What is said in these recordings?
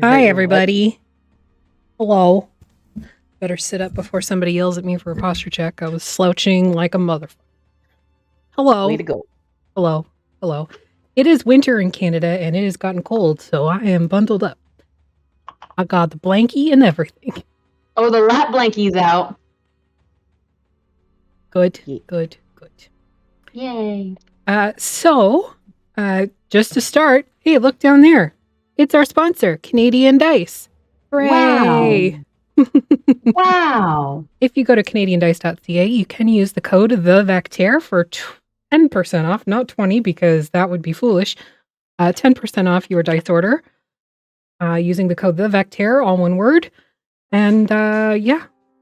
Hi, everybody. Hello. Better sit up before somebody yells at me for a posture check. I was slouching like a motherfucker. Hello. Way to go. Hello. Hello. It is winter in Canada, and it has gotten cold, so I am bundled up. I got the blankie and everything. Oh, the lap blankie's out. Good, Yeah. good, good. Yay. Just to start, hey, look down there. It's our sponsor, Canadian Dice. Hooray! Wow. If you go to canadiandice.ca, you can use the code THEVECTAIR for 10% off, not 20 because that would be foolish. 10% off your dice order using the code THEVECTAIR, all one word. And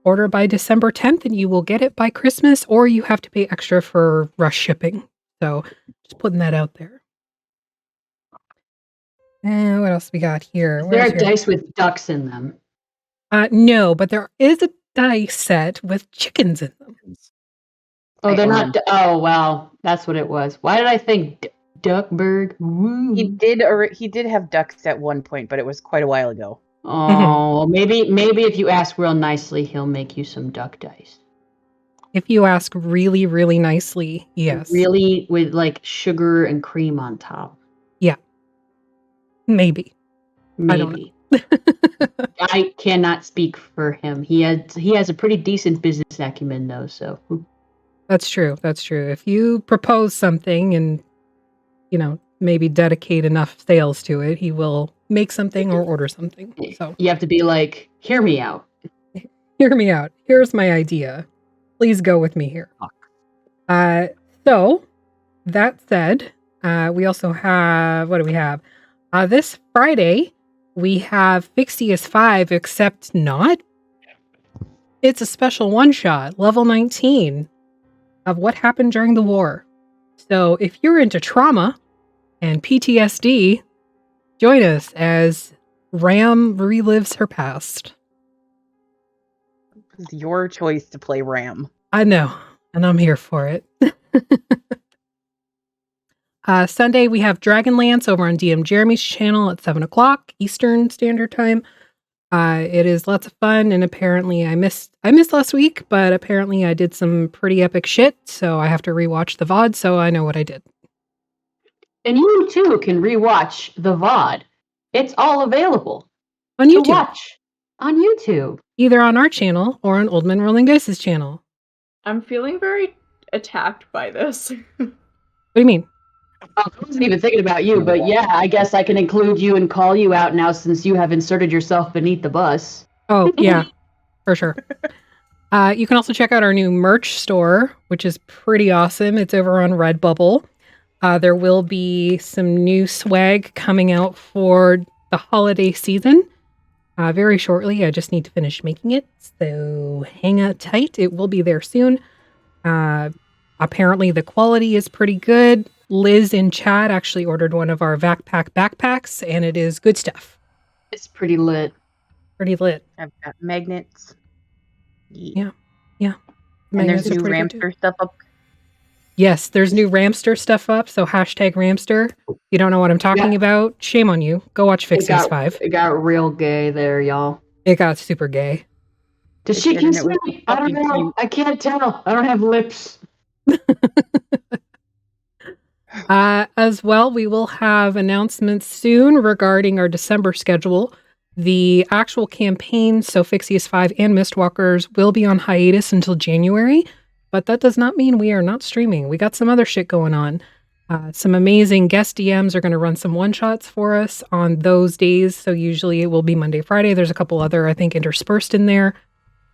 order by December 10th and you will get it by Christmas, or you have to pay extra for rush shipping. So just putting that out there. And what else we got here? There are dice with ducks in them. No, but there is a dice set with chickens in them. Oh, they're not. Oh, wow. That's what it was. Why did I think Duckburg? Woo. He did have ducks at one point, but it was quite a while ago. Oh, maybe if you ask real nicely, he'll make you some duck dice. If you ask really, really nicely, yes. Really, with like sugar and cream on top. Yeah. Maybe. I don't know. I cannot speak for him. He has a pretty decent business acumen, though. So that's true. That's true. If you propose something and maybe dedicate enough sales to it, he will make something or order something. So you have to be like, hear me out. Hear me out. Here's my idea. Please go with me here. So that said, we also have, what do we have? This Friday, we have Fixius 5, except not. It's a special one-shot, level 19, of what happened during the war. So if you're into trauma and PTSD, join us as Ram relives her past. It's your choice to play Ram. I know, and I'm here for it. Sunday, we have Dragonlance over on DM Jeremy's channel at 7 o'clock Eastern Standard Time. It is lots of fun, and apparently I missed last week, but apparently I did some pretty epic shit, so I have to rewatch the VOD, so I know what I did. And you, too, can rewatch the VOD. It's all available on YouTube. To watch on YouTube. Either on our channel or on Old Men Rolling Dice's channel. I'm feeling very attacked by this. What do you mean? I wasn't even thinking about you, but yeah, I guess I can include you and call you out now since you have inserted yourself beneath the bus. Oh, yeah, for sure. You can also check out our new merch store, which is pretty awesome. It's over on Redbubble. There will be some new swag coming out for the holiday season very shortly. I just need to finish making it, so hang out tight. It will be there soon. Apparently the quality is pretty good. Liz in chat actually ordered one of our Vac-Pack backpacks, and it is good stuff. It's pretty lit. Pretty lit. I've got magnets. Yeah. And there's new Ramster stuff up. Yes, there's new Ramster stuff up, so hashtag Ramster. You don't know what I'm talking about? Shame on you. Go watch Fixius 5. It got real gay there, y'all. It got super gay. Does she kiss me? I don't know. I can't tell. I don't have lips. As well, we will have announcements soon regarding our December schedule. The actual campaign, so Fixius 5 and Mistwalkers, will be on hiatus until January, but that does not mean we are not streaming. We got some other shit going on. Some amazing guest DMs are going to run some one-shots for us on those days, so usually it will be Monday, Friday. There's a couple other, I think, interspersed in there.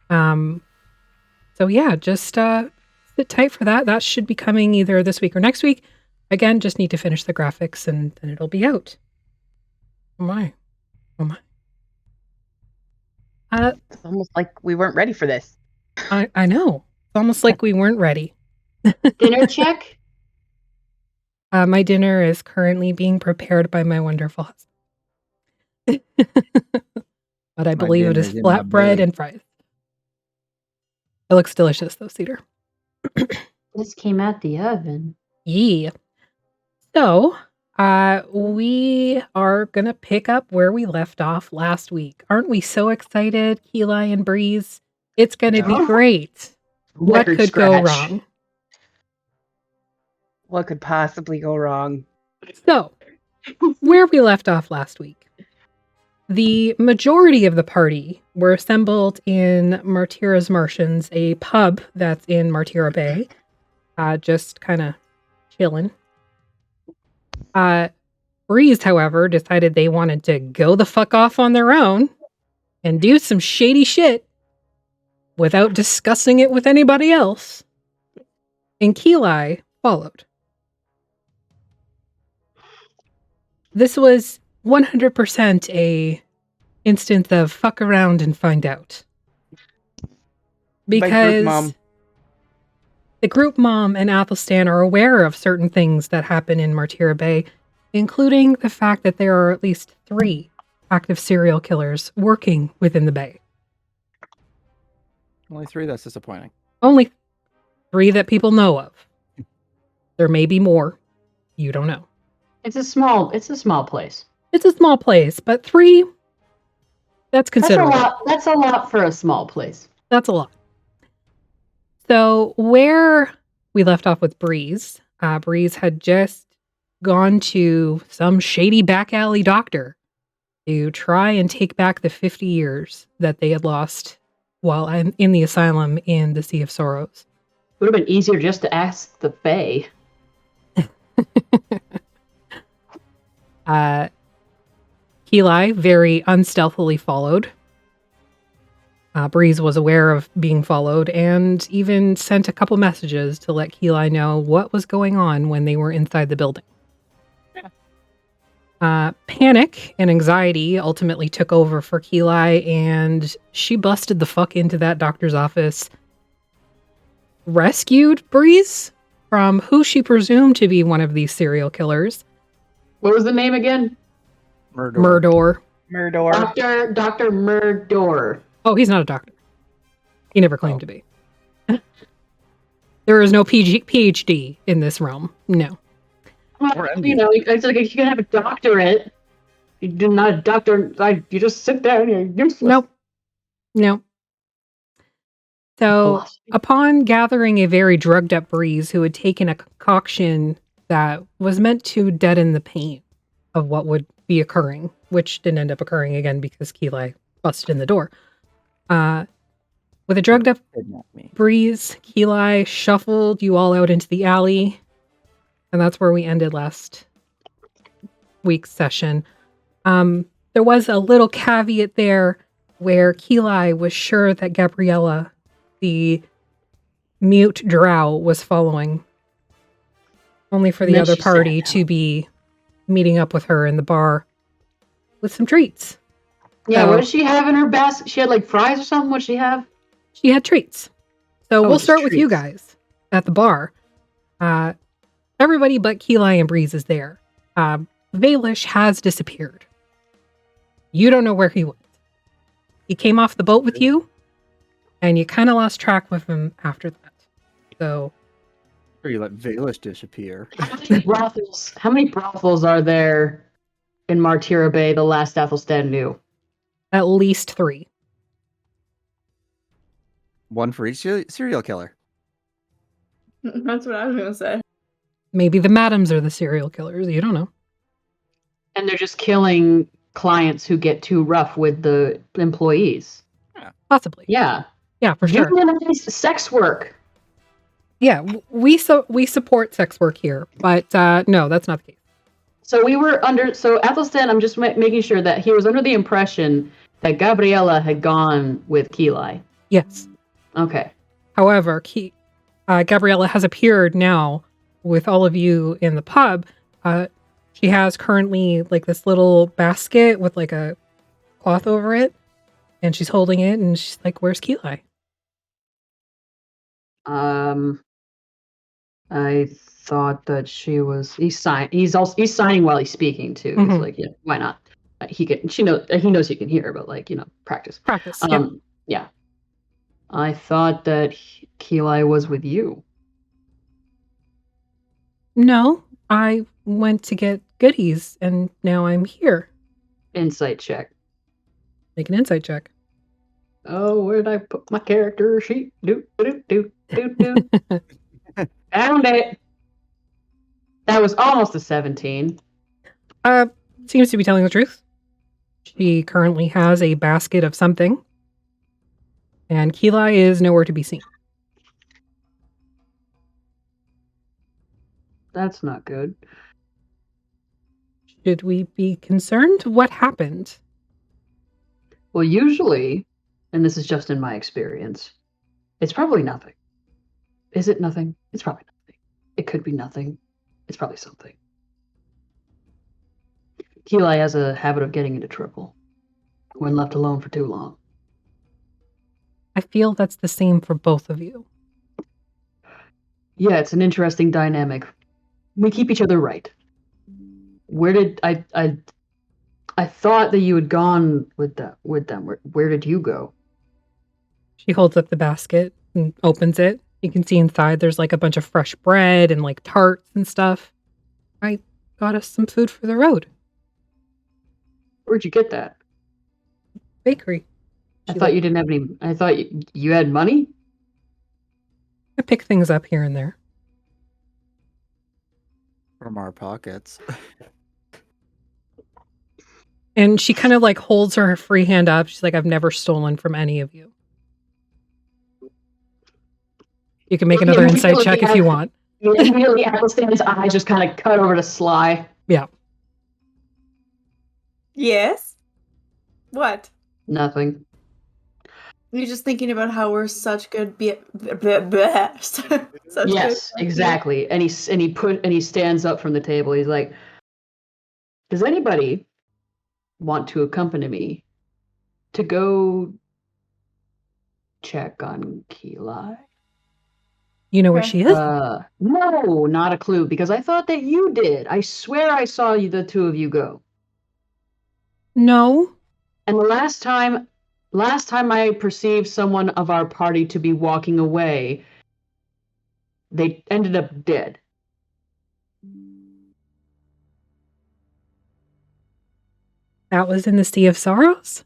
So yeah, just sit tight for that. That should be coming either this week or next week. Again, just need to finish the graphics and then it'll be out. Oh my. It's almost like we weren't ready for this. I know. It's almost like we weren't ready. Dinner check? My dinner is currently being prepared by my wonderful husband. But I believe it is flatbread and fries. It looks delicious though, Cedar. This came out the oven. Yeah. So, We are gonna pick up where we left off last week. Aren't we so excited, Ki'Lai and Breeze? It's gonna be great. What Record could go scratch. wrong? What could possibly go wrong? So, where we left off last week, the majority of the party were assembled in Martira's Martians, a pub that's in Martira Bay, just kind of chilling. Breeze, however, decided they wanted to go the fuck off on their own and do some shady shit without discussing it with anybody else. And Ki'Lai followed. This was 100% a instance of fuck around and find out. Because the group mom and Athelstan are aware of certain things that happen in Martira Bay, including the fact that there are at least 3 active serial killers working within the bay. Only 3, that's disappointing. Only 3 that people know of. There may be more. You don't know. It's a small place. It's a small place, but 3, that's considerable. That's a lot for a small place. That's a lot. So where we left off with Breeze, Breeze had just gone to some shady back alley doctor to try and take back the 50 years that they had lost while in the asylum in the Sea of Sorrows. Would have been easier just to ask the Fae. Ki'Lai very unstealthily followed. Breeze was aware of being followed and even sent a couple messages to let Ki'Lai know what was going on when they were inside the building. Panic and anxiety ultimately took over for Ki'Lai, and she busted the fuck into that doctor's office, rescued Breeze from who she presumed to be one of these serial killers. What was the name again? Murdor. Dr. Murdor. Oh, he's not a doctor. He never claimed to be. There is no PhD in this realm. No. Well, it's like if you can have a doctorate. You're not a doctor. You just sit there and you're useless. Nope. So, upon gathering a very drugged up Breeze who had taken a concoction that was meant to deaden the pain of what would be occurring, which didn't end up occurring again because Ki'Lai busted in the door. With a drugged up Breeze, Ki'Lai shuffled you all out into the alley, and that's where we ended last week's session. There was a little caveat there where Ki'Lai was sure that Gabriella, the mute drow, was following, only for the other party to be meeting up with her in the bar with some treats. Yeah, what did she have in her basket? She had like fries or something? What did she have? She had treats. So we'll start with you guys at the bar. Everybody but Ki'Lai and Breeze is there. Vaelish has disappeared. You don't know where he went. He came off the boat with you, and you kind of lost track with him after that. So, or you let Vaelish disappear. How many brothels are there in Martira Bay? The last Athelstan knew. At least 3. 1 for each serial killer. That's what I was gonna say. Maybe the madams are the serial killers. You don't know. And they're just killing clients who get too rough with the employees. Yeah. Possibly. Yeah. Yeah, for sure. Sex work. Yeah, we support sex work here, but no, that's not the case. So we were so Athelstan, I'm just making sure that he was under the impression that Gabriella had gone with Ki'Lai. Yes. Okay. However, Gabriella has appeared now with all of you in the pub. She has currently like this little basket with like a cloth over it, and she's holding it, and she's like, "Where's Ki'Lai?" I thought that she was. He's signing while he's speaking too. Mm-hmm. He's like, yeah, why not? He knows he can hear, but like practice. Practice. Yeah. I thought that Ki'Lai was with you. No, I went to get goodies, and now I'm here. Insight check. Make an insight check. Oh, where did I put my character sheet? Do. Found it. That was almost a 17. Seems to be telling the truth. She currently has a basket of something, and Ki'Lai is nowhere to be seen. That's not good. Should we be concerned? What happened? Well, usually, and this is just in my experience, it's probably nothing. Is it nothing? It's probably nothing. It could be nothing. It's probably something. Ki'Lai has a habit of getting into trouble when left alone for too long. I feel that's the same for both of you. Yeah, it's an interesting dynamic. We keep each other right. Where did I thought that you had gone with them. Where did you go? She holds up the basket and opens it. You can see inside there's like a bunch of fresh bread and like tarts and stuff. I got us some food for the road. Where'd you get that? Bakery. I thought you didn't have any. I thought you had money. I pick things up here and there. From our pockets. And she kind of like holds her free hand up. She's like, I've never stolen from any of you. You can make another insight check if you want. Immediately, Athelstan's eyes just kind of cut over to Sly. Yeah. Yes? What? Nothing. You're just thinking about how we're such good such Yes, good exactly. And he stands up from the table. He's like, "Does anybody want to accompany me to go check on Ki'Lai?" You know where Okay. she is? No, not a clue, because I thought that you did. I swear I saw you, the two of you go. No. And the last time I perceived someone of our party to be walking away, they ended up dead. That was in the Sea of Sorrows?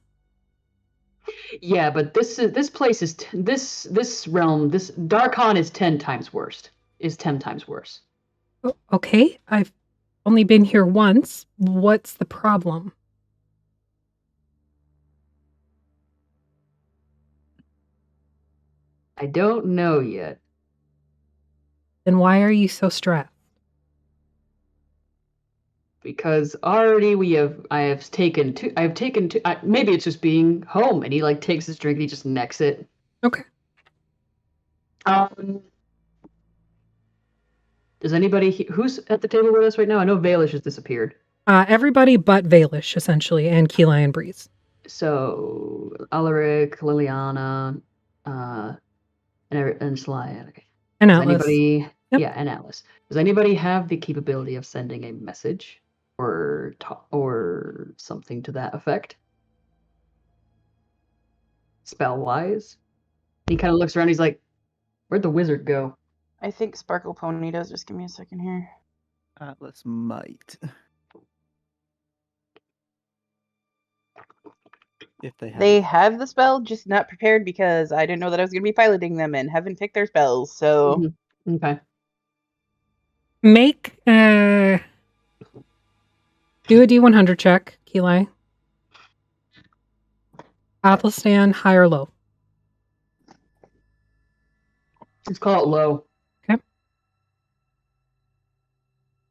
Yeah, but this place is this realm, this Darkon is 10 times worse. Okay. I've only been here once. What's the problem? I don't know yet. Then why are you so stressed? Because already I've taken two, maybe it's just being home, and he like takes his drink and he just necks it. Okay. Does anybody who's at the table with us right now? I know Vaelish has disappeared. Everybody but Vaelish, essentially, and Ki'Lai and Breeze. So Alaric, Liliana, and Sly. Okay. And Does Atlas. anybody? Yep. Yeah, and Atlas. Does anybody have the capability of sending a message or something to that effect? Spell wise. He kind of looks around. He's like, "Where'd the wizard go?" I think Sparkle Pony does. Just give me a second here. Atlas might. If they have. They have the spell, just not prepared because I didn't know that I was going to be piloting them and haven't picked their spells. So Mm-hmm. Okay. Make do a D100 check, Ki'Lai. Athelstan, high or low? Let's call it low.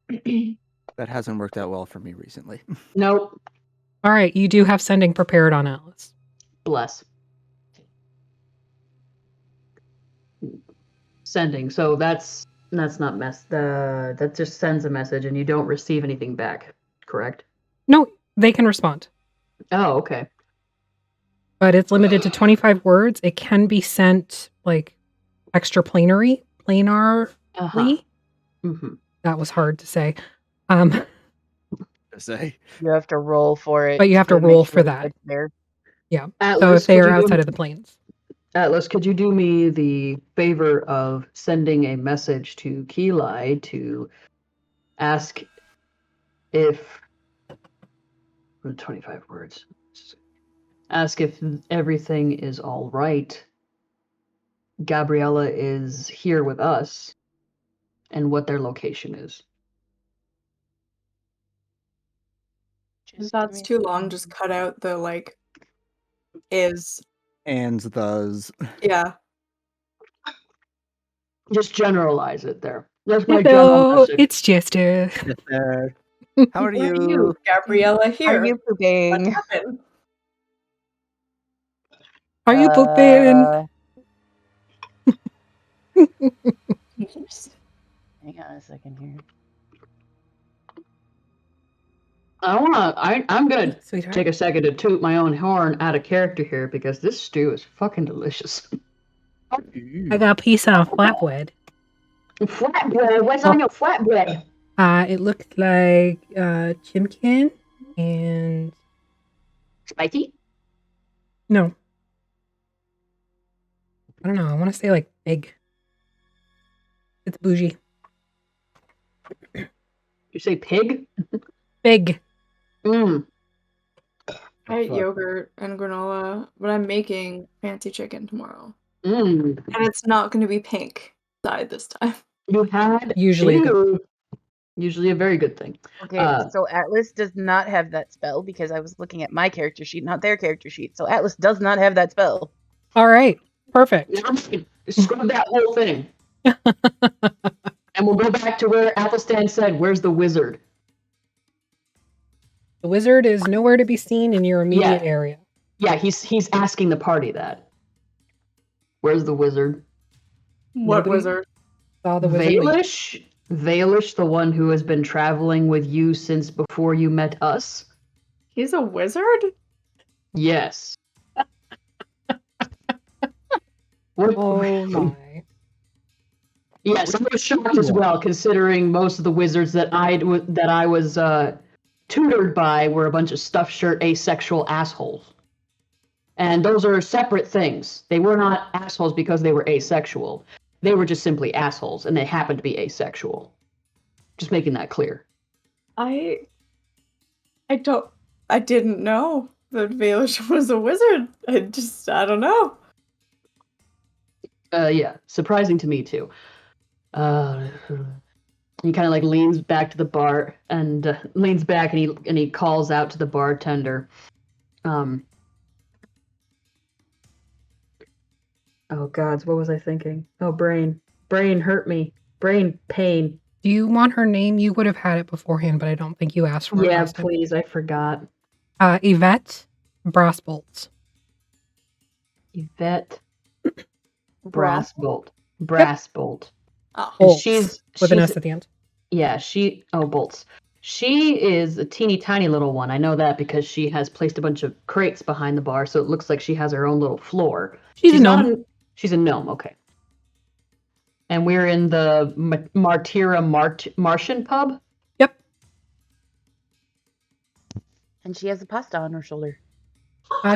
Okay. That hasn't worked out well for me recently. Nope. All right, you do have sending prepared on Atlas. Bless. Sending. So that's not that just sends a message and you don't receive anything back, correct? No, they can respond. Oh, okay. But it's limited to 25 words. It can be sent like planarly. Mm-hmm. That was hard to say. To say. you have to roll for it. But you have to make roll sure for it's that. there. Yeah. Atlas, So if they could are you do- outside of the planes. Atlas, could you do me the favor of sending a message to Ki'Lai to Ask if 25 words. Ask if everything is all right. Gabriella is here with us, and what their location is. If Just that's too long, just cut out the like is. Ands, thes. Yeah. Just generalize it there. That's my general Hello, message. it's Jester. Yes, sir. How are Where are you? you, Gabriella? Here. Are you pooping? What happened? Are you pooping? Hang on a second here. I'm gonna Sweetheart. take a second to toot my own horn out of character here because this stew is fucking delicious. I got a piece of flatbread. Flatbread? What's on your flatbread? It looked like chimkin and Spicy? no. I don't know. I want to say like big. It's bougie. You say pig? Big. Mmm. I ate yogurt and granola, but I'm making fancy chicken tomorrow. Mmm. And it's not going to be pink side this time. You had Usually a good- Usually a very good thing. Okay, so Atlas does not have that spell because I was looking at my character sheet, not their character sheet. So Atlas does not have that spell. All right. Perfect. Scrub that whole thing. And we'll go back to where Athelstan said, where's the wizard? The wizard is nowhere to be seen in your immediate area. Yeah, he's asking the party that. Where's the wizard? What Nobody wizard? Saw the wizard. leave. Vaelish? Vaelish, the one who has been traveling with you since before you met us? He's a wizard? Yes. What? Oh my. Yes, I was shocked as well, considering most of the wizards that I was tutored by were a bunch of stuffed shirt asexual assholes. And those are separate things. They were not assholes because they were asexual. They were just simply assholes, and they happened to be asexual. Just making that clear. I didn't know that Vaelish was a wizard. I don't know. Yeah, surprising to me too. He kind of like leans back to the bar and leans back and he calls out to the bartender. Oh gods, what was I thinking? Oh, brain hurt me. Brain pain. Do you want her name? You would have had it beforehand, but I don't think you asked for it. Yeah, last time. please, I forgot. Yvette Brassbolts. Yvette Brassbolt. Brassbolt. Oh. Bolts, She's with an S at the end. Yeah, bolts. She is a teeny tiny little one. I know that because she has placed a bunch of crates behind the bar, so it looks like she has her own little floor. She's a gnome. She's a gnome, okay. And we're in the Martira Martian pub? Yep. And she has a pasta on her shoulder.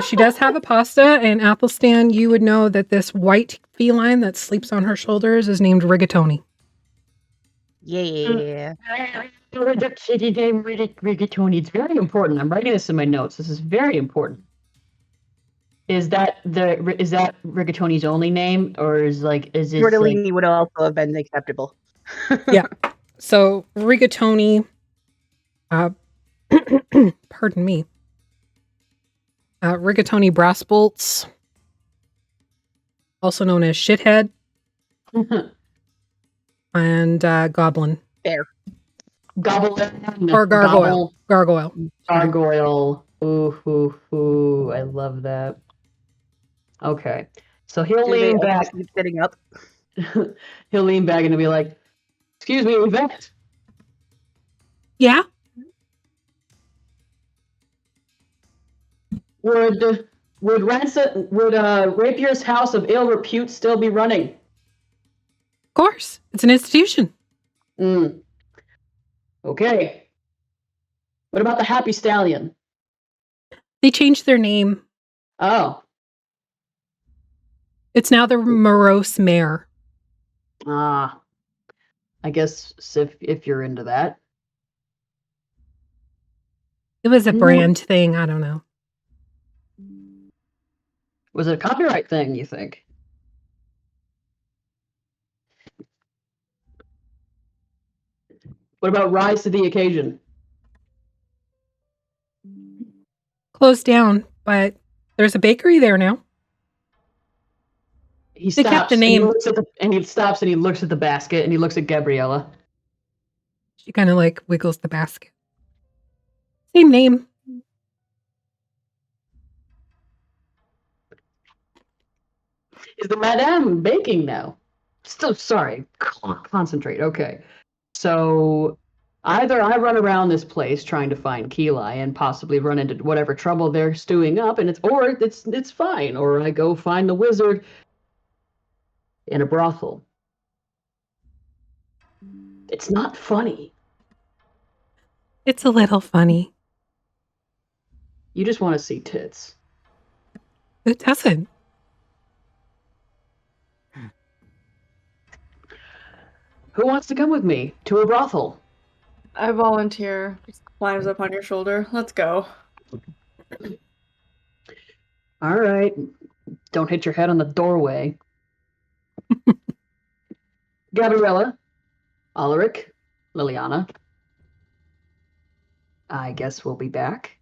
She does have a pasta, and Athelstan, you would know that this white feline that sleeps on her shoulders is named Rigatoni. Yeah. Rigatoni. It's very important. I'm writing this in my notes. This is very important. Is that Rigatoni's only name, or is it? Tortellini would also have been acceptable. Yeah. So Rigatoni, pardon me. Rigatoni Brassbolts, also known as Shithead, and Goblin. Fair. Goblin. Or Gargoyle. Gargoyle. Gargoyle. Ooh, I love that. Okay. So he'll lean back. Keep sitting up. He'll lean back and he'll be like, "Excuse me, Yvette." Yeah? Would Rapier's House of Ill Repute still be running? Of course. It's an institution. Okay. What about the Happy Stallion? They changed their name. Oh. It's now the Morose Mare. I guess if you're into that. It was a No. brand thing. I don't know. Was it a copyright thing, you think? What about rise to the occasion? Closed down, but there's a bakery there now. He They kept stops the name. and he stops and he looks at the basket and he looks at Gabriella. She kind of like wiggles the basket. Same name. Is the madame baking now? Still, sorry. Concentrate. Okay. So either I run around this place trying to find Ki'Lai and possibly run into whatever trouble they're stewing up, and it's fine, or I go find the wizard in a brothel. It's not funny. It's a little funny. You just want to see tits. It doesn't. Who wants to come with me to a brothel? I volunteer. Just climbs up on your shoulder. Let's go. All right. Don't hit your head on the doorway. Gabriella, Ulrich, Liliana. I guess we'll be back.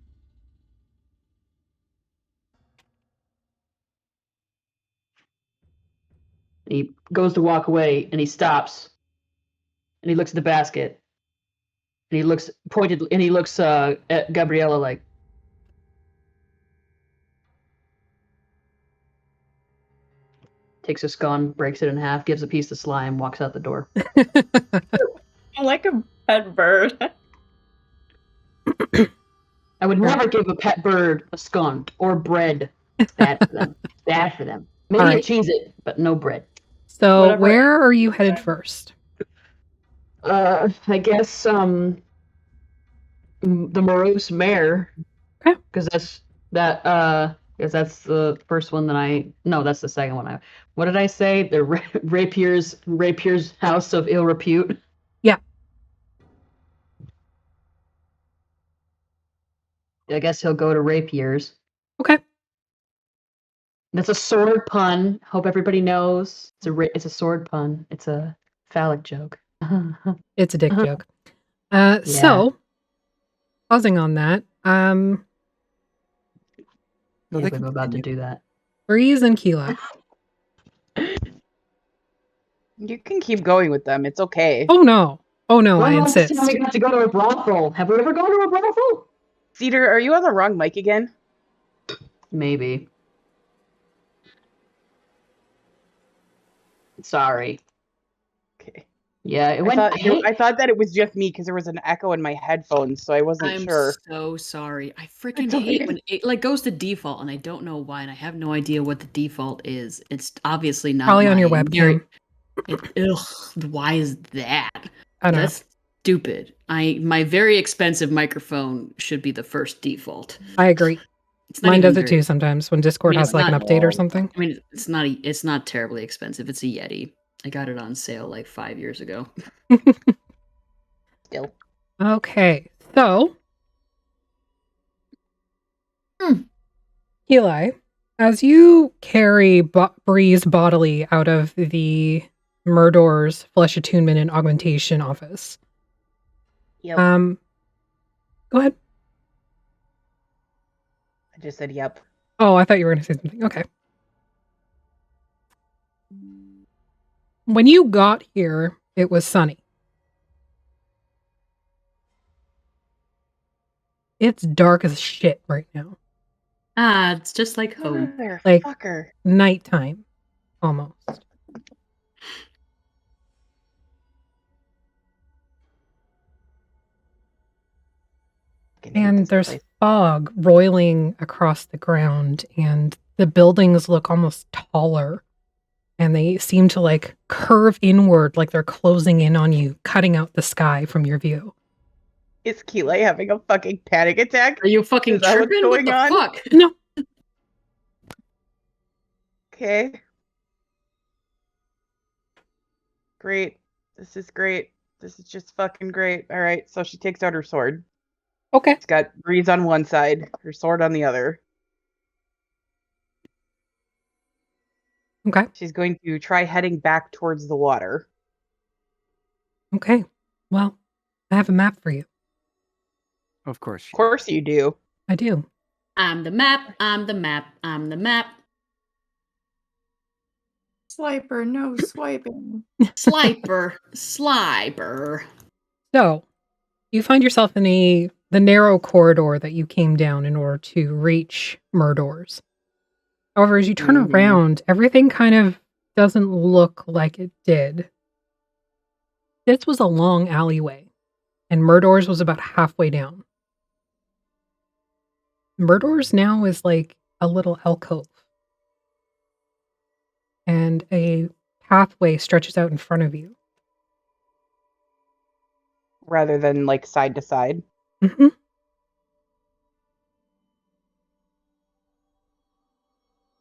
He goes to walk away and he stops and he looks at the basket and he looks at Gabriella like, takes a scone, breaks it in half, gives a piece to Slime, walks out the door. Like a pet bird. I would never give a pet bird a scone or bread. Bad for them. Bad for them. Maybe All a right. Cheez-It, but no bread. So Whatever. where are you headed first? I guess the morose mare. Okay. Because that's the first one that no, that's the second one. What did I say? The Rapier's house of ill repute. Yeah. I guess he'll go to Rapier's. Okay. That's a sword pun. Hope everybody knows. It's a sword pun. It's a phallic joke. It's a dick joke. Yeah. So, pausing on that, I'm I can about to continue. do that. Breeze and Ki'Lai. You can keep going with them. It's okay. Oh no, I Last insist. time we got to go to a brothel. Have we ever gone to a brothel? Cedar, are you on the wrong mic again? Maybe. Sorry. Okay. Yeah, it went. I thought that it was just me because there was an echo in my headphones, so I wasn't I'm sure. so sorry. I freaking It's hate okay. when it like goes to default, and I don't know why, and I have no idea what the default is. It's obviously not Probably on your mine. webcam. Ugh, why is that? I don't know. That's stupid. My very expensive microphone should be the first default. I agree. It's not Mine even does it very- too sometimes when Discord I mean, has it's like an not- update or something. I mean, it's not terribly expensive. It's a Yeti. I got it on sale like 5 years ago. Still. Okay, so Ki'Lai, as you carry Breeze bodily out of the Murdor's flesh attunement and augmentation office, Yep. go ahead. I just said yep. Oh, I thought you were going to say something. Okay. When you got here, it was sunny. It's dark as shit right now. Ah, it's just like home. Like- Motherfucker. Nighttime, almost. Fucking hate And this there's place. fog roiling across the ground, and the buildings look almost taller. And they seem to like curve inward like they're closing in on you, cutting out the sky from your view. Is Ki'Lai having a fucking panic attack? Are you fucking Is that what's tripping? What going the on? fuck? No. Okay. Great. This is great. This is just fucking great. All right. So she takes out her sword. Okay. She's got Breeze on one side, her sword on the other. Okay. She's going to try heading back towards the water. Okay. Well, I have a map for you. Of course. Of course you do. I do. I'm the map. I'm the map. I'm the map. Swiper, no swiping. Sliper. Sliper. So, you find yourself in the narrow corridor that you came down in order to reach Murdor's. However, as you turn around, everything kind of doesn't look like it did. This was a long alleyway, and Murdor's was about halfway down. Murdor's now is like a little alcove, and a pathway stretches out in front of you. Rather than like side to side. Mm-hmm.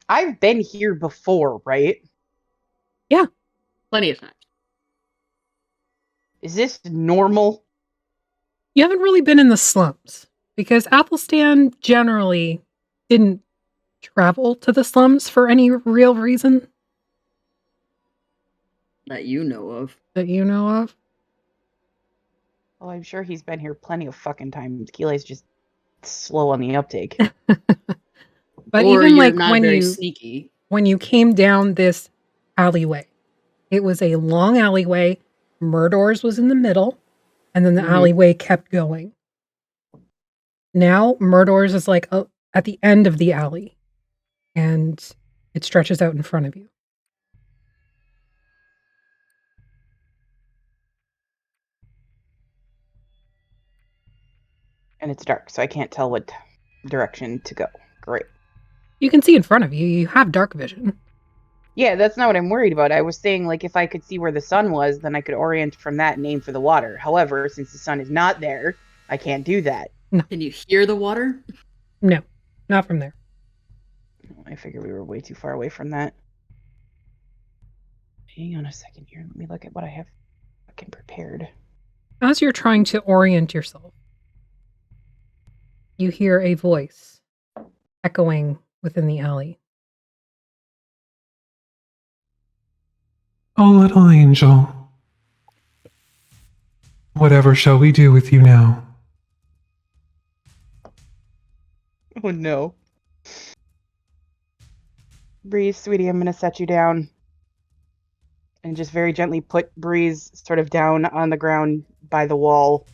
I've been here before, right? Yeah. Plenty of times. Is this normal? You haven't really been in the slums, because Athelstan generally didn't travel to the slums for any real reason That you know of. that you know of. Well, I'm sure he's been here plenty of fucking times. Ki'Lai's just slow on the uptake. But or even you're like not very sneaky. when you came down this alleyway, it was a long alleyway. Murdor's was in the middle, and then the alleyway kept going. Now Murdor's is like at the end of the alley, and it stretches out in front of you. And it's dark, so I can't tell what direction to go. Great. You can see in front of you. You have dark vision. Yeah, that's not what I'm worried about. I was saying, like, if I could see where the sun was, then I could orient from that and aim for the water. However, since the sun is not there, I can't do that. No. Can you hear the water? No, not from there. I figured we were way too far away from that. Hang on a second here. Let me look at what I have fucking prepared. As you're trying to orient yourself, you hear a voice echoing within the alley. Oh, little angel. Whatever shall we do with you now? Oh no. Breeze, sweetie, I'm gonna set you down. And just very gently put Breeze sort of down on the ground by the wall.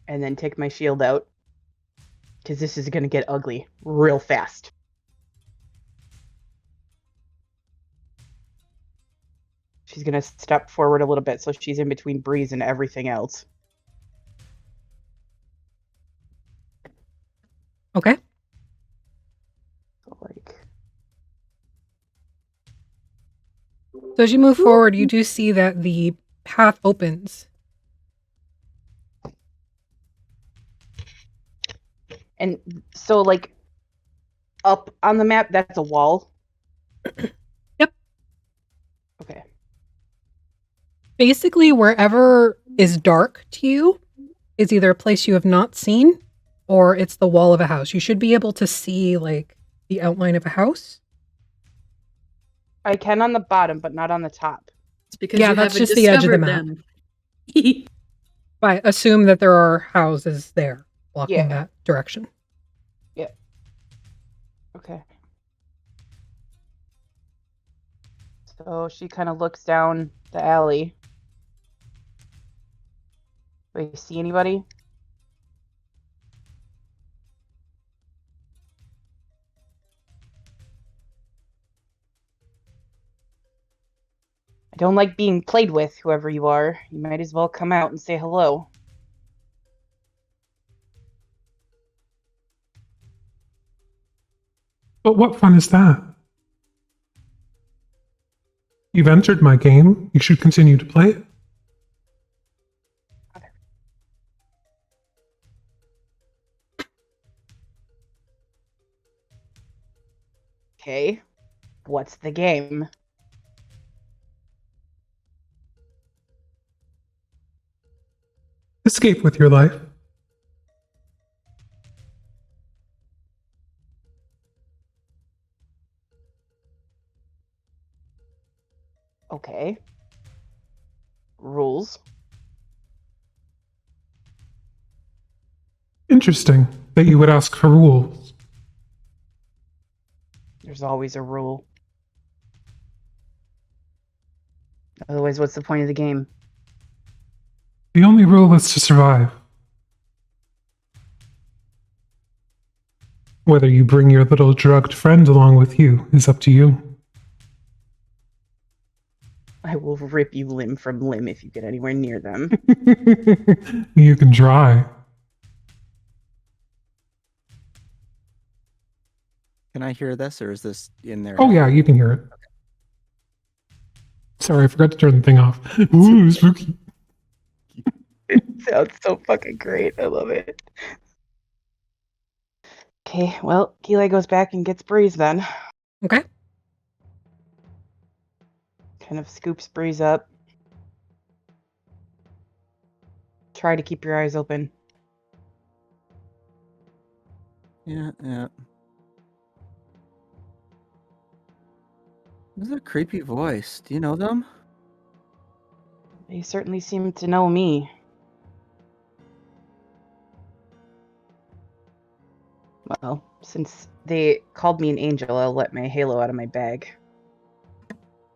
And then take my shield out. Because this is gonna get ugly real fast. She's gonna step forward a little bit so she's in between Breeze and everything else. Okay. So, like, So as you move forward, you do see that the path opens. and so, like, up on the map, that's a wall. Yep. Okay. Basically, wherever is dark to you is either a place you have not seen or it's the wall of a house. You should be able to see, like, the outline of a house. I can on the bottom, but not on the top. It's because Yeah, you that's haven't just the edge of the discovered map. them. But assume that there are houses there blocking Yeah. that direction. Okay. So she kind of looks down the alley. Do you see anybody? I don't like being played with, whoever you are. You might as well come out and say hello. But what fun is that? You've entered my game. You should continue to play it. Okay. What's the game? Escape with your life. Okay. Rules. Interesting that you would ask for rules. There's always a rule. Otherwise, what's the point of the game? The only rule is to survive. Whether you bring your little drugged friend along with you is up to you. I will rip you limb from limb if you get anywhere near them. You can try. Can I hear this, or is this in there? Oh yeah, you can hear it. Sorry, I forgot to turn the thing off. Ooh, spooky. It sounds so fucking great. I love it. Okay, well, Ki'Lai goes back and gets Breeze then. Okay. Kind of scoops Breeze up. Try to keep your eyes open. Yeah. This is a creepy voice. Do you know them? They certainly seem to know me. Well, since they called me an angel, I'll let my halo out of my bag.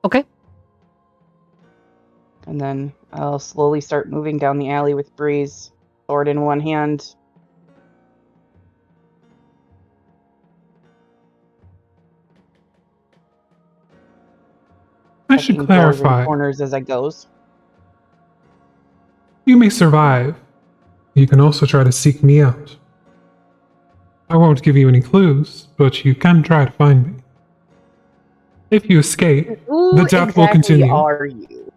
Okay. And then I'll slowly start moving down the alley with Breeze, sword in one hand. I should Checking doors and clarify. corners as I goes. You may survive. You can also try to seek me out. I won't give you any clues, but you can try to find me. If you escape, Who the death exactly will continue. are you?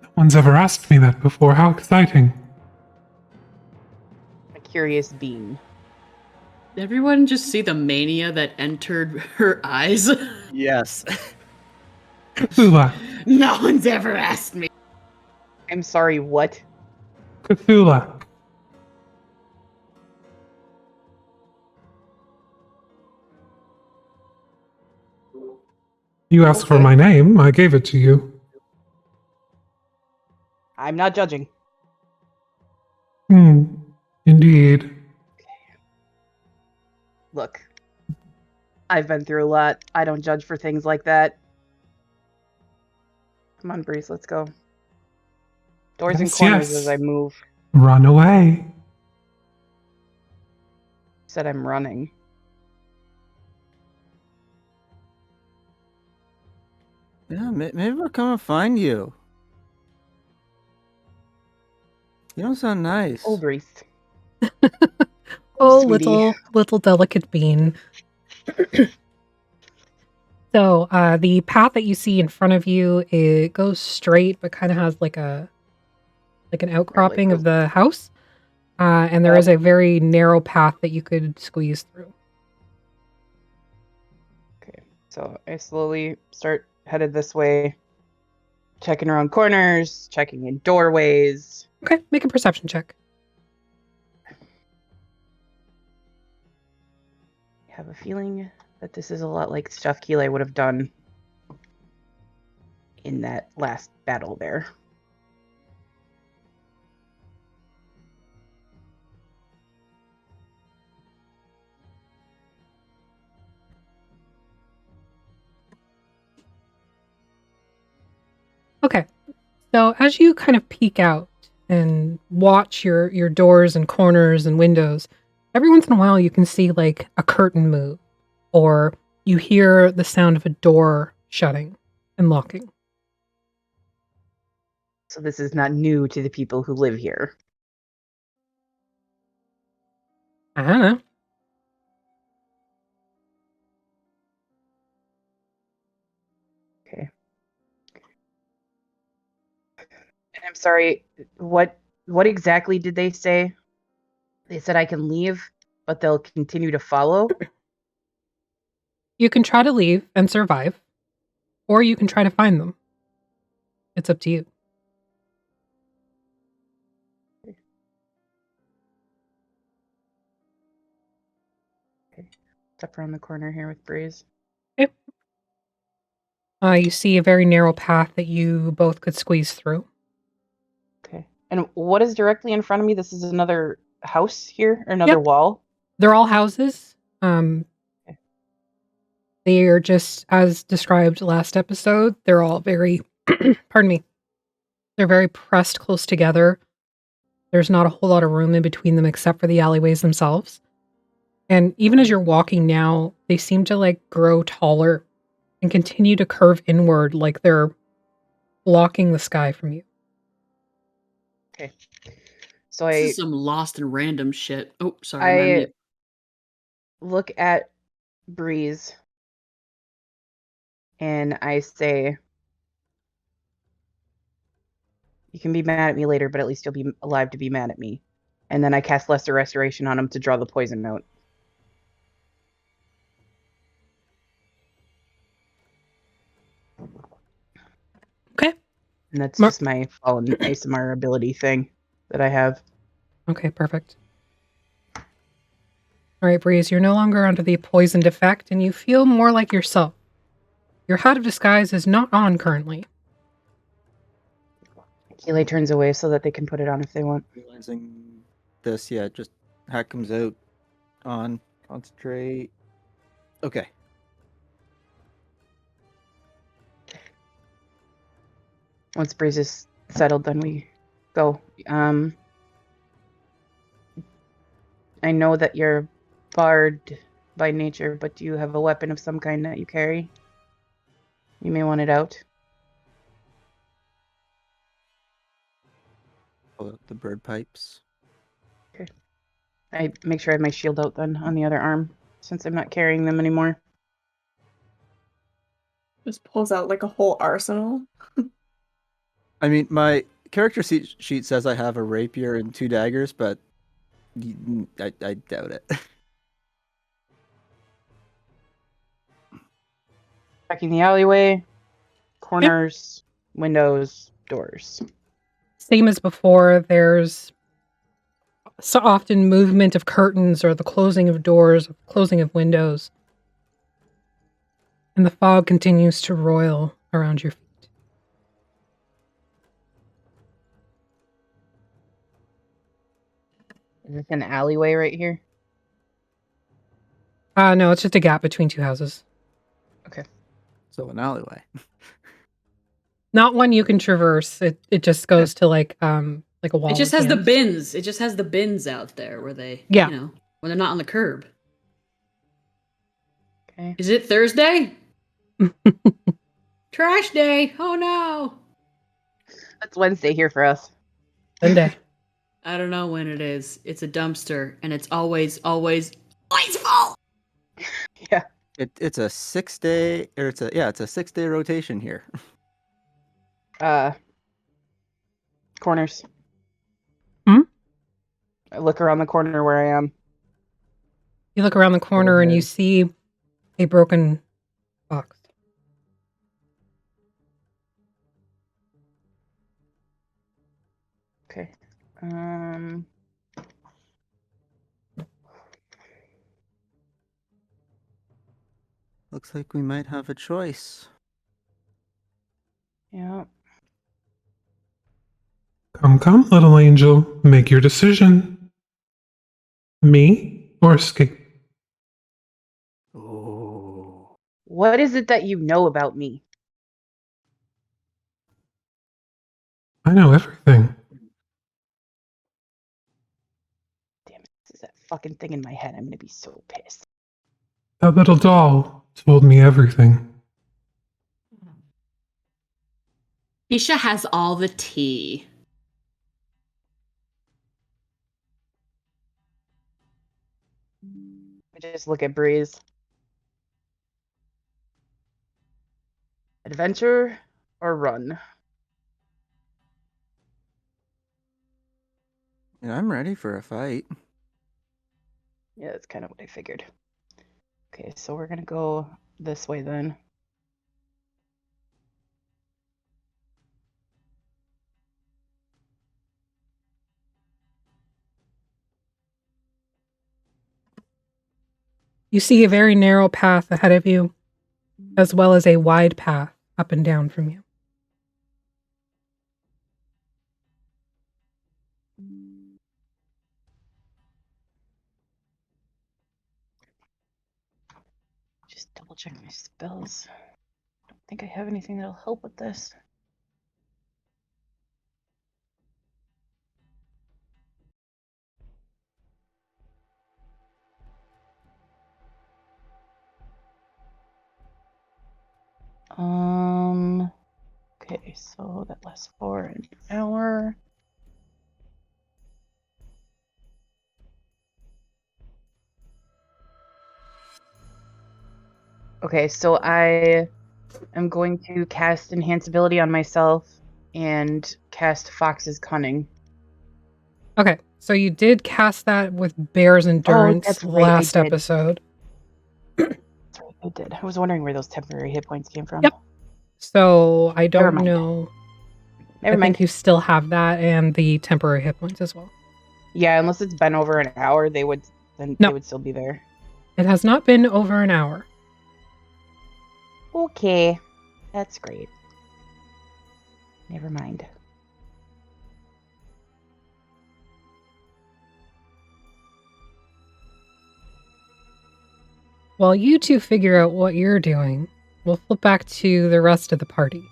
No one's ever asked me that before. How exciting. A curious being. Did everyone just see the mania that entered her eyes? Yes. Cthulhu. No one's ever asked me. I'm sorry, what? Cthulhu. You asked for Okay. my name. I gave it to you. I'm not judging. Indeed. Look, I've been through a lot. I don't judge for things like that. Come on, Breeze, let's go. Doors and Yes, corners yes. as I move. Run away. Said I'm running. Yeah, maybe we'll come and find you. You don't sound nice. Oh, Breeze. Oh, sweetie. little delicate bean. So, the path that you see in front of you, it goes straight, but kind of has like an outcropping of the house. And there is a very narrow path that you could squeeze through. Okay, so I slowly start headed this way, checking around corners, checking in doorways. Okay, make a perception check. I have a feeling that this is a lot like stuff Ki'Lai would have done in that last battle there. Okay, so as you kind of peek out and watch your doors and corners and windows, every once in a while you can see like a curtain move, or you hear the sound of a door shutting and locking. So this is not new to the people who live here. I don't know. Okay. And I'm sorry, what exactly did they say? They said I can leave, but they'll continue to follow? You can try to leave and survive, or you can try to find them. It's up to you. Okay. Step around the corner here with Breeze. Okay. You see a very narrow path that you both could squeeze through. Okay. And what is directly in front of me? This is another house here, or another Yep. wall? They're all houses. They are just as described last episode. They're all very, pardon me, they're very pressed close together. There's not a whole lot of room in between them except for the alleyways themselves. And even as you're walking now, they seem to like grow taller and continue to curve inward like they're blocking the sky from you. Okay. So This I is some lost and random shit. Oh, sorry. I'm on I mute. look at Breeze and I say, "You can be mad at me later, but at least you'll be alive to be mad at me." And then I cast Lesser Restoration on him to draw the poison note. Okay. And that's Mar- just my fallen ASMR ability thing that I have. Okay, perfect. All right, Breeze, you're no longer under the poisoned effect and you feel more like yourself. Your hat of disguise is not on currently. Ki'Lai turns away so that they can put it on if they want. Realizing this, yeah, just hat comes out on, concentrate. Okay. Once Breeze is settled, then we go. I know that you're bard by nature, but do you have a weapon of some kind that you carry? You may want it out. Pull out the bird pipes. Okay. I make sure I have my shield out then on the other arm, since I'm not carrying them anymore. Just pulls out like a whole arsenal. I mean, my character sheet says I have a rapier and 2 daggers, but I doubt it. Checking the alleyway, corners, windows, doors. Same as before, there's so often movement of curtains or the closing of doors, closing of windows. And the fog continues to roil around your feet. Is this an alleyway right here? No, it's just a gap between two houses. Okay. So an alleyway. Not one you can traverse. It just goes to like a wall. It just at has the end. bins. It just has the bins out there where they, Yeah. when they're not on the curb. Okay. Is it Thursday? Trash day. Oh no. That's Wednesday here for us. Sunday. I don't know when it is. It's a dumpster, and it's always full. Yeah. It's a 6-day, or it's a 6-day rotation here. Corners. Hmm? I look around the corner where I am. You look around the corner and you see a broken box. Okay. Looks like we might have a choice. Yeah. Come, little angel, make your decision. Me or escape? Oh. What is it that you know about me? I know everything. Damn it. This is that fucking thing in my head. I'm gonna be so pissed. That little doll told me everything. Isha has all the tea. I just look at Breeze. Adventure or run? Yeah, I'm ready for a fight. Yeah, that's kind of what I figured. Okay, so we're gonna go this way then. You see a very narrow path ahead of you, as well as a wide path up and down from you. Just double check my spells. I don't think I have anything that'll help with this. Okay, so that lasts for an hour. Okay, so I am going to cast Enhance Ability on myself and cast Fox's Cunning. Okay, so you did cast that with Bear's Endurance that's right, I last did. episode. That's right, I did. I was wondering where those temporary hit points came from. Yep. So I don't mind. know. Never I mind. think you still have that and the temporary hit points as well. Yeah, unless it's been over an hour, they would still be there. It has not been over an hour. Okay, that's great. Never mind. While you two figure out what you're doing, we'll flip back to the rest of the party.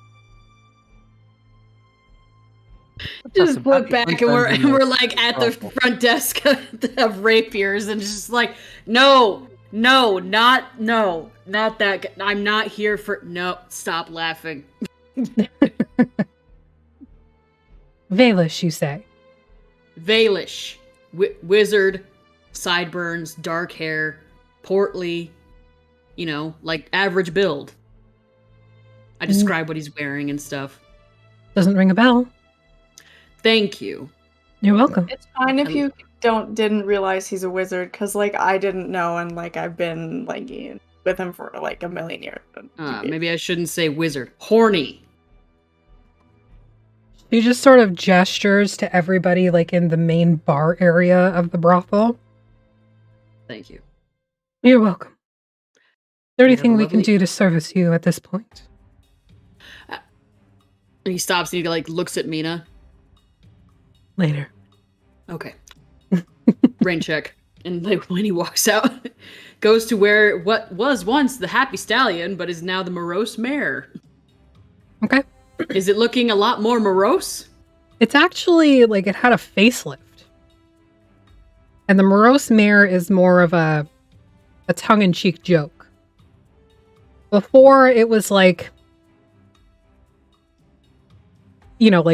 Just flip back and we're like at the front desk of rapiers and it's just like, no, not that. I'm not here for. No, stop laughing. Vaelish, you say? Vaelish, wizard, sideburns, dark hair, portly, like average build. I describe what he's wearing and stuff. Doesn't ring a bell. Thank you. You're welcome. It's fine if you didn't realize he's a wizard, because I didn't know, and I've been with him for a million years. Maybe I shouldn't say wizard. Horny. She just sort of gestures to everybody in the main bar area of the brothel. Thank you. You're welcome. Is there anything we can do to service you at this point? He stops and he looks at Mina. Later. Okay. Rain check. And when he walks out, goes to where what was once the happy stallion, but is now the morose mare. Okay. Is it looking a lot more morose? It's actually it had a facelift. And the morose mare is more of a tongue-in-cheek joke. Before it was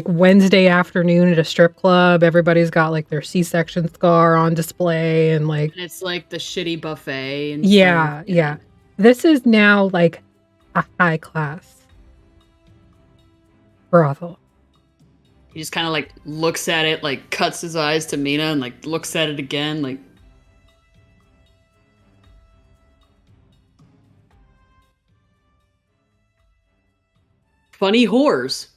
Wednesday afternoon at a strip club, everybody's got their C-section scar on display and and it's the shitty buffet and yeah, stuff. yeah. This is now a high class brothel. He just kind of looks at it, cuts his eyes to Mina and looks at it again, funny whores.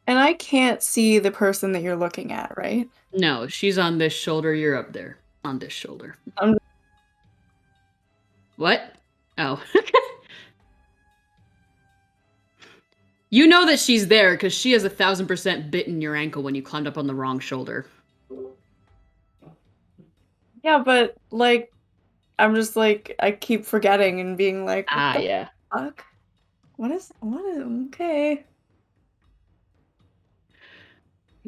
And I can't see the person that you're looking at, right? No, she's on this shoulder. You're up there on this shoulder. What? Oh. You know that she's there because she has 1,000% bitten your ankle when you climbed up on the wrong shoulder. Yeah, but I'm just I keep forgetting and being what the fuck? What is okay.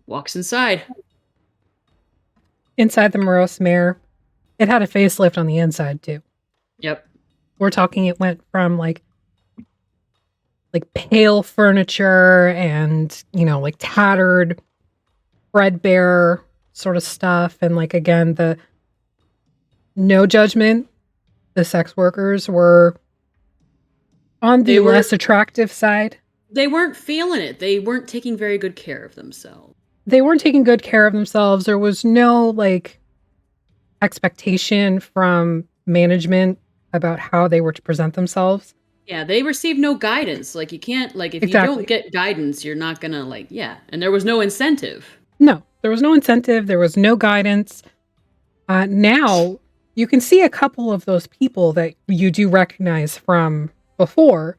Walks inside. Inside the morose mare, it had a facelift on the inside too. Yep. We're talking it went from pale furniture and tattered threadbare sort of stuff, and again, the no judgment, the sex workers were on the less attractive side. They weren't feeling it. They weren't taking very good care of themselves. They weren't taking good care of themselves. There was no expectation from management about how they were to present themselves. Yeah, they received no guidance. You can't, if Exactly. you don't get guidance, you're not gonna, and there was no incentive. No, there was no incentive. There was no guidance. Now, you can see a couple of those people that you do recognize from before.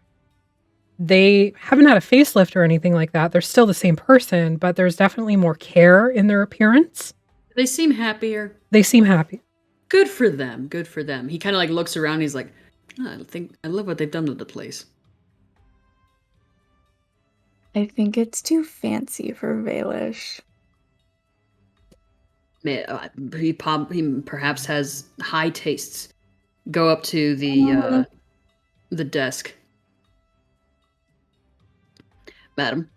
They haven't had a facelift or anything like that. They're still the same person, but there's definitely more care in their appearance. They seem happier. They seem happy. Good for them. Good for them. He kind of like looks around. And he's like, I love what they've done to the place. I think it's too fancy for Vaelish. He perhaps has high tastes. Go up to the desk. Madam.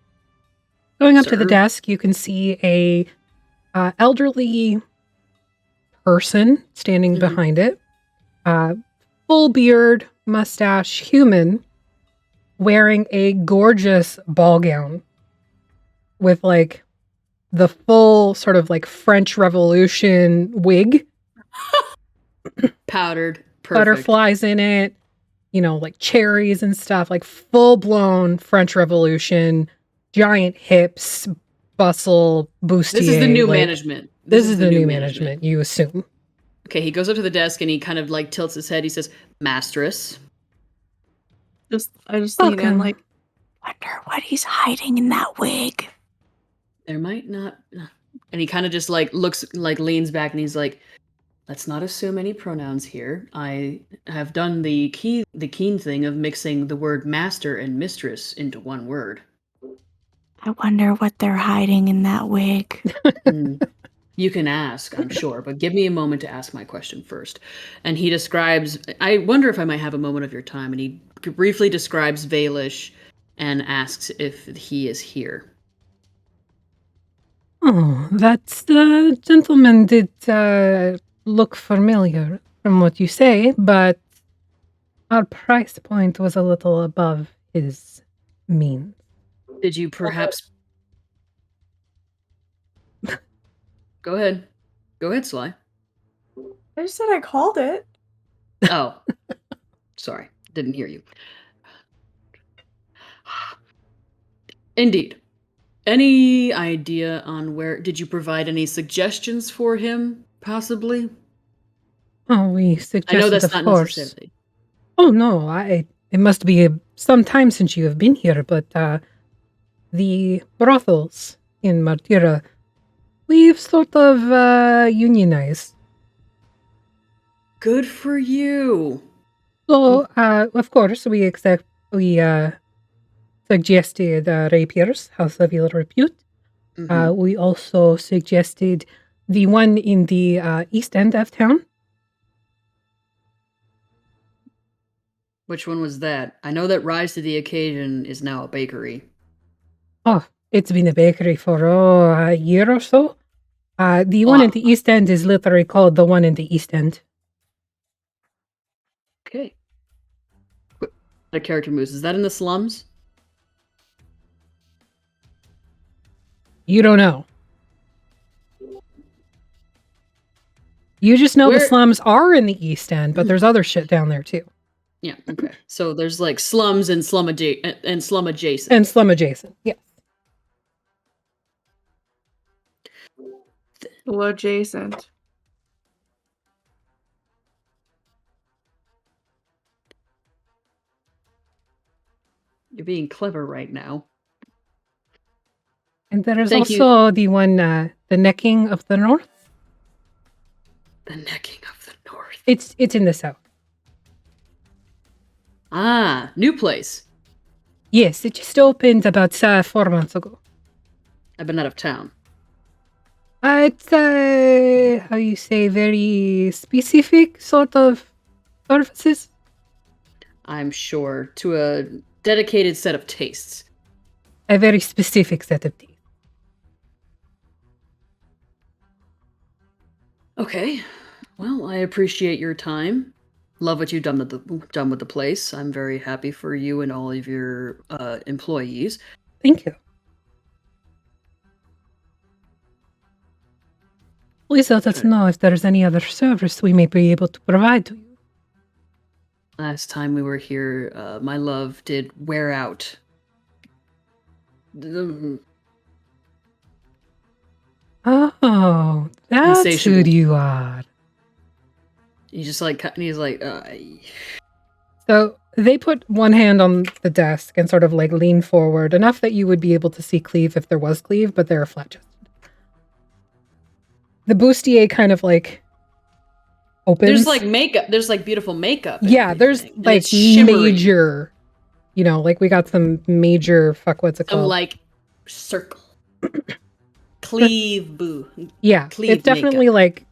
Going up to the desk, you can see a elderly person standing behind it. Full beard, mustache, human, wearing a gorgeous ball gown with like the full sort of like French Revolution wig. Powdered. Perfect. Butterflies in it, like cherries and stuff, like full-blown French Revolution, giant hips, bustle, bustier. This is the new management. This is the new management, you assume. Okay, he goes up to the desk and he kind of like tilts his head. He says, Mastress. I just lean in like, wonder what he's hiding in that wig. There might not. And he kind of just like looks, like leans back and he's like, let's not assume any pronouns here. I have done the keen thing of mixing the word master and mistress into one word. I wonder what they're hiding in that wig. You can ask, I'm sure, but give me a moment to ask my question first. And he describes, I wonder if I might have a moment of your time, and he briefly describes Vaelish and asks if he is here. Oh, that's the gentleman did look familiar from what you say, but our price point was a little above his means. Did you perhaps... Go ahead. Go ahead, Sly. I just said I called it. Oh. Sorry. Didn't hear you. Indeed. Any idea on where... Did you provide any suggestions for him, possibly? Oh, we suggested, I know that's not course. necessarily... Oh, no, it must be some time since you have been here, but the brothels in Martira, we've sort of unionized. Good for you. So, of course, we suggested rapiers, house of ill repute. We also suggested the one in the east end of town. Which one was that? I know that Rise to the Occasion is now a bakery. Oh, it's been a bakery for a year or so. The one in the East End is literally called the one in the East End. Okay. The character moves. Is that in the slums? You don't know. You just know the slums are in the East End, but there's other shit down there too. Yeah, okay. So there's like slums and slum adjacent. And slum adjacent, yes. Adjacent. You're being clever right now. And there is also the one, the necking of the north. The necking of the north. It's in the south. Ah, new place. Yes, it just opened about 4 months ago. I've been out of town. It's, how you say, very specific sort of services. I'm sure, to a dedicated set of tastes. A very specific set of tastes. Okay. Well, I appreciate your time. Love what you've done with the place. I'm very happy for you and all of your employees. Thank you. Please let us know if there's any other service we may be able to provide to you. Last time we were here, my love did wear out. Oh, that's who you are. He's just like, he's like, So, They put one hand on the desk and sort of like lean forward enough that you would be able to see Cleve if there was Cleve, but they're flat-chested. The bustier kind of like opens. There's like makeup. There's like beautiful makeup. Yeah, there's like major, you know, like we got some major what's it called? Like circle. Cleave boo. Yeah, Cleave it's definitely makeup. like,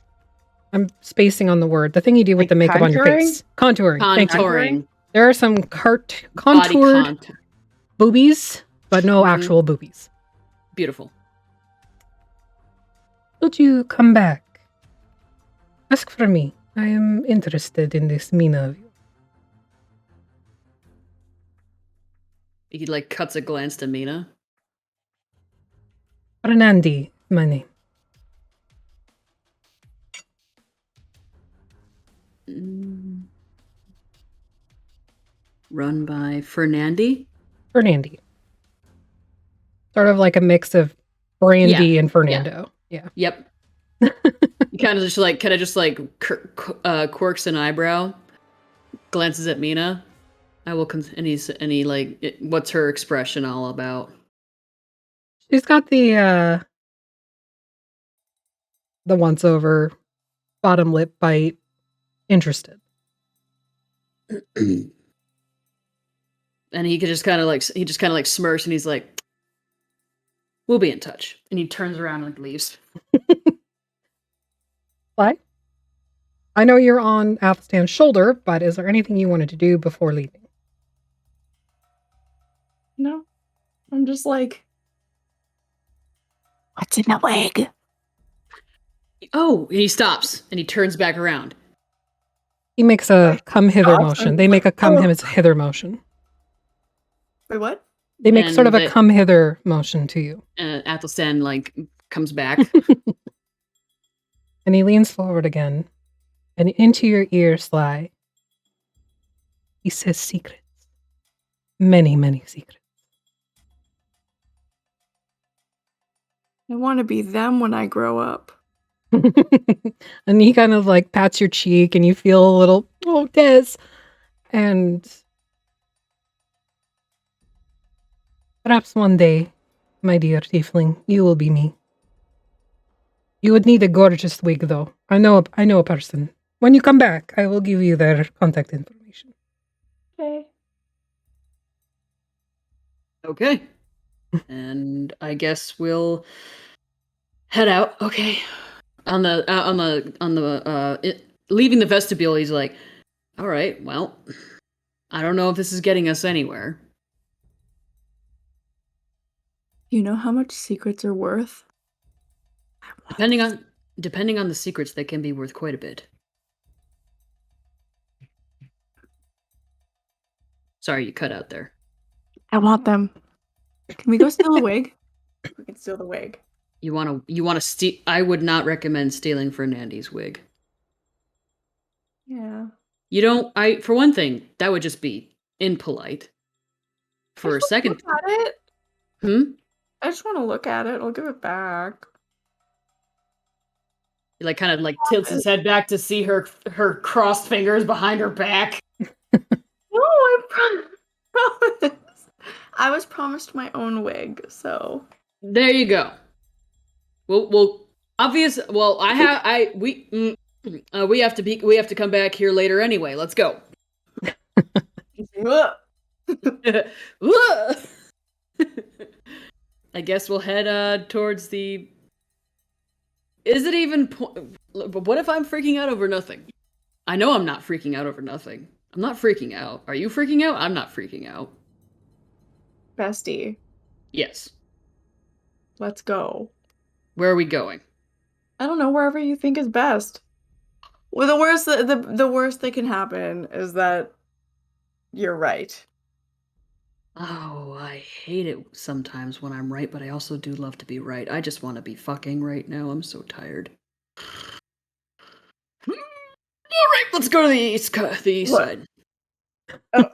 I'm spacing on the word. The thing you do with Like the makeup on your face. Contouring. Contouring. There are some contoured boobies, but no actual boobies. Beautiful. Would you come back? Ask for me. I am interested in this Mina of yours. He like cuts a glance to Mina. Fernandi, my name. Run by Fernandi? Fernandi. Sort of like a mix of Brandy and Fernando. Yeah. Yep. He kind of just quirks an eyebrow, glances at Mina. I will and he like, what's her expression all about? She's got the once over bottom lip bite, interested. And he just kind of like smirks and he's like, we'll be in touch. And he turns around and leaves. Fly? I know you're on Athelstan's shoulder, but is there anything you wanted to do before leaving? No. I'm just like, what's in the wig? Oh, and he stops and he turns back around. He makes a come hither motion. They make a come hither motion. Wait, what? They make sort of a come hither motion to you. Athelstan like comes back. And he leans forward again. And into your ear, Sly, he says secrets. Many, many secrets. I want to be them when I grow up. And he kind of like pats your cheek and you feel a little, oh, Des. And perhaps one day, my dear tiefling, you will be me. You would need a gorgeous wig, though. I know a person. When you come back, I will give you their contact information. Okay. And I guess we'll head out. Okay. Leaving the vestibule, he's like, all right, well, I don't know if this is getting us anywhere. You know how much secrets are worth? Depending on the secrets, they can be worth quite a bit. Sorry, you cut out there. I want them. Can we go steal a wig? We can steal the wig. You want to steal? I would not recommend stealing Fernandi's wig. Yeah. You don't. For one thing, that would just be impolite. For a second, look at it. I just want to look at it. I'll give it back. He like kind of like tilts his head back to see her crossed fingers behind her back. No, I promise. I was promised my own wig, so there you go. Well, obvious. Well, we have to come back here later anyway. Let's go. I guess we'll head towards the. Is it even? But what if I'm freaking out over nothing? I know I'm not freaking out over nothing. I'm not freaking out. Are you freaking out? I'm not freaking out. Bestie. Yes. Let's go. Where are we going? I don't know. Wherever you think is best. Well, the worst that can happen is that you're right. Oh, I hate it sometimes when I'm right, but I also do love to be right. I just want to be fucking right now. I'm so tired. All right, let's go to the east side. Oh.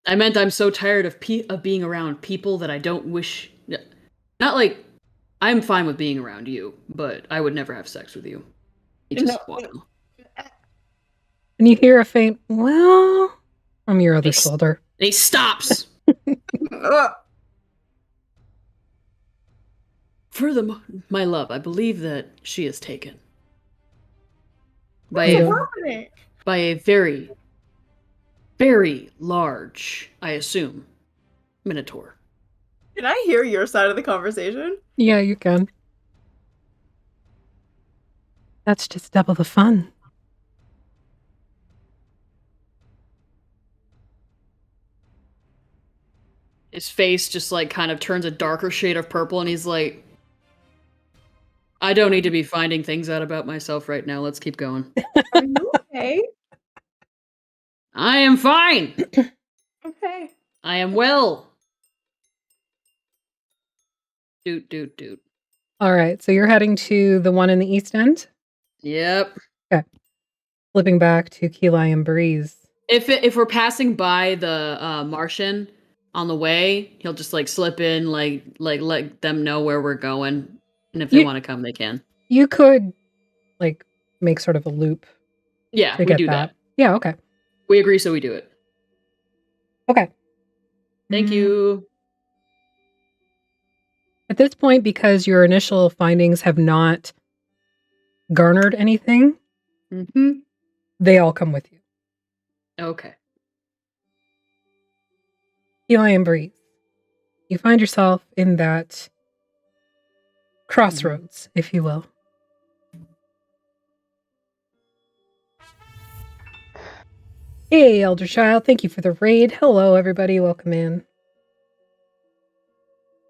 I meant I'm so tired of being around people that I don't wish. Not like I'm fine with being around you, but I would never have sex with you. You just want to. And you hear a faint, well, from your other shoulder. He stops. Furthermore, my love, I believe that she is taken. By a very, very large, I assume, minotaur. Can I hear your side of the conversation? Yeah, you can. That's just double the fun. His face just like kind of turns a darker shade of purple, and he's like, I don't need to be finding things out about myself right now. Let's keep going. Are you okay? I am fine. Okay. I am well. Doot. All right, so you're heading to the one in the East End? Yep. Okay. Flipping back to Ki'Lai and Breeze. If we're passing by the Martian on the way, he'll just like slip in, like let them know where we're going, and if they want to come, they can. You could like make sort of a loop. Yeah, we do that. Yeah, okay. We agree, so we do it. Okay. Thank you. At this point, because your initial findings have not garnered anything, they all come with you. Okay. Ki'Lai and Breeze. You find yourself in that crossroads, if you will. Hey, Elder Child, thank you for the raid. Hello, everybody. Welcome in.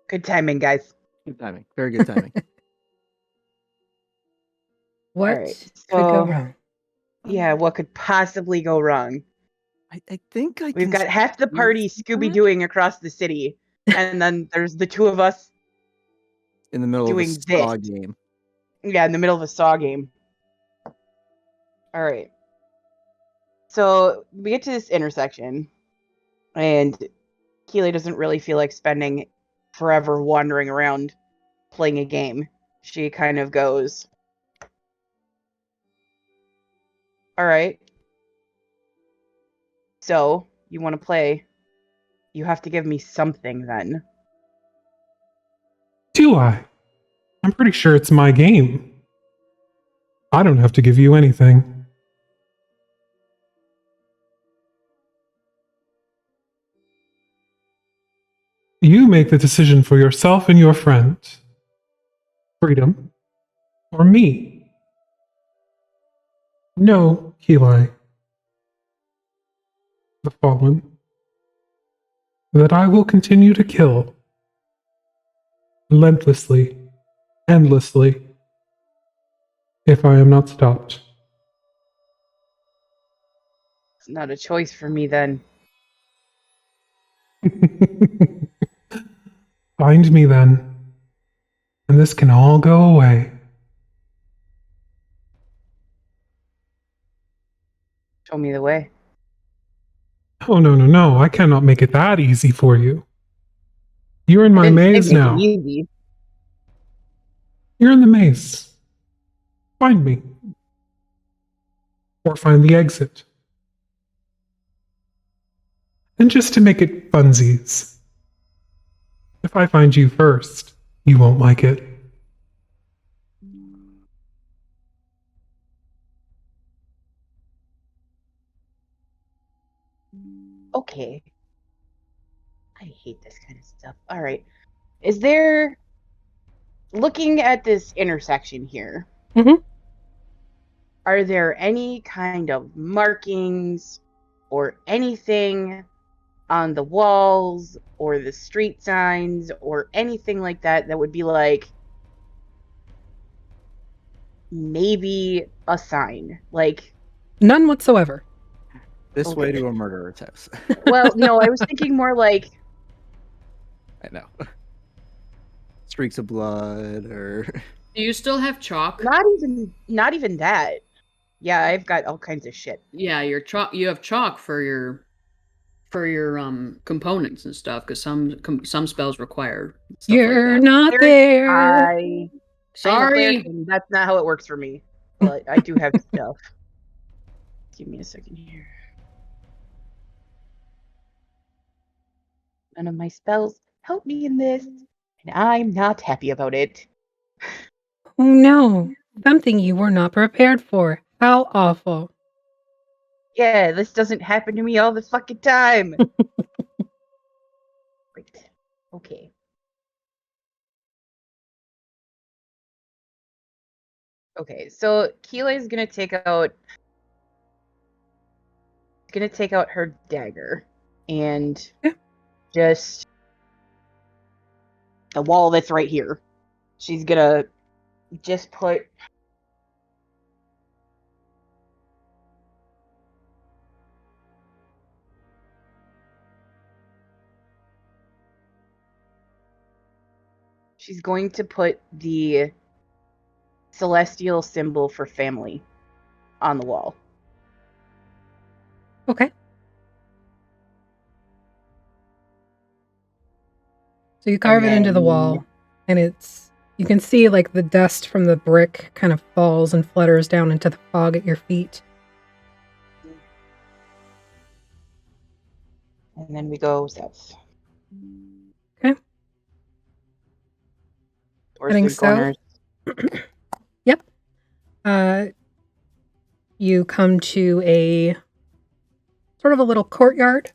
Good timing, guys. Good timing. Very good timing. What could go wrong? Yeah, what could possibly go wrong? I think we've got half the party Scooby-Dooing across the city, and then there's the two of us in the middle of a Saw game. Yeah, in the middle of a Saw game. All right. So we get to this intersection, and Ki'Lai doesn't really feel like spending forever wandering around playing a game. She kind of goes, all right. So, you want to play? You have to give me something then. Do I? I'm pretty sure it's my game. I don't have to give you anything. You make the decision for yourself and your friend. Freedom. Or me. No, Ki'Lai. The Fallen. That I will continue to kill. Relentlessly. Endlessly. If I am not stopped. It's not a choice for me then. Find me then. And this can all go away. Show me the way. Oh, no. I cannot make it that easy for you. You're in my maze now. Easy. You're in the maze. Find me. Or find the exit. And just to make it funsies, if I find you first, you won't like it. Okay. I hate this kind of stuff. All right. Is there, looking at this intersection here, are there any kind of markings or anything on the walls or the street signs or anything like that that would be like maybe a sign? Like, none whatsoever. This way to a murderer's house. Well, no, I was thinking more like, I know. Streaks of blood or Do you still have chalk? not even that. Yeah, I've got all kinds of shit. Yeah, you have chalk for your components and stuff, because some spells require stuff You're like that. not there. Sorry. That's not how it works for me. But I do have stuff. Give me a second here. None of my spells help me in this, and I'm not happy about it. Oh no, something you were not prepared for. How awful. Yeah, this doesn't happen to me all the fucking time. Great. Okay. Okay, so Ki'Lai's gonna take out her dagger and just the wall that's right here. She's gonna just put the celestial symbol for family on the wall. Okay. So you carve it into the wall, and you can see like the dust from the brick kind of falls and flutters down into the fog at your feet. And then we go south. Okay. Heading south. Yep. You come to a sort of a little courtyard.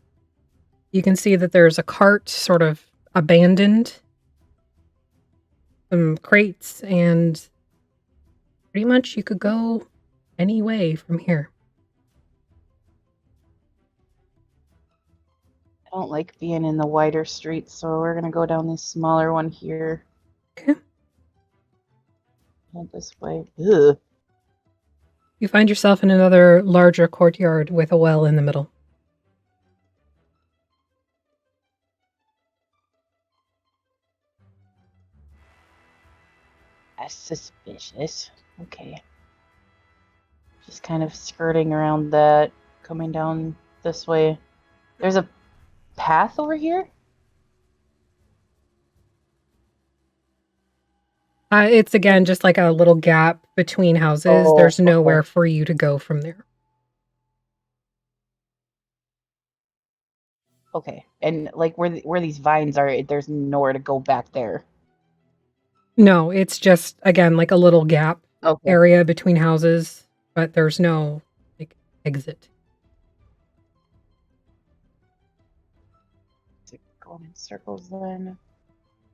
You can see that there's a cart sort of abandoned, some crates, and pretty much you could go any way from here. I don't like being in the wider streets, so we're gonna go down this smaller one here. Okay. Not this way. Ugh. You find yourself in another larger courtyard with a well in the middle. That's suspicious. Okay. Just kind of skirting around that, coming down this way. There's a path over here? It's again just like a little gap between houses. Oh, There's nowhere okay. for you to go from there. Okay. And like where these vines are, there's nowhere to go back there. No, it's just again like a little gap area between houses, but there's no like exit. Going in circles then.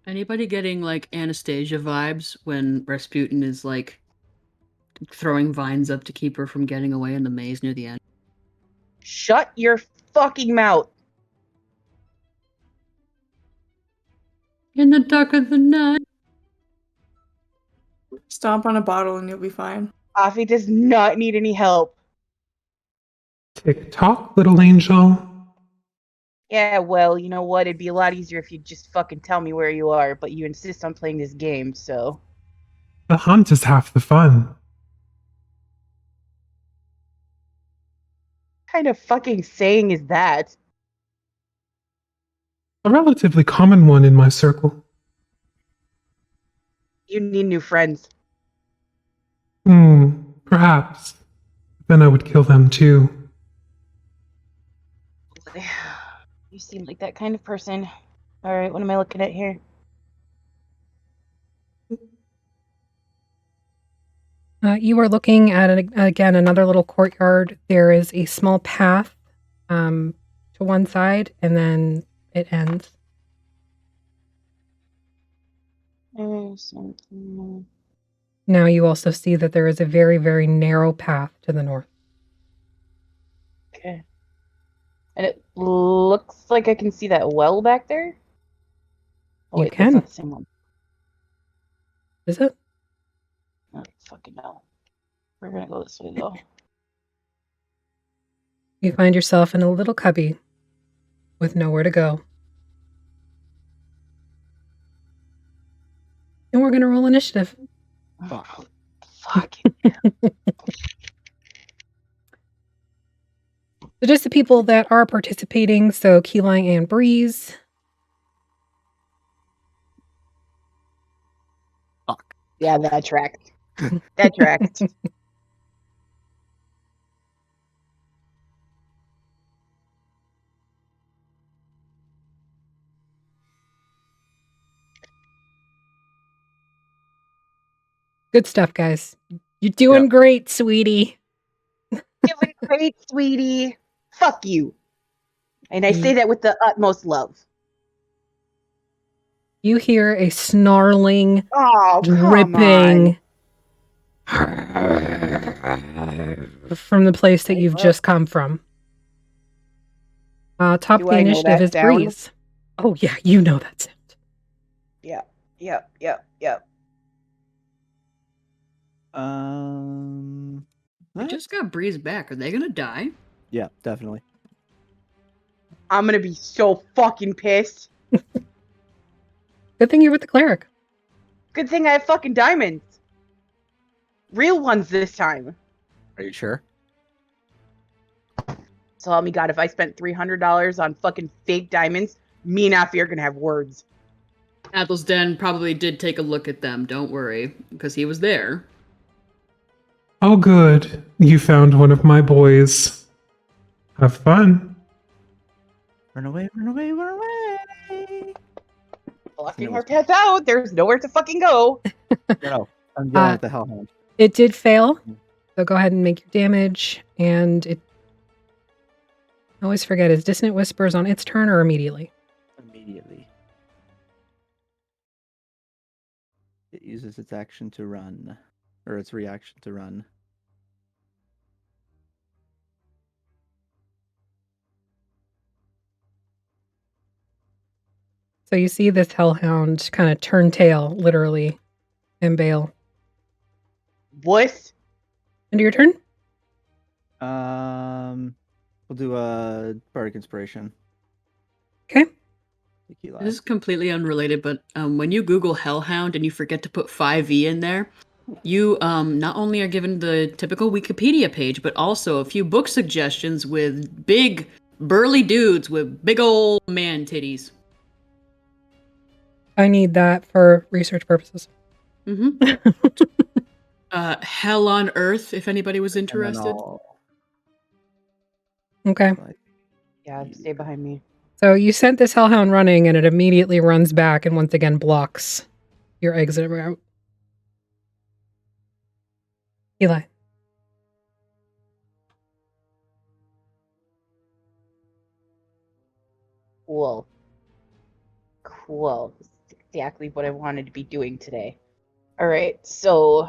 Anybody getting like Anastasia vibes when Rasputin is like throwing vines up to keep her from getting away in the maze near the end? Shut your fucking mouth! In the dark of the night. Stomp on a bottle and you'll be fine. Afi does not need any help. Tick tock, little angel. Yeah, well, you know what? It'd be a lot easier if you just fucking tell me where you are, but you insist on playing this game, so. The hunt is half the fun. What kind of fucking saying is that? A relatively common one in my circle. You need new friends. Perhaps. Then I would kill them too. You seem like that kind of person. Alright, what am I looking at here? You are looking at, again, another little courtyard. There is a small path to one side, and then it ends. Now you also see that there is a very, very narrow path to the north. Okay. And it looks like I can see that well back there? Oh, wait, that's not the same one. Is it? I don't fucking know. We're gonna go this way, though. You find yourself in a little cubby with nowhere to go. And we're gonna roll initiative. Fucking hell. So just the people that are participating, so Ki'Lai and Breeze. Fuck. Yeah, that tracked. That tracked. Good stuff, guys. You're doing great, sweetie. Doing great, sweetie. Fuck you. And I say that with the utmost love. You hear a snarling, dripping from the place that you've just come from. Top of the initiative is Breeze. Oh yeah, you know that sound. Yep. I just got Breeze back. Are they gonna die? Yeah, definitely. I'm gonna be so fucking pissed. Good thing you're with the cleric. Good thing I have fucking diamonds. Real ones this time. Are you sure? So help me God, if I spent $300 on fucking fake diamonds, me and Affy are gonna have words. Athelstan probably did take a look at them, don't worry, because he was there. Oh good, you found one of my boys. Have fun. Run away, run away, run away! Blocking our path out, there's nowhere to fucking go. No, I'm going with the Hellhound. It did fail, so go ahead and make your damage, and it... I always forget, is Dissonant Whispers on its turn or immediately? Immediately. It uses its action to run. Or its reaction to run. So you see this hellhound kind of turn tail, literally, and bail. What? End of your turn? We'll do a Bardic Inspiration. Okay. This is completely unrelated, but when you Google Hellhound and you forget to put 5e in there, you not only are given the typical Wikipedia page, but also a few book suggestions with big, burly dudes with big old man titties. I need that for research purposes. Mm-hmm. Hell on Earth, if anybody was interested. Okay. Yeah, stay behind me. So you sent this hellhound running, and it immediately runs back and once again blocks your exit route. Eli. Cool. That's exactly what I wanted to be doing today. All right, so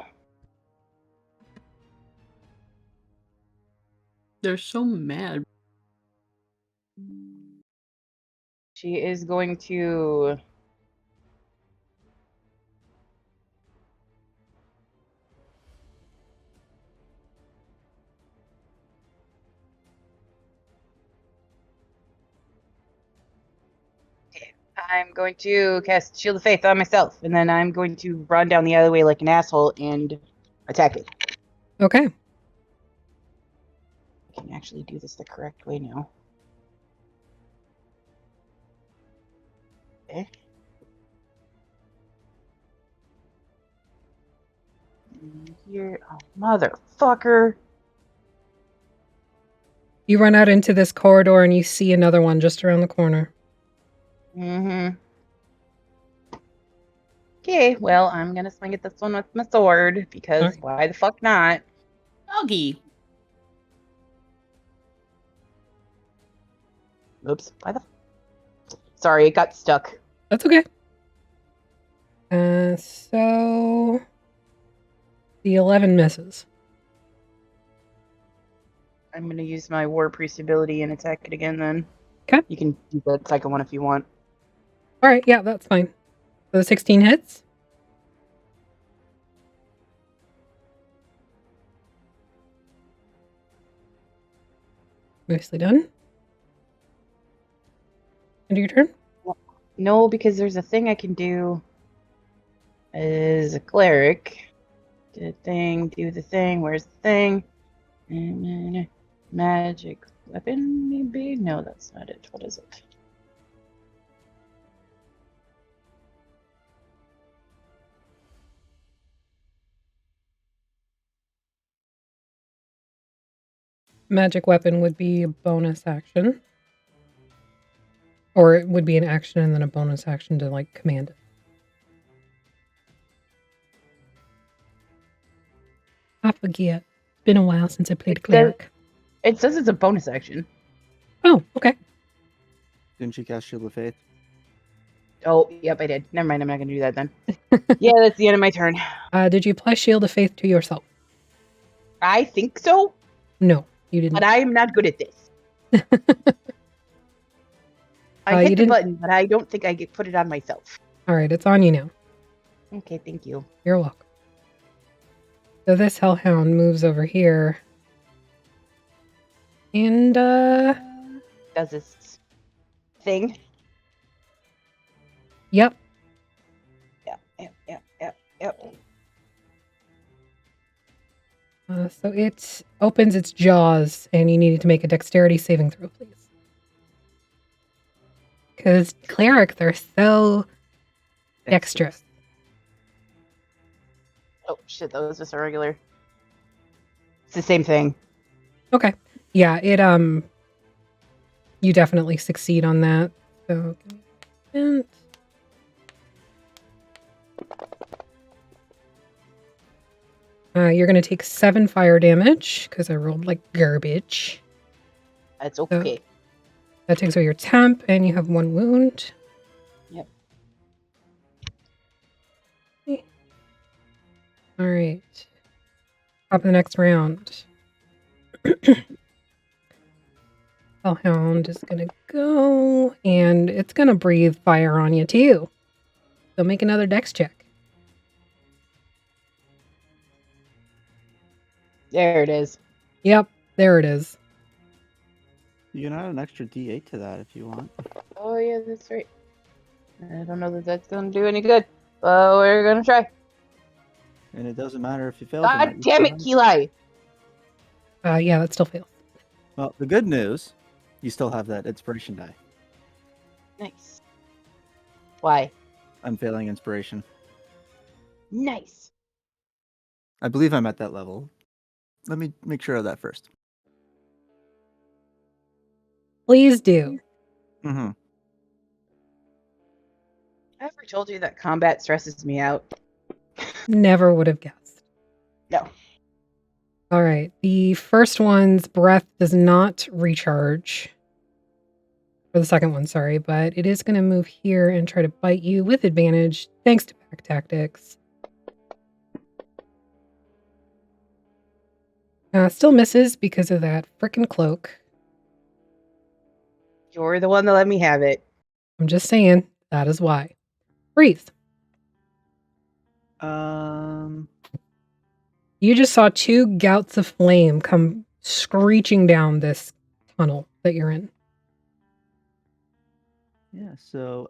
they're so mad. She is going to I'm going to cast Shield of Faith on myself, and then I'm going to run down the other way like an asshole and attack it. Okay. I can actually do this the correct way now. Okay. Here, oh, motherfucker. You run out into this corridor and you see another one just around the corner. Mm-hmm. Okay, well, I'm gonna swing at this one with my sword, because why the fuck not? Doggy. Oops, sorry, it got stuck. That's okay. So... the 11 misses. I'm going to use my War Priest ability and attack it again then. Okay. You can do the second one if you want. Alright, yeah, that's fine. So the 16 hits. Nicely done. End of your turn? No, because there's a thing I can do as a cleric. Do the thing, where's the thing? Magic weapon, maybe? No, that's not it. What is it? Magic weapon would be a bonus action. Or it would be an action and then a bonus action to, like, command it. I forget. It's been a while since I played It cleric. It says it's a bonus action. Oh, okay. Didn't you cast Shield of Faith? Oh, yep, I did. Never mind, I'm not going to do that then. Yeah, that's the end of my turn. Did you apply Shield of Faith to yourself? I think so, No, you didn't. but I am not good at this. I hit the button, but I don't think I put it on myself. All right, it's on you now. Okay, thank you. You're welcome. So this hellhound moves over here. And, Does this thing. Yep. Yep. So it opens its jaws, and you needed to make a dexterity saving throw, please. Because clerics are so dexterous. Oh, shit, that was just a regular. It's the same thing. Okay. Yeah, you definitely succeed on that. So, and you're going to take 7 fire damage because I rolled like garbage. That's okay. So that takes away your temp, and you have 1 wound. Yep. All right. Top of the next round. Hellhound is going to go, and it's going to breathe fire on you too. So make another dex check. There it is. Yep, there it is. You can add an extra D8 to that if you want. Oh, yeah, that's right. I don't know that that's going to do any good, but we're going to try. And it doesn't matter if you fail. God damn it, Ki'Lai! Yeah, that still fails. Well, the good news, you still have that inspiration die. Nice. Why? I'm failing inspiration. Nice. I believe I'm at that level. Let me make sure of that first. Please do. Mm-hmm. I ever told you that combat stresses me out? Never would have guessed. No. All right. The first one's breath does not recharge. For the second one, sorry, but it is going to move here and try to bite you with advantage, thanks to pack tactics. Still misses because of that frickin' cloak. You're the one that let me have it. I'm just saying, that is why. Breathe. You just saw 2 gouts of flame come screeching down this tunnel that you're in. Yeah, so,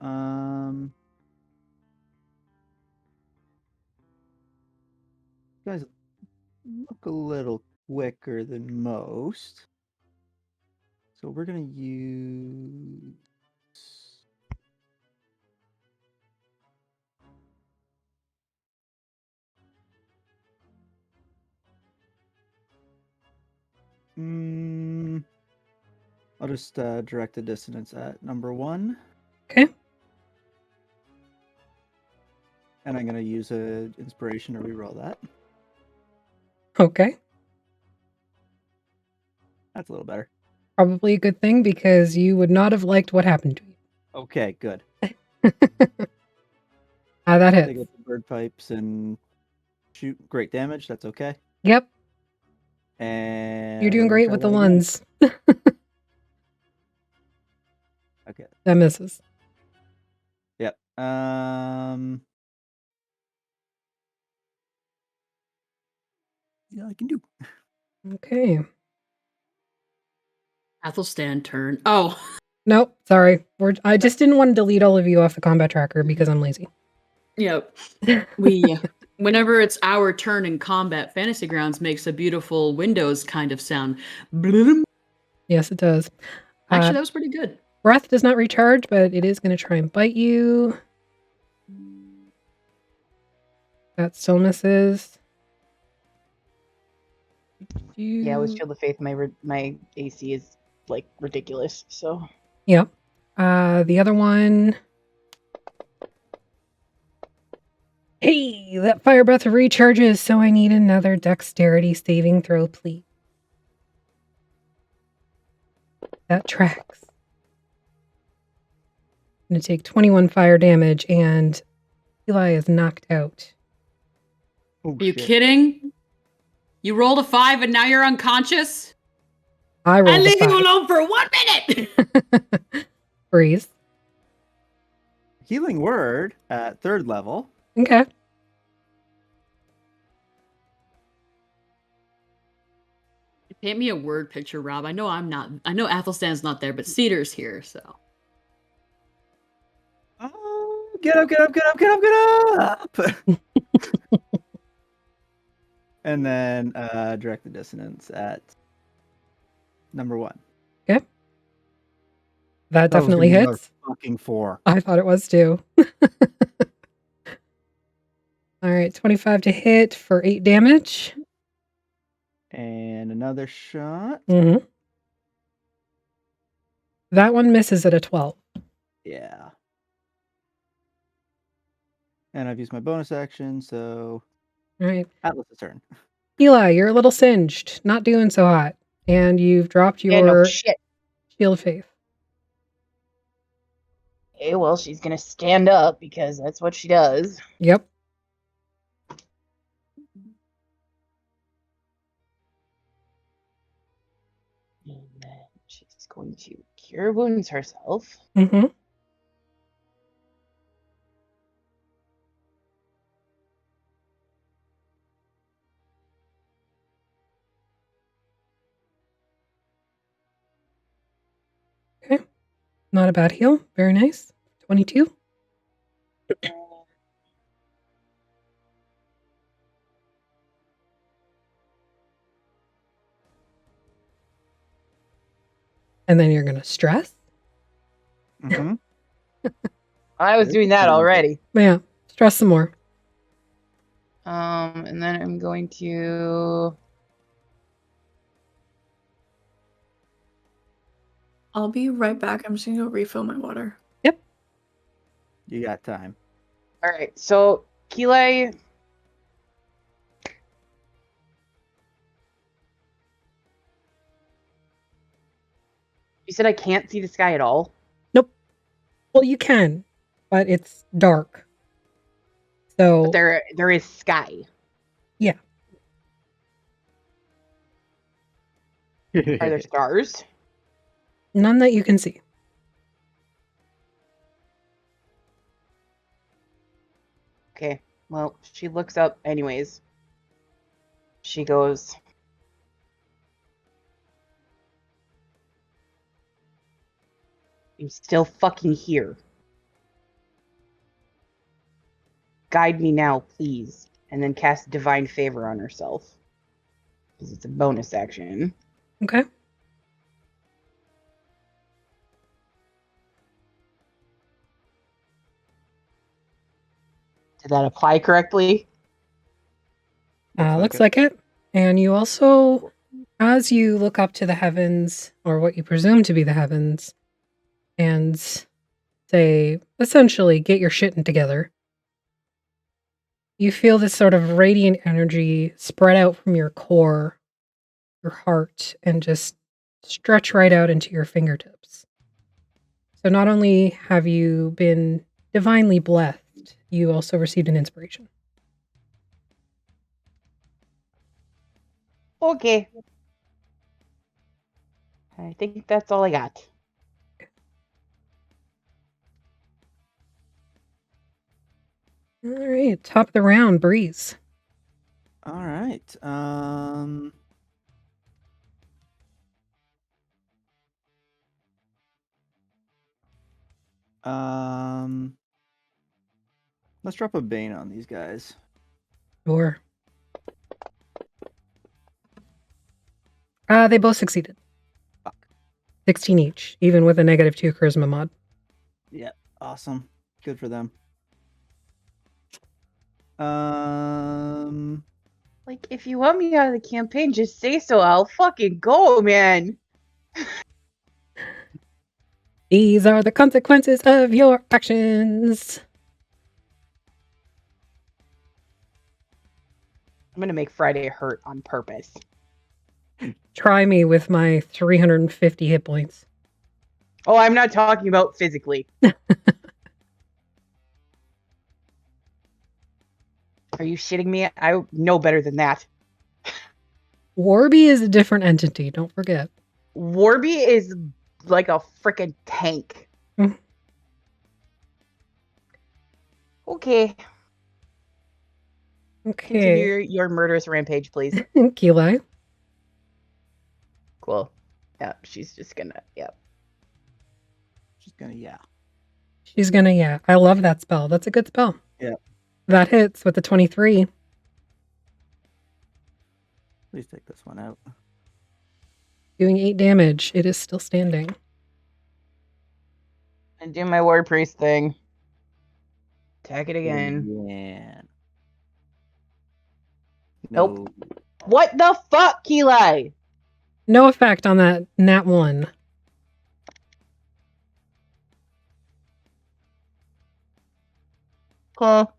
you guys look a little quicker than most. So we're going to use... I'll just direct the dissonance at number 1. Okay. And I'm going to use an inspiration to reroll that. Okay. That's a little better. Probably a good thing because you would not have liked what happened to you. Okay, good. That hits. They get the bird pipes and shoot great damage. That's okay. Yep. And You're doing great with the ones. Okay. That misses. Yep. Yeah, I can do. Okay. Athelstan turn. Oh. Nope, sorry. I just didn't want to delete all of you off the combat tracker because I'm lazy. Yep. Whenever it's our turn in combat, Fantasy Grounds makes a beautiful Windows kind of sound. Yes, it does. Actually, that was pretty good. Breath does not recharge, but it is going to try and bite you. That still misses. Yeah, with Shield of Faith, my AC is like ridiculous. So. Yep. The other one. Hey, that fire breath recharges, so I need another dexterity saving throw, please. That tracks. I'm going to take 21 fire damage, and Eli is knocked out. Are you kidding? You rolled a 5 and now you're unconscious? I rolled leave a 5. you alone for 1 minute! Breeze. Healing word at 3rd level. Okay. Paint me a word picture, Rob. I know Athelstan's not there, but Cedar's here, so. Oh, get up. And then direct the dissonance at number 1. Okay. That definitely hits. Fucking 4. I thought it was too. All right, 25 to hit for 8 damage. And another shot. Mm-hmm. That one misses at a 12. Yeah. And I've used my bonus action, so... All right. Atlas' turn. Eli, you're a little singed. Not doing so hot. And you've dropped your shit. Shield of Faith. Okay, well, she's gonna stand up because that's what she does. Yep. And then she's going to cure wounds herself. Mm-hmm. Okay. Not a bad heal. Very nice. 22. And then you're going to stress. Mm-hmm. I was doing that already. Yeah. Stress some more. And then I'm going to... I'll be right back. I'm just gonna go refill my water. Yep. You got time. All right, so Ki'Lai... You said I can't see the sky at all? Nope. Well, you can, but it's dark. So But there is sky. Yeah. Are there stars? None that you can see. Okay, well, she looks up anyways. She goes... I'm still fucking here. Guide me now, please. And then cast Divine Favor on herself. Because it's a bonus action. Okay. Did that apply correctly? Looks like it. And you also, as you look up to the heavens, or what you presume to be the heavens, and say, essentially, get your shit together, you feel this sort of radiant energy spread out from your core, your heart, and just stretch right out into your fingertips. So not only have you been divinely blessed, you also received an inspiration. Okay. I think that's all I got. All right, top of the round, Breeze. All right. Let's drop a Bane on these guys. Sure. They both succeeded. Fuck. 16 each, even with a -2 charisma mod. Yeah, awesome. Good for them. Like, if you want me out of the campaign, just say so. I'll fucking go, man. These are the consequences of your actions. I'm gonna make Friday hurt on purpose. Try me with my 350 hit points. Oh, I'm not talking about physically. Are you shitting me? I know better than that. Warby is a different entity, don't forget. Warby is like a freaking tank. Okay. Continue your murderous rampage, please. Ki'Lai. Cool. Yeah, she's just gonna, She's gonna, She's gonna, I love that spell. That's a good spell. Yeah. That hits with the 23. Please take this one out. Doing 8 damage. It is still standing. And do my war priest thing. Attack it again. Yeah. Nope. What the fuck, Ki'Lai? No effect on that nat 1. Cool.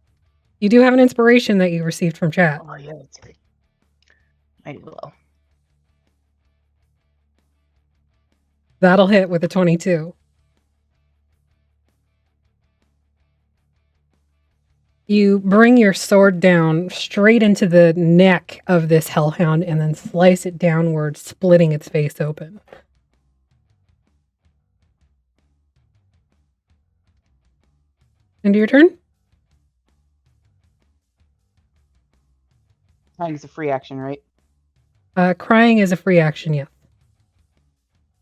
You do have an inspiration that you received from chat. Oh, yeah, that's great. Might as well. That'll hit with a 22. You bring your sword down straight into the neck of this hellhound and then slice it downward, splitting its face open. End of your turn? Crying is a free action, right? Crying is a free action, yeah.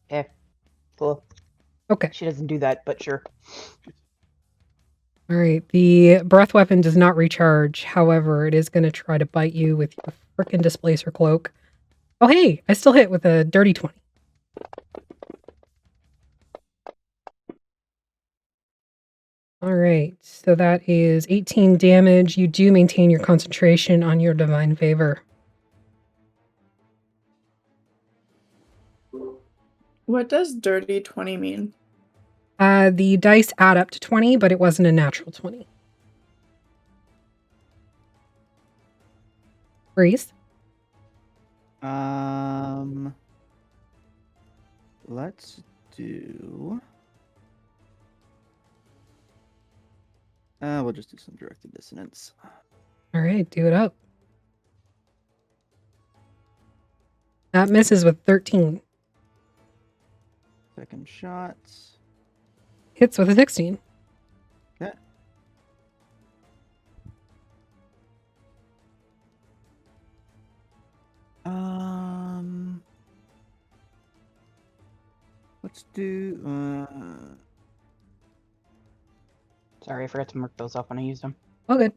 Yeah. Cool. Okay. She doesn't do that, but sure. All right. The breath weapon does not recharge. However, it is going to try to bite you with your frickin' displacer cloak. Oh, hey, I still hit with a dirty 20. All right. So that is 18 damage. You do maintain your concentration on your divine favor. What does dirty 20 mean? The dice add up to 20, but it wasn't a natural 20. Breeze? Let's do... we'll just do some directed dissonance. All right, do it up. That misses with 13. Second shot. Hits with a 16. Yeah. Let's do Sorry, I forgot to mark those off when I used them. Oh, good.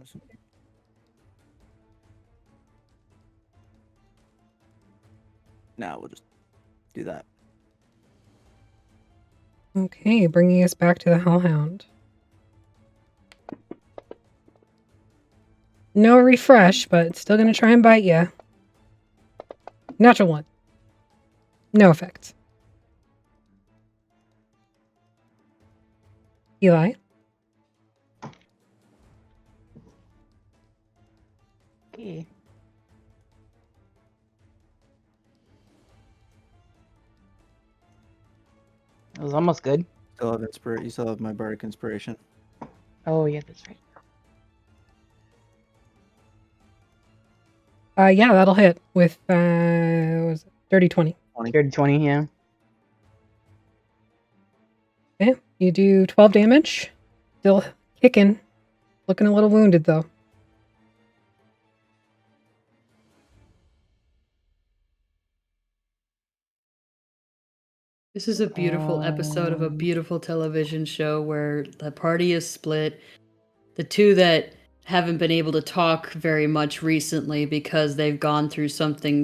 Now we'll just do that. Okay, bringing us back to the Hellhound. No refresh, but it's still going to try and bite you. Natural 1. No effect. Eli? Okay. It was almost good. You still have my bardic inspiration. Oh, yeah, that's right. Yeah, that'll hit with, what was it? Dirty 20. 20, yeah. Okay, you do 12 damage. Still kicking. Looking a little wounded, though. This is a beautiful episode of a beautiful television show where the party is split. The two that haven't been able to talk very much recently because they've gone through something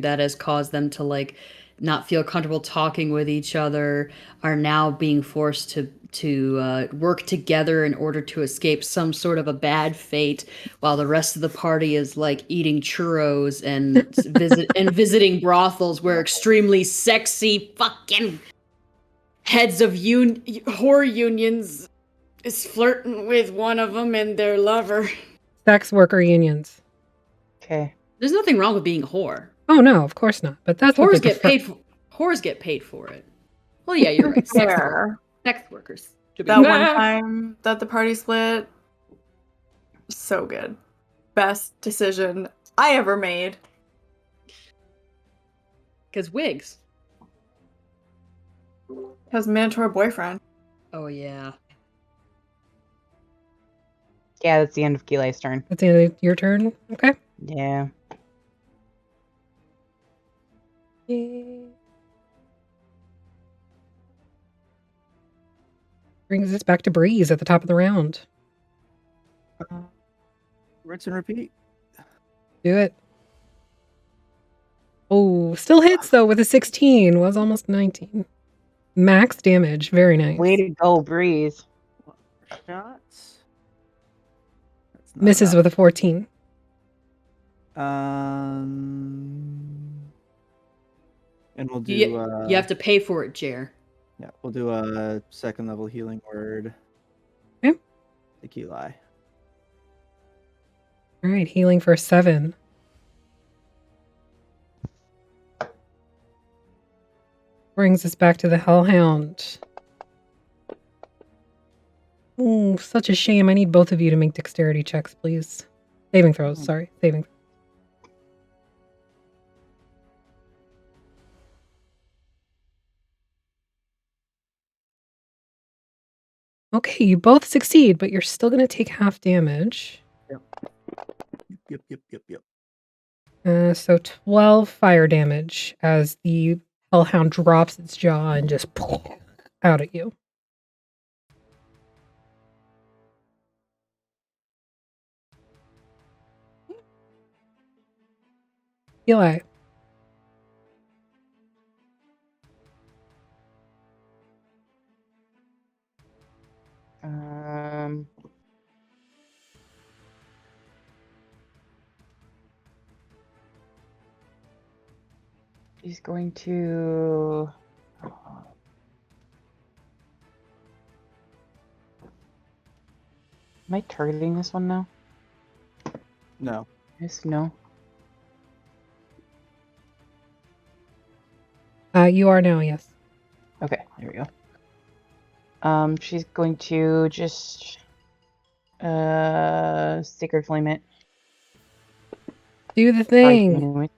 that has caused them to like not feel comfortable talking with each other are now being forced to work together in order to escape some sort of a bad fate, while the rest of the party is like eating churros and visiting brothels where extremely sexy fucking heads of whore unions is flirting with one of them and their lover. Sex worker unions. Okay. There's nothing wrong with being a whore. Oh no, of course not. But that's Whores what they get prefer. paid for. Whores get paid for it. Well, yeah, you're right. Fair. Sex workers. That one time that the party split, so good. Best decision I ever made. Because wigs. Because Minotaur boyfriend. Oh, yeah. Yeah, that's the end of Ki'Lai's turn. That's the end of your turn. Okay. Yeah. Brings us back to Breeze at the top of the round. Rinse and repeat. Do it. Oh, still hits though with a 16. Was almost 19. Max damage. Very nice. Way to go, Breeze. Shots. Misses with a 14. And we'll do. You have to pay for it, Jer. Yeah, we'll do a second level healing word. Okay. To Ki'Lai. All right, healing for 7. Brings us back to the Hellhound. Oh, such a shame. I need both of you to make dexterity checks, please. Saving throws, sorry. Saving. Okay, you both succeed, but you're still going to take half damage. Yep. So 12 fire damage as the Hellhound drops its jaw and just out at you. Eli. He's going to. Am I targeting this one now? No. Yes, no. You are now, yes. Okay, there we go. She's going to just Sacred Flame it. Do the thing.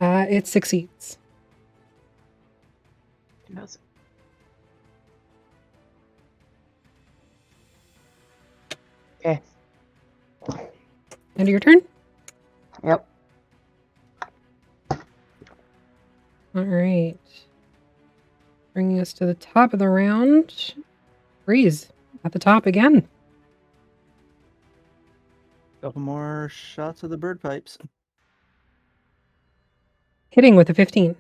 It succeeds. Okay. End of your turn? Yep. All right. Bringing us to the top of the round. Breeze at the top again. Couple more shots of the bird pipes. Hitting with a 15.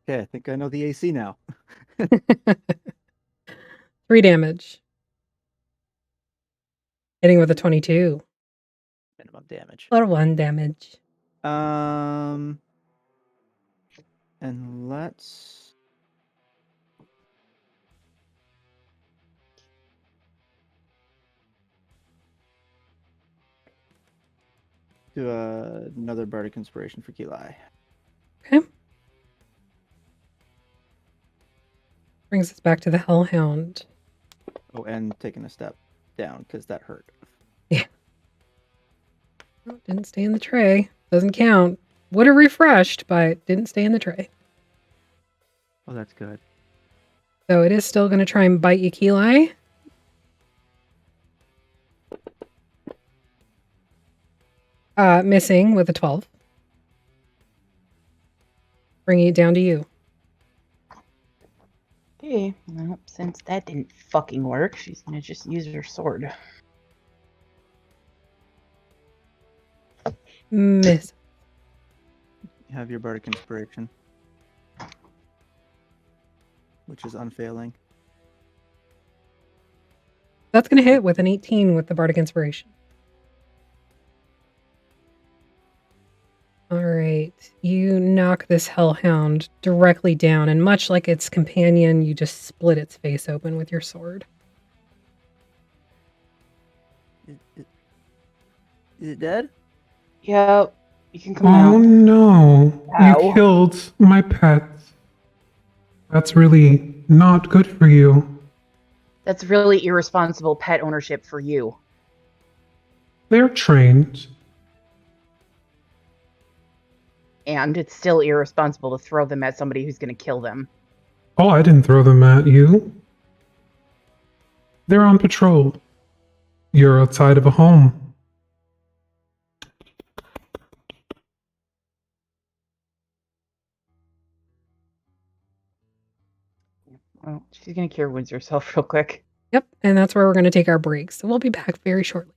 Okay, I think I know the AC now. 3 damage. Hitting with a 22. Minimum damage. Or 1 damage. And let's do another bardic inspiration for Ki'Lai. Okay. Brings us back to the Hellhound. Oh, and taking a step down because that hurt. Yeah. Oh, didn't stay in the tray. Doesn't count. Would have refreshed, but didn't stay in the tray. Oh, that's good. So it is still going to try and bite you, Ki'Lai. Missing with a 12. Bringing it down to you. Okay, well, since that didn't fucking work, she's gonna just use her sword. Miss. You have your bardic inspiration, which is unfailing. That's going to hit with an 18 with the bardic inspiration. All right. You knock this Hellhound directly down, and much like its companion, you just split its face open with your sword. Is it dead? Yep. You can come Oh out. no, Ow. you killed my pets. That's really not good for you. That's really irresponsible pet ownership for you. They're trained. And it's still irresponsible to throw them at somebody who's going to kill them. Oh, I didn't throw them at you. They're on patrol. You're outside of a home. Well, she's going to cure wounds herself real quick. Yep, and that's where we're going to take our break. So we'll be back very shortly.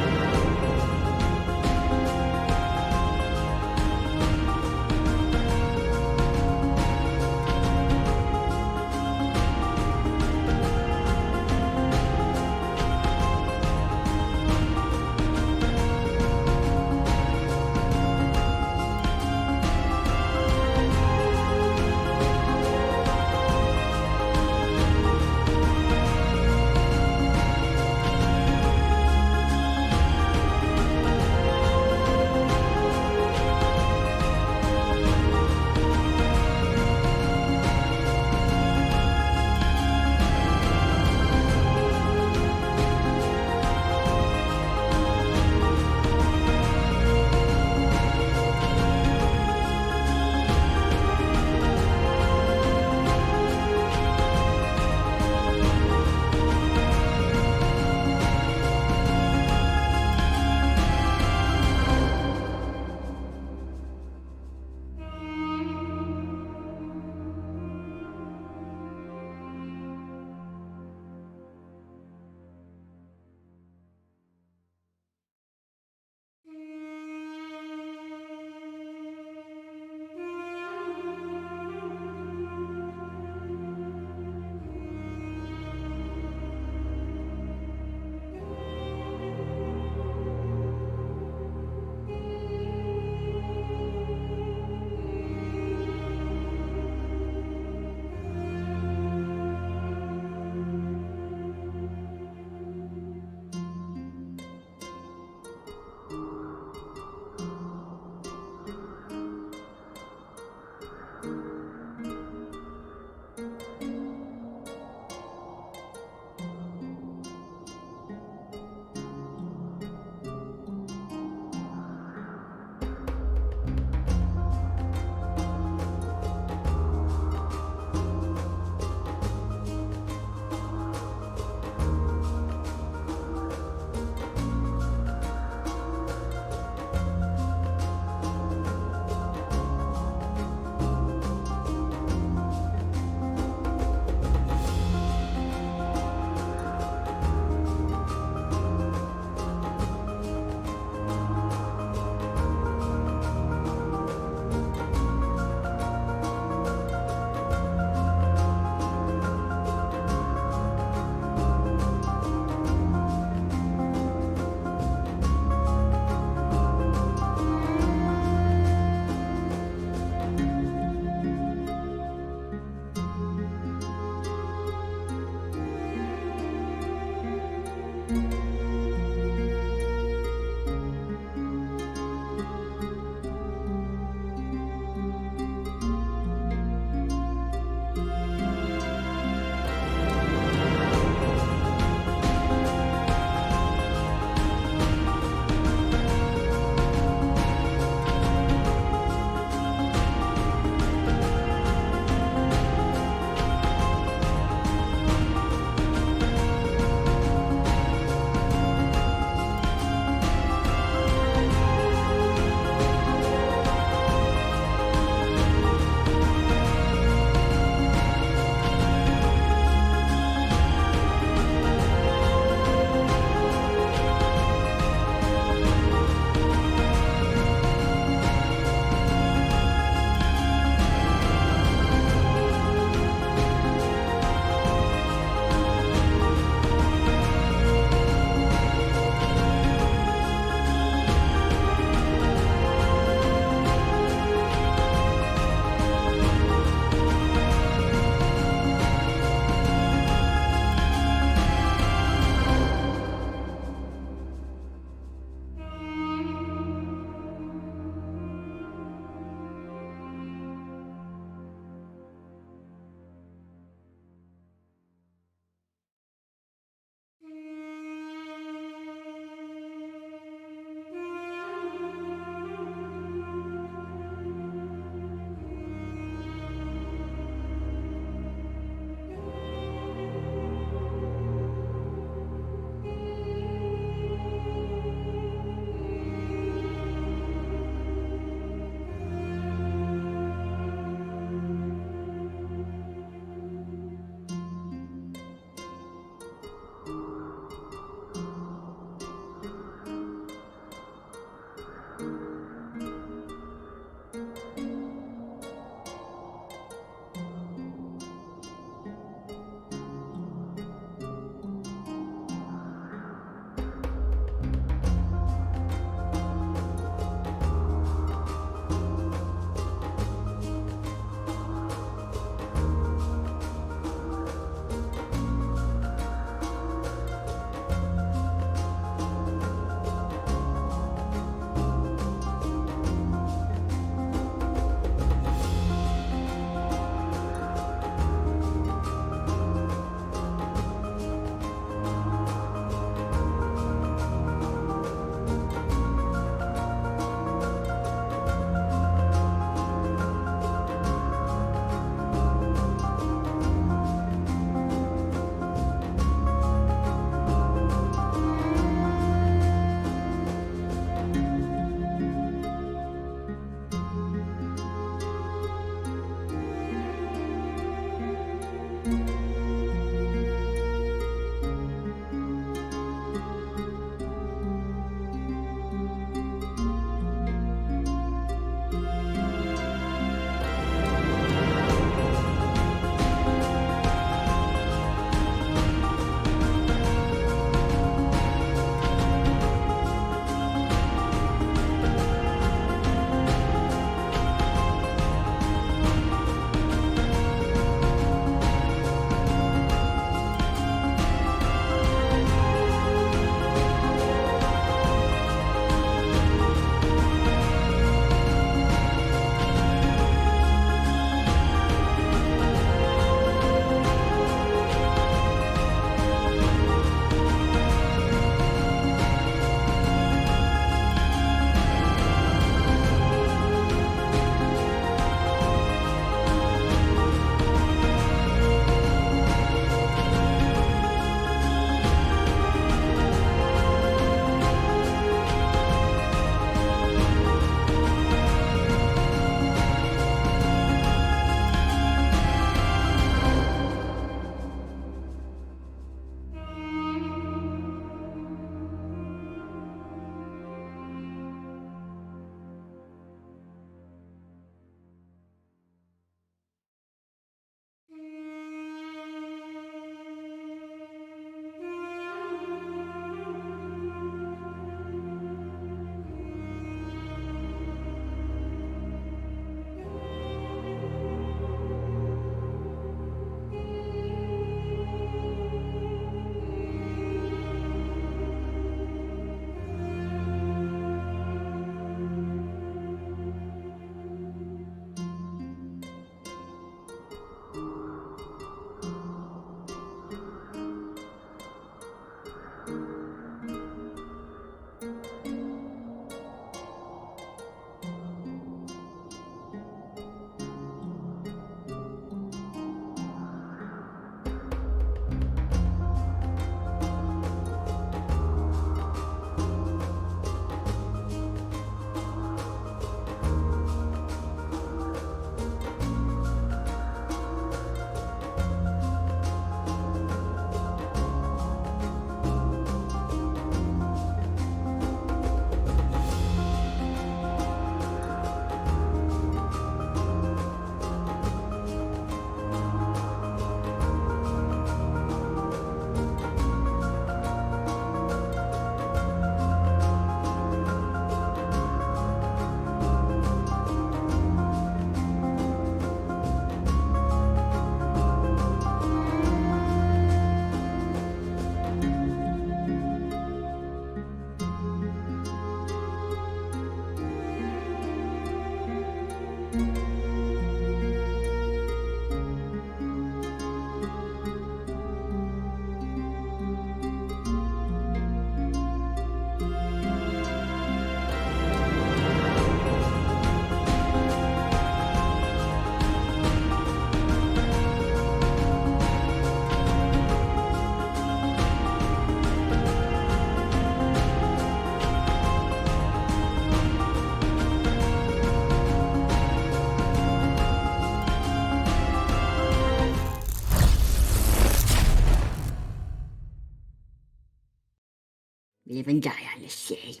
Live and die on the sea.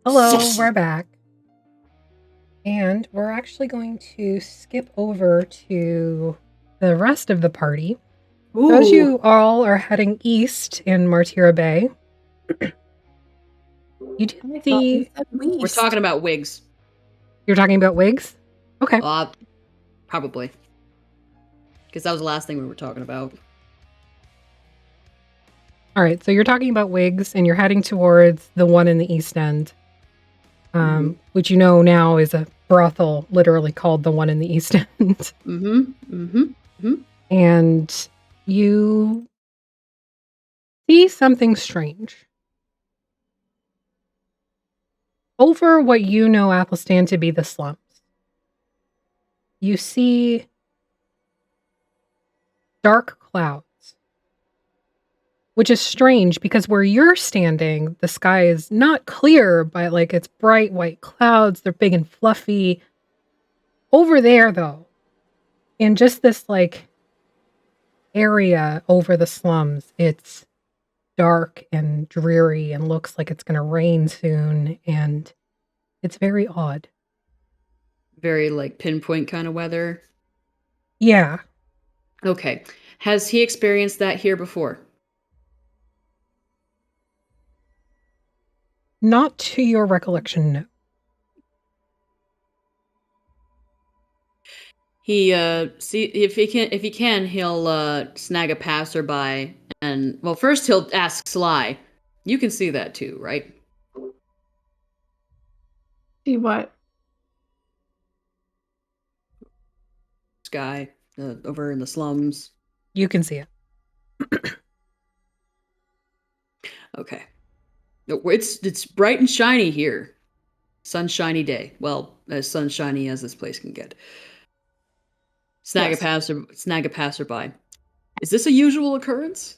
Hello, Yes. we're back. And we're actually going to skip over to the rest of the party. Ooh. So as you all are heading east in Martira Bay, you do see... We're talking about wigs. You're talking about wigs? Okay. Probably. Because that was the last thing we were talking about. All right, so you're talking about wigs, and you're heading towards the one in the East End, which you know now is a brothel, literally called the one in the East End. And you see something strange. Over what you know Athelstan to be the slums, you see dark clouds. Which is strange because where you're standing, the sky is not clear, but like it's bright white clouds. They're big and fluffy. Over there, though, in just this like area over the slums, it's dark and dreary and looks like it's going to rain soon. And it's very odd. Very like pinpoint kind of weather. Yeah. Okay. Has he experienced that here before? Not to your recollection, no. He see if he can he'll snag a passerby and well first he'll ask Sly. You can see that too, right? See what? Sky over in the slums. You can see it. Okay. It's bright and shiny here. Sunshiny day. Well, as sunshiny as this place can get. Snag a passerby. Is this a usual occurrence?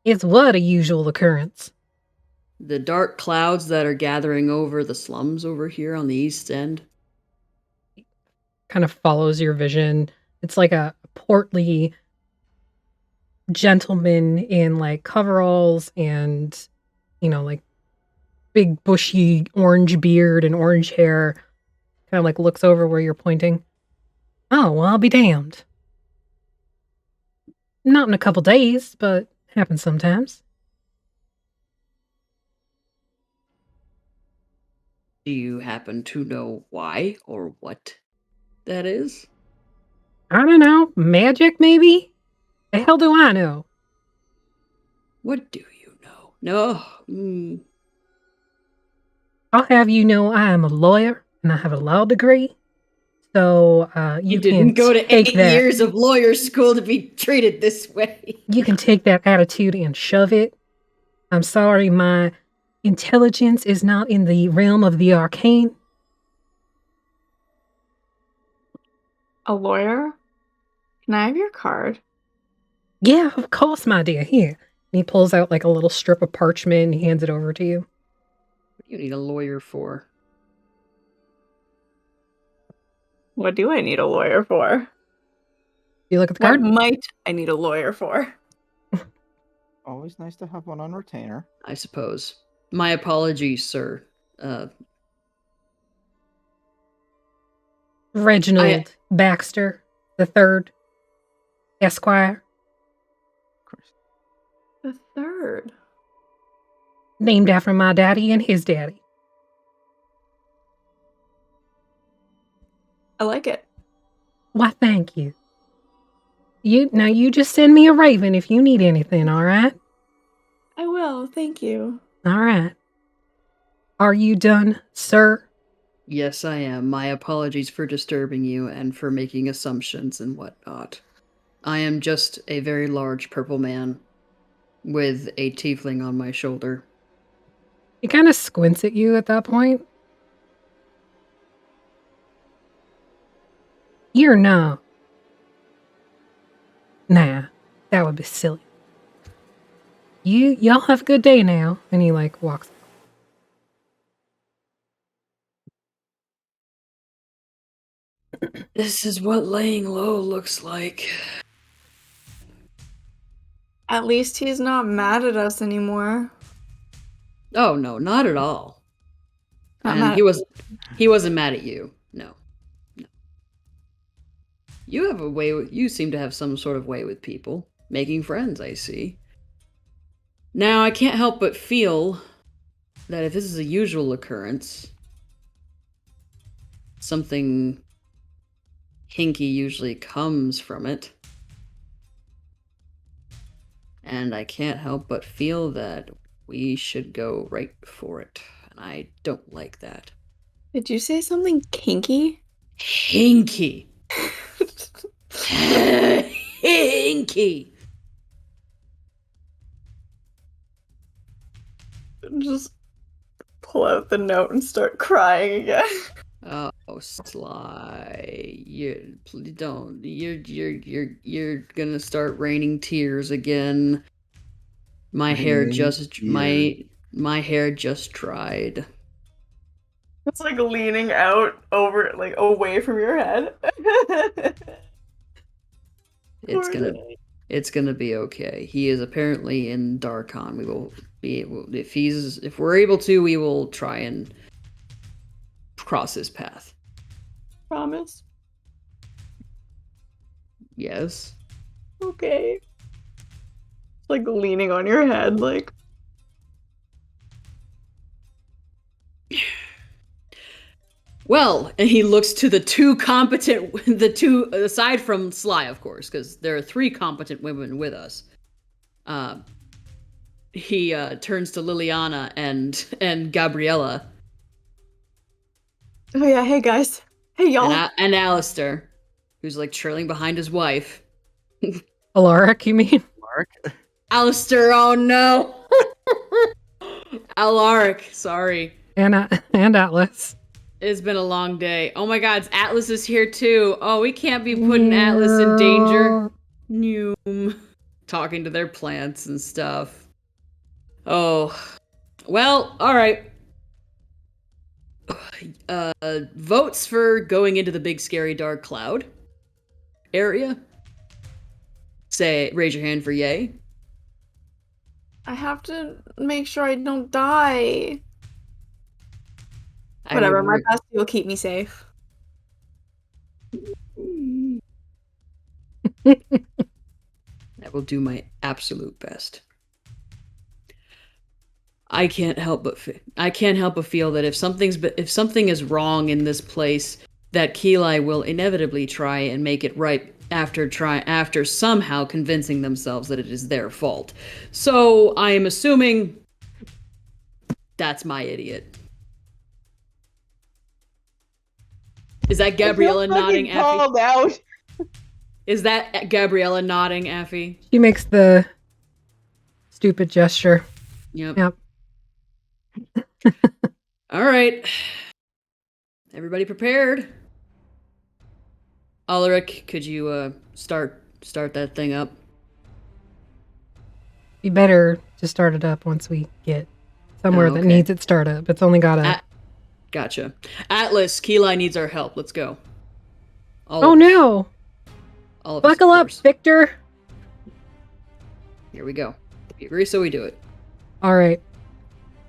It's what a usual occurrence. The dark clouds that are gathering over the slums over here on the East End. Kind of follows your vision. It's like a portly gentleman in like coveralls and, you know, like big bushy orange beard and orange hair. Kind of like looks over where you're pointing. Oh, well, I'll be damned. Not in a couple days, but happens sometimes. Do you happen to know why or what that is? I don't know. Magic, maybe? The hell do I know? What do you know? No. I'll have you know I am a lawyer and I have a law degree. So you didn't go to 8 that. years of lawyer school to be treated this way. You can take that attitude and shove it. I'm sorry, my intelligence is not in the realm of the arcane. A lawyer? Can I have your card? Yeah, of course, my dear. Here. And he pulls out like a little strip of parchment and he hands it over to you. What do you need a lawyer for? What do I need a lawyer for? You look at the card? What might I need a lawyer for? Always nice to have one on retainer. I suppose. My apologies, sir. Reginald Baxter the Third, Esquire. Of course. The third. Named after my daddy and his daddy. I like it. Why, thank you. You just send me a raven if you need anything, all right? I will, thank you. All right. Are you done, sir? Yes, I am. My apologies for disturbing you and for making assumptions and whatnot. I am just a very large purple man with a tiefling on my shoulder. He kind of squints at you at that point. You're no. Nah, that would be silly. Y'all have a good day now. And he like walks. This is what laying low looks like. At least he's not mad at us anymore. Oh no, not at all. Not And mad he wasn't mad at you. No. You have a way. You seem to have some sort of way with people, making friends. I see. Now I can't help but feel that if this is a usual occurrence, something hinky usually comes from it. And I can't help but feel that we should go right for it. And I don't like that. Did you say something kinky? Hinky. Hinky. Just pull out the note and start crying again. Oh, Sly, you don't. You're gonna start raining tears again. My hair just dried. It's like leaning out over, like away from your head. It's gonna be okay. He is apparently in Darkon. We will be able, if we're able to, we will try and cross his path. Promise? Yes. Okay. It's like leaning on your head, like. Well, and he looks to the two, aside from Sly, of course, because there are 3 competent women with us. He turns to Liliana and Gabriella. Oh yeah, hey guys. Hey y'all. And Alistair, who's like trailing behind his wife. Alaric, you mean? Alistair, oh no! Alaric, sorry. And Atlas. It's been a long day. Oh my god, Atlas is here too. Oh, we can't be putting Atlas in danger. Noom. Talking to their plants and stuff. Oh. Well, alright. Votes for going into the big scary dark cloud area. Raise your hand for yay. I have to make sure I don't die. Whatever, my bestie will keep me safe. I will do my absolute best. I can't help but feel that if something is wrong in this place, that Ki'Lai will inevitably try and make it right after somehow convincing themselves that it is their fault. So I am assuming that's my idiot. Is that Gabriella nodding, Affy? Out. Is that Gabriella nodding, Affy? She makes the stupid gesture. Yep. All right. Everybody prepared? Alaric, could you start that thing up? Be better to start it up once we get somewhere that needs it started. It's only got a... Gotcha. Atlas, Ki'Lai needs our help. Let's go. No! Buckle up, Victor! Here we go. If you agree, so we do it. Alright.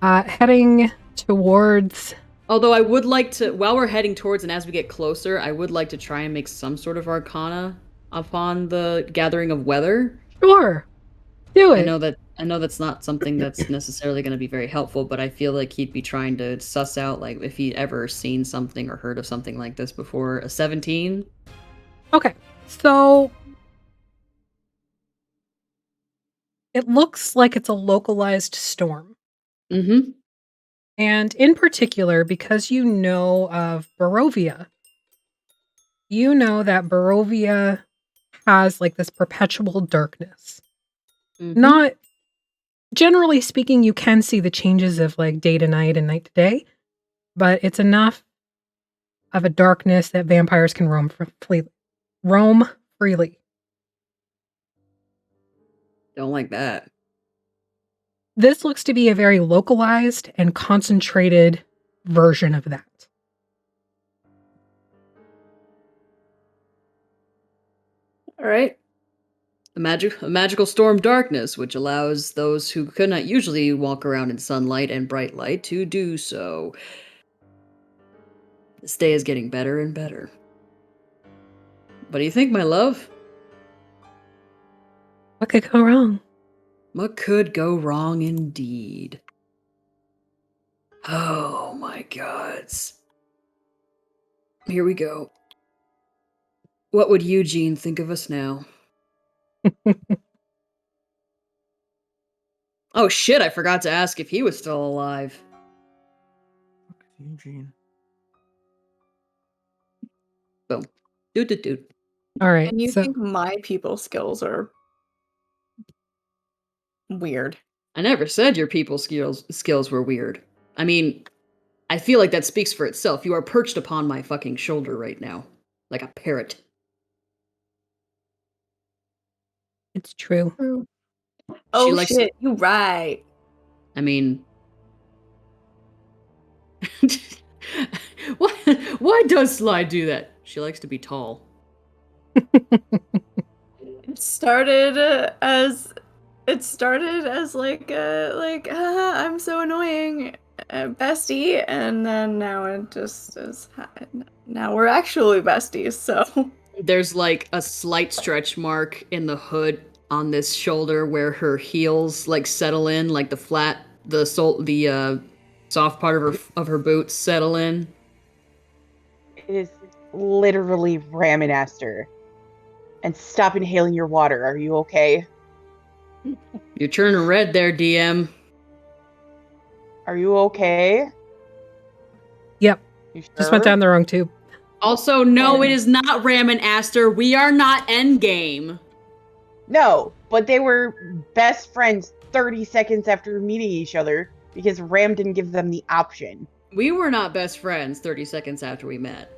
Heading towards... Although I would like to, while we're heading towards and as we get closer, I would like to try and make some sort of arcana upon the gathering of weather. Sure. Do it. I know that's not something that's necessarily going to be very helpful, but I feel like he'd be trying to suss out like if he'd ever seen something or heard of something like this before. A 17? Okay. So it looks like it's a localized storm. Mm-hmm. And in particular, because you know of Barovia, you know that Barovia has like this perpetual darkness. Mm-hmm. Not, generally speaking, you can see the changes of like day to night and night to day, but it's enough of a darkness that vampires can roam freely. Don't like that. This looks to be a very localized and concentrated version of that. All right. A magical storm darkness, which allows those who could not usually walk around in sunlight and bright light to do so. This day is getting better and better. What do you think, my love? What could go wrong? What could go wrong indeed? Oh my gods. Here we go. What would Eugene think of us now? Oh shit, I forgot to ask if he was still alive. Eugene. Boom. Doot. All right. And you So think my people skills are weird? I never said your people skills were weird. I mean, I feel like that speaks for itself. You are perched upon my fucking shoulder right now. Like a parrot. it's true. Oh likes- shit, you right. I mean... Why does Sly do that? She likes to be tall. It started as like I'm so annoying, bestie, and then now it just is. Now we're actually besties. So There's like a slight stretch mark in the hood on this shoulder where her heels like settle in, like the soft part of her boots settle in. It is literally ramming Aster. And stop inhaling your water. Are you okay? You're turning red there, DM. Are you okay? Yep. You sure? Just went down the wrong tube. Also, no, it is not Ram and Aster. We are not endgame. No, but they were best friends 30 seconds after meeting each other because Ram didn't give them the option. We were not best friends 30 seconds after we met.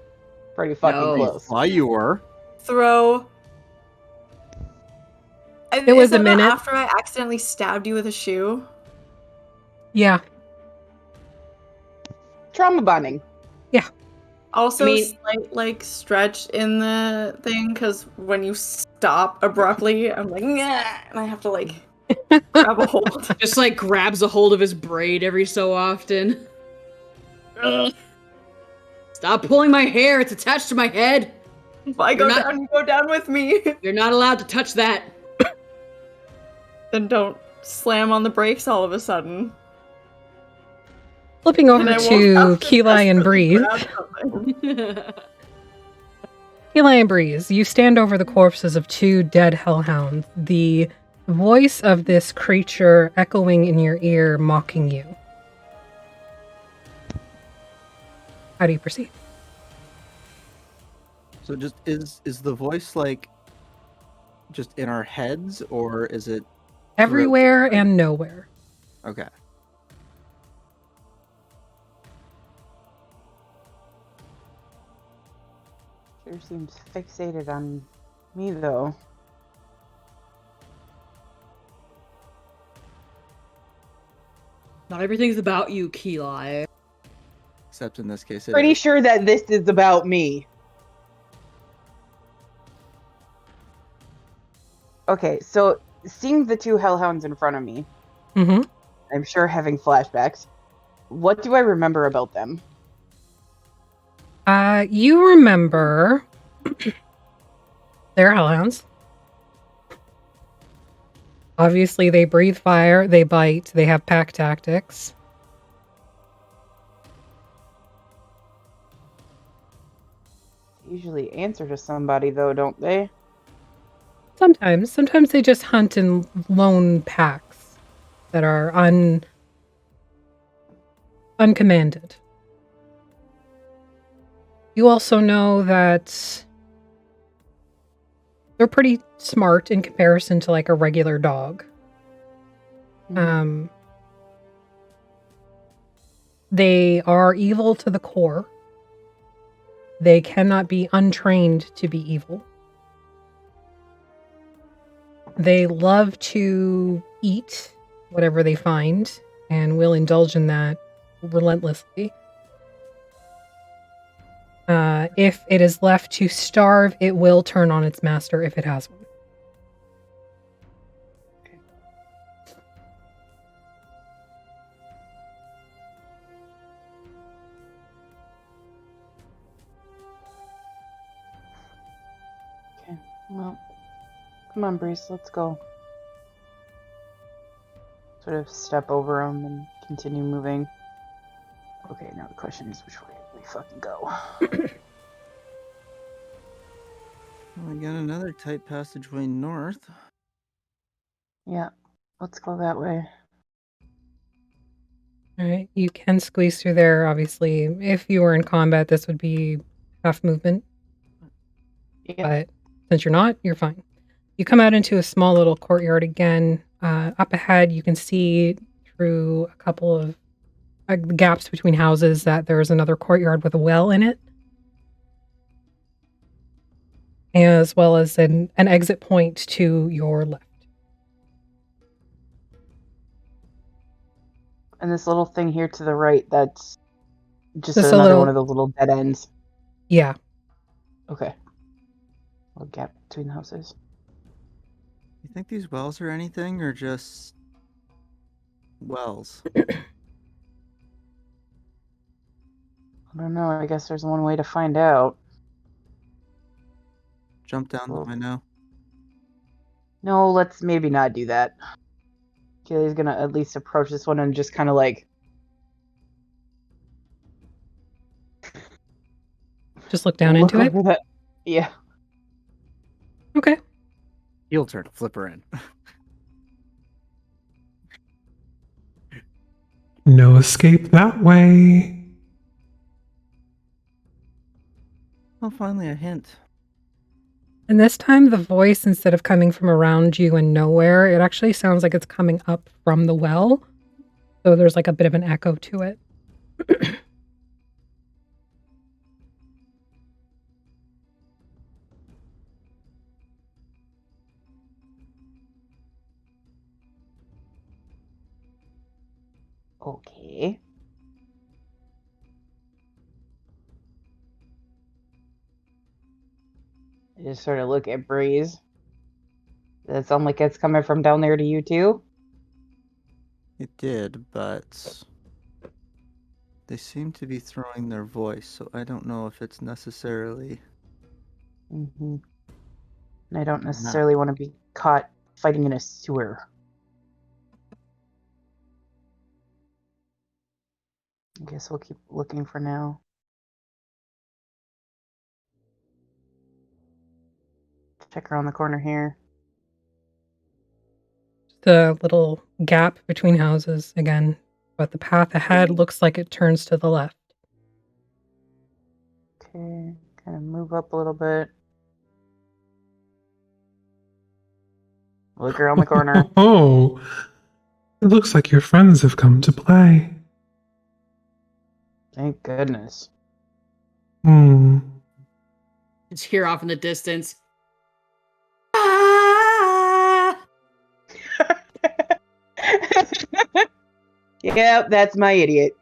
Pretty fucking No. close. Why you were? throw. It was a minute. After I accidentally stabbed you with a shoe. Yeah. Trauma bonding. Also, I mean- slight like stretch in the thing because when you stop abruptly, I'm like, nah, and I have to like grab a hold. Just like grabs a hold of his braid every so often. Ugh. Stop pulling my hair, it's attached to my head. If I go down, you go down with me. You're not allowed to touch that. Then don't slam on the brakes all of a sudden. Flipping over And I won't to have to Ki'Lai and desperately Breeze. grab something. Ki'Lai and Breeze, you stand over the corpses of two dead hellhounds, the voice of this creature echoing in your ear, mocking you. How do you proceed? So just is the voice like just in our heads, or is it Everywhere and nowhere. okay? Sure seems fixated on me though. Not everything's about you, Ki'Lai. Except in this case, it Pretty is. sure that this is about me. Okay, so seeing the two hellhounds in front of me, Mm-hmm. I'm sure having flashbacks. What do I remember about them? You remember they're hellhounds. Obviously, they breathe fire, they bite, they have pack tactics. Usually answer to somebody though, don't they? Sometimes they just hunt in lone packs that are uncommanded. You also know that they're pretty smart in comparison to like a regular dog. They are evil to the core. They cannot be untrained to be evil. They love to eat whatever they find and will indulge in that relentlessly. If it is left to starve, it will turn on its master if it has one. Well, come on, Breeze, let's go. Sort of step over him and continue moving. Okay, now the question is which way do we fucking go? Well, we got another tight passageway north. Yeah, let's go that way. All right, you can squeeze through there, obviously. If you were in combat, this would be half movement. Yep. But since you're not, you're fine. You come out into a small little courtyard again. Up ahead, you can see through a couple of gaps between houses that there's another courtyard with a well in it, as well as an exit point to your left. And this little thing here to the right, that's just Just another one of those little dead ends. Yeah. Okay. A little gap between the houses. You think these wells are anything, or just wells? I don't know. I guess there's one way to find out. Jump down the window. No, let's maybe not do that. Kaylee's gonna at least approach this one and just kind of like... Just look down into it? That. Yeah. Okay. Heel turn, flip her in. No escape that way. Well, finally a hint. And this time the voice, instead of coming from around you and nowhere, it actually sounds like it's coming up from the well. So there's like a bit of an echo to it. Okay. I just sort of look at Breeze. Does it sound like it's coming from down there to you too? It did, but they seem to be throwing their voice, so I don't know if it's necessarily... Mm-hmm. And I don't necessarily want to be caught fighting in a sewer. I guess we'll keep looking for now. Check around the corner here. Just a little gap between houses again, but the path ahead looks like it turns to the left. Okay, kind of move up a little bit. Look around the corner. Oh, it looks like your friends have come to play. Thank goodness. Just hear off in the distance. Ah! Yeah, that's my idiot.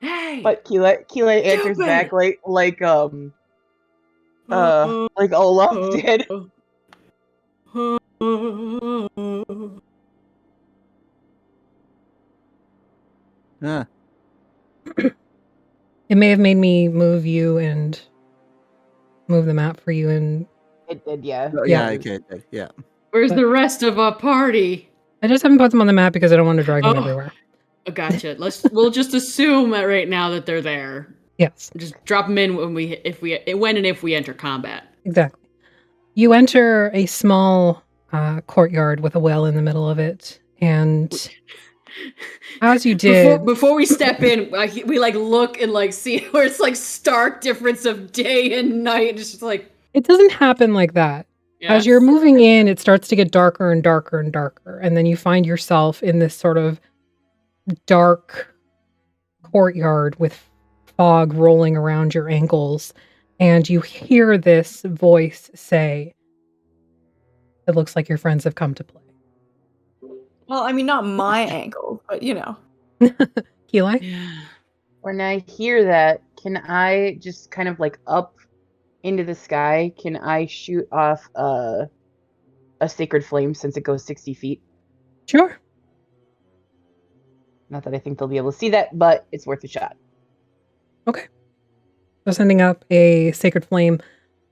Hey! But Ki'Lai answers back like Olaf did. Yeah. It may have made me move you and move the map for you, and It did, yeah. Oh, yeah, okay, it did, yeah. Where's the rest of our party? I just haven't put them on the map because I don't want to drag them everywhere. Gotcha. We'll just assume right now that they're there. Yes. Just drop them in when and if we enter combat. Exactly. You enter a small courtyard with a well in the middle of it, and as you did, before we step in, we like look and like see where it's like stark difference of day and night, and it's just like it doesn't happen like that. Yes. As you're moving in, it starts to get darker and darker and darker, and then you find yourself in this sort of dark courtyard with fog rolling around your ankles, and you hear this voice say, "It looks like your friends have come to play." Well, I mean, not my ankle, but you know. Ki'Lai? Yeah. When I hear that, can I just kind of like up into the sky? Can I shoot off a sacred flame since it goes 60 feet? Sure. Not that I think they'll be able to see that, but it's worth a shot. Okay. So sending up a sacred flame.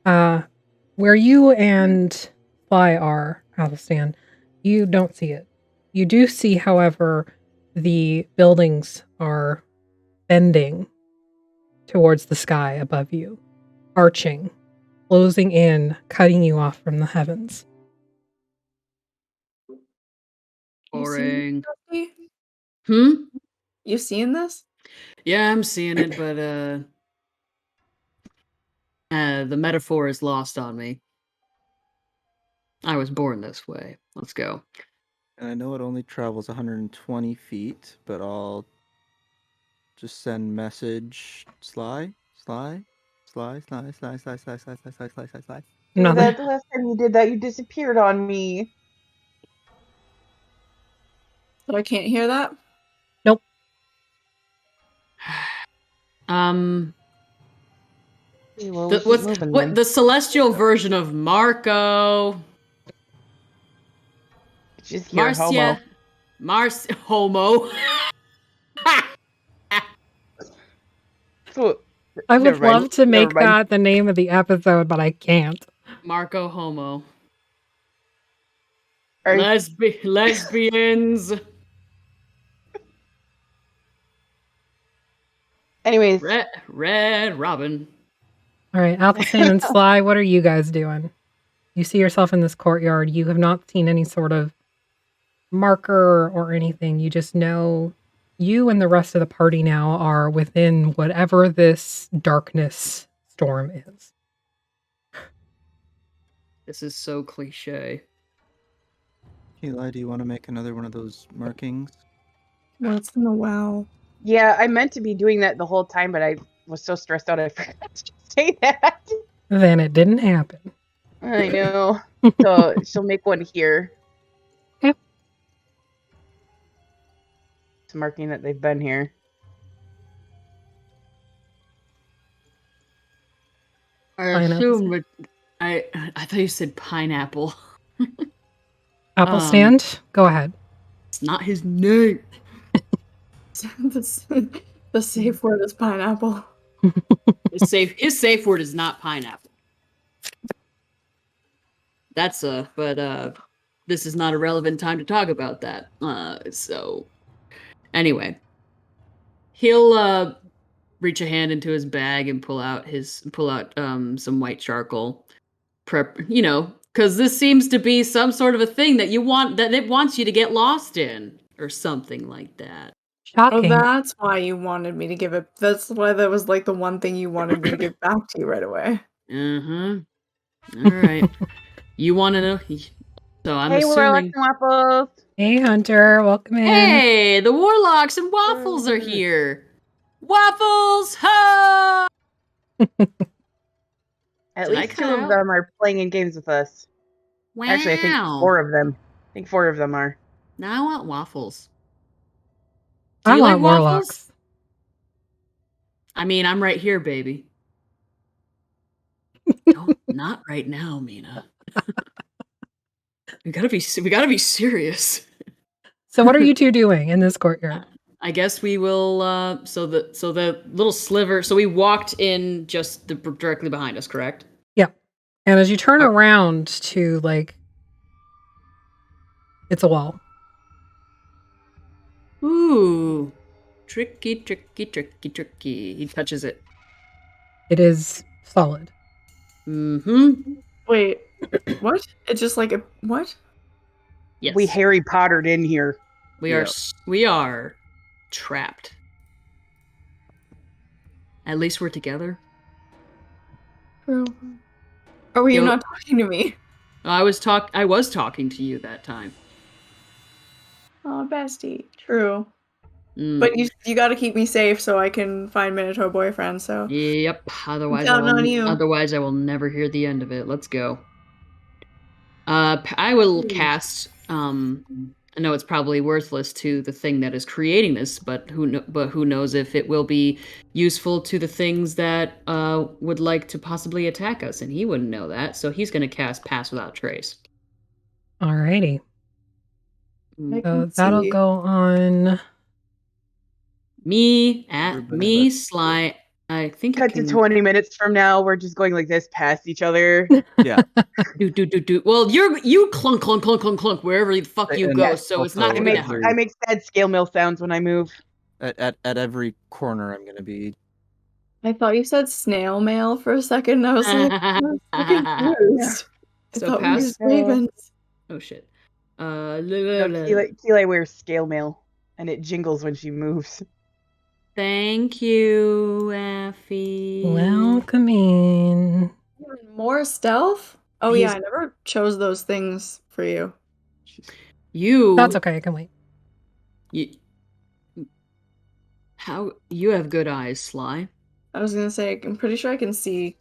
Where you and Fly are, Athelstan, you don't see it. You do see, however, the buildings are bending towards the sky above you, arching, closing in, cutting you off from the heavens. Boring. You seeing this? Yeah, I'm seeing it, but the metaphor is lost on me. I was born this way. Let's go. And I know it only travels 120 feet, but I'll just send message Sly. Nothing. That the last time you did that, you disappeared on me. So I can't hear that? Nope. The celestial version of Marco? Just here, homo. Homo. I would love to make that the name of the episode, but I can't. Marco Homo. Lesbians. Anyways. Red Robin. All right, Athelstan and Sly, what are you guys doing? You see yourself in this courtyard. You have not seen any sort of marker or anything. You just know you and the rest of the party now are within whatever this darkness storm is. This is so cliche. Ki'Lai, do you want to make another one of those markings? What's in the well? Yeah, I meant to be doing that the whole time, but I was so stressed out I forgot to say that. Then it didn't happen. I know. So she'll make one here. Okay. It's marking that they've been here. I assume I thought you said pineapple. Apple stand? Go ahead. It's not his name. The safe word is pineapple. His safe word is not pineapple. But this is not a relevant time to talk about that. So anyway, he'll reach a hand into his bag and pull out some white charcoal. Because this seems to be some sort of a thing that it wants you to get lost in, or something like that. Shocking. Oh, that's why you wanted me to give it. That's why that was like the one thing you wanted me to give back to you right away. All right. You want to know? So I'm assuming. Hey, Waffles. Hey, Hunter. Welcome in. Hey, the Warlocks and Waffles are here. Waffles, ho! At least 2 of them are playing in games with us. Wow. Actually, I think 4 of them. I think 4 of them are. Now I want waffles. I want Warlocks. I mean, I'm right here, baby. Not right now, Mina. We gotta be serious. So what are you two doing in this courtyard? I guess we will. So the little sliver. So we walked in just directly behind us, correct? Yeah. And as you turn around to it's a wall. Ooh, tricky. He touches it. It is solid. Mm-hmm. Wait, what? It's just like what? Yes. We Harry Pottered in here. We are trapped. At least we're together. True. Or were you not talking to me? I was talking to you that time. Oh, bestie. True. But you got to keep me safe so I can find Minotaur boyfriend. So. Yep. Otherwise, I will never hear the end of it. Let's go. I will cast. I know it's probably worthless to the thing that is creating this, but who knows if it will be useful to the things that would like to possibly attack us, and he wouldn't know that, so he's going to cast Pass Without Trace. Alrighty. So that'll go on me, Sly, I think Cut to 20 minutes from now, we're just going like this past each other. Yeah. do. Well, you clunk wherever the fuck you go, Yes, so it's also not gonna be that hard. I make sad scale mill sounds when I move. At every corner, I'm gonna be. I thought you said snail mail for a second. I was like, I was so confused. I So thought we past- used ravens. Oh shit. No, Ki'Lai wears scale mail, and it jingles when she moves. Thank you, Effie. Welcome in. More stealth? Oh yeah, I never chose those things for you. That's okay, I can wait. How you have good eyes, Sly. I was gonna say, I'm pretty sure I can see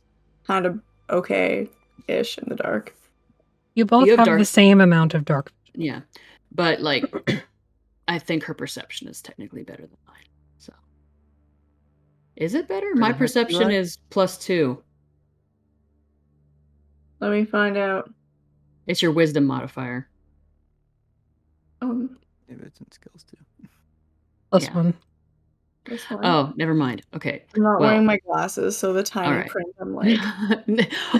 kind of okay-ish in the dark. You both have the same amount of dark vision. Yeah, but like, I think her perception is technically better than mine. So, is it better? My perception is +2. Let me find out. It's your wisdom modifier. Maybe it's in skills too. +1. Oh, never mind. Okay. I'm not wearing my glasses, so the tiny print, I'm like...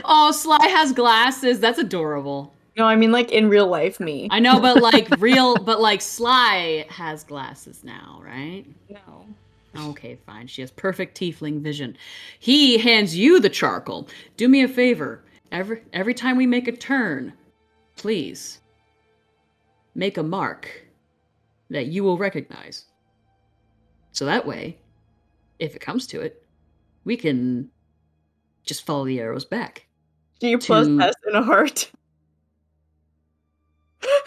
Oh, Sly has glasses. That's adorable. No, I mean like in real life me. I know, but like Sly has glasses now, right? No. Okay, fine. She has perfect tiefling vision. He hands you the charcoal. Do me a favor. Every time we make a turn, please make a mark that you will recognize. So that way, if it comes to it, we can just follow the arrows back. G plus S in a heart.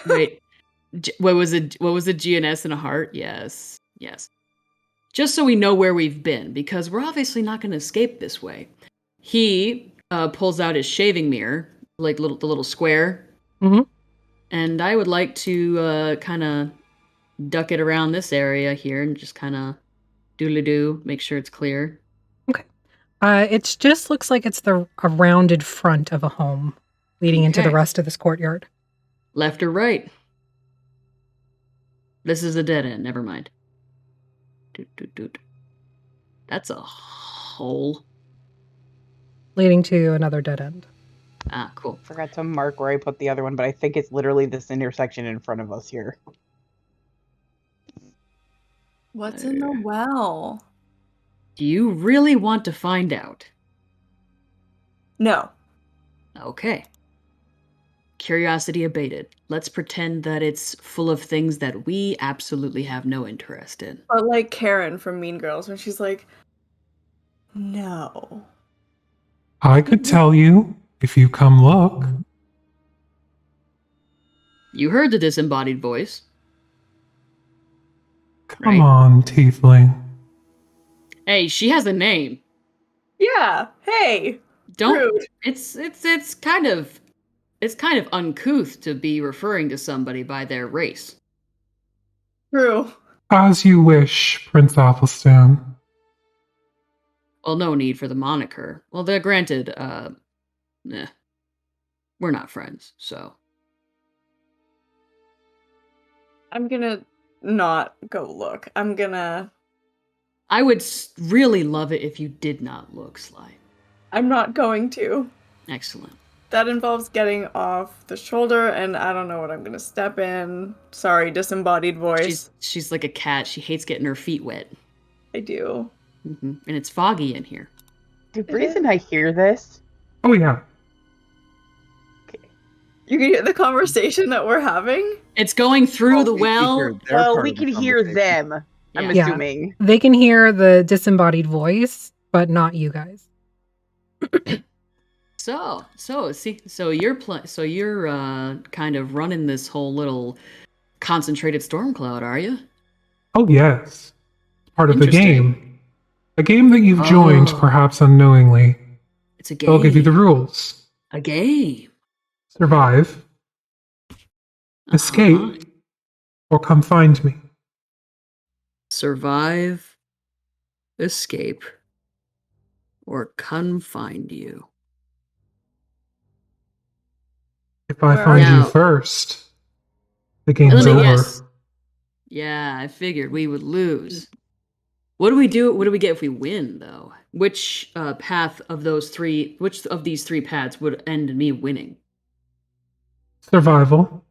Wait, what was a G and S in a heart? Yes. Just so we know where we've been, because we're obviously not going to escape this way. He pulls out his shaving mirror, like the little square, and I would like to kind of duck it around this area here and just kind of doodle-doo, make sure it's clear. Okay. It just looks like it's a rounded front of a home leading into the rest of this courtyard. Left or right? This is a dead end. Never mind. Doot. That's a hole. Leading to another dead end. Ah, cool. Forgot to mark where I put the other one, but I think it's literally this intersection in front of us here. What's in the well? Do you really want to find out? No. Okay. Curiosity abated. Let's pretend that it's full of things that we absolutely have no interest in. But like Karen from Mean Girls, when she's like, no. I could tell you if you come look. You heard the disembodied voice. Come on, tiefling. Hey, she has a name. Yeah. Hey. Don't. Rude. It's kind of uncouth to be referring to somebody by their race. True. As you wish, Prince Athelstan. Well, no need for the moniker. Well, they're granted, we're not friends, so. I'm gonna not go look. I would really love it if you did not look, Sly. I'm not going to. Excellent. That involves getting off the shoulder, and I don't know what I'm gonna step in. Sorry, disembodied voice. She's like a cat. She hates getting her feet wet. I do. And it's foggy in here. Do Breeze and I hear this? Oh, yeah. Okay. You can hear the conversation that we're having? It's going through the well. Well, we can hear them, I'm assuming. They can hear the disembodied voice, but not you guys. So you're kind of running this whole little concentrated storm cloud, are you? Oh, yes. Part of the game. A game that you've joined, perhaps unknowingly. It's a game. I'll give you the rules. A game. Survive. Escape. Or come find me. Survive. Escape. Or come find you. If I find you first, the game's over. Guess. Yeah, I figured we would lose. What do we do? What do we get if we win, though? Which path of those three? Which of these three paths would end in me winning? Survival.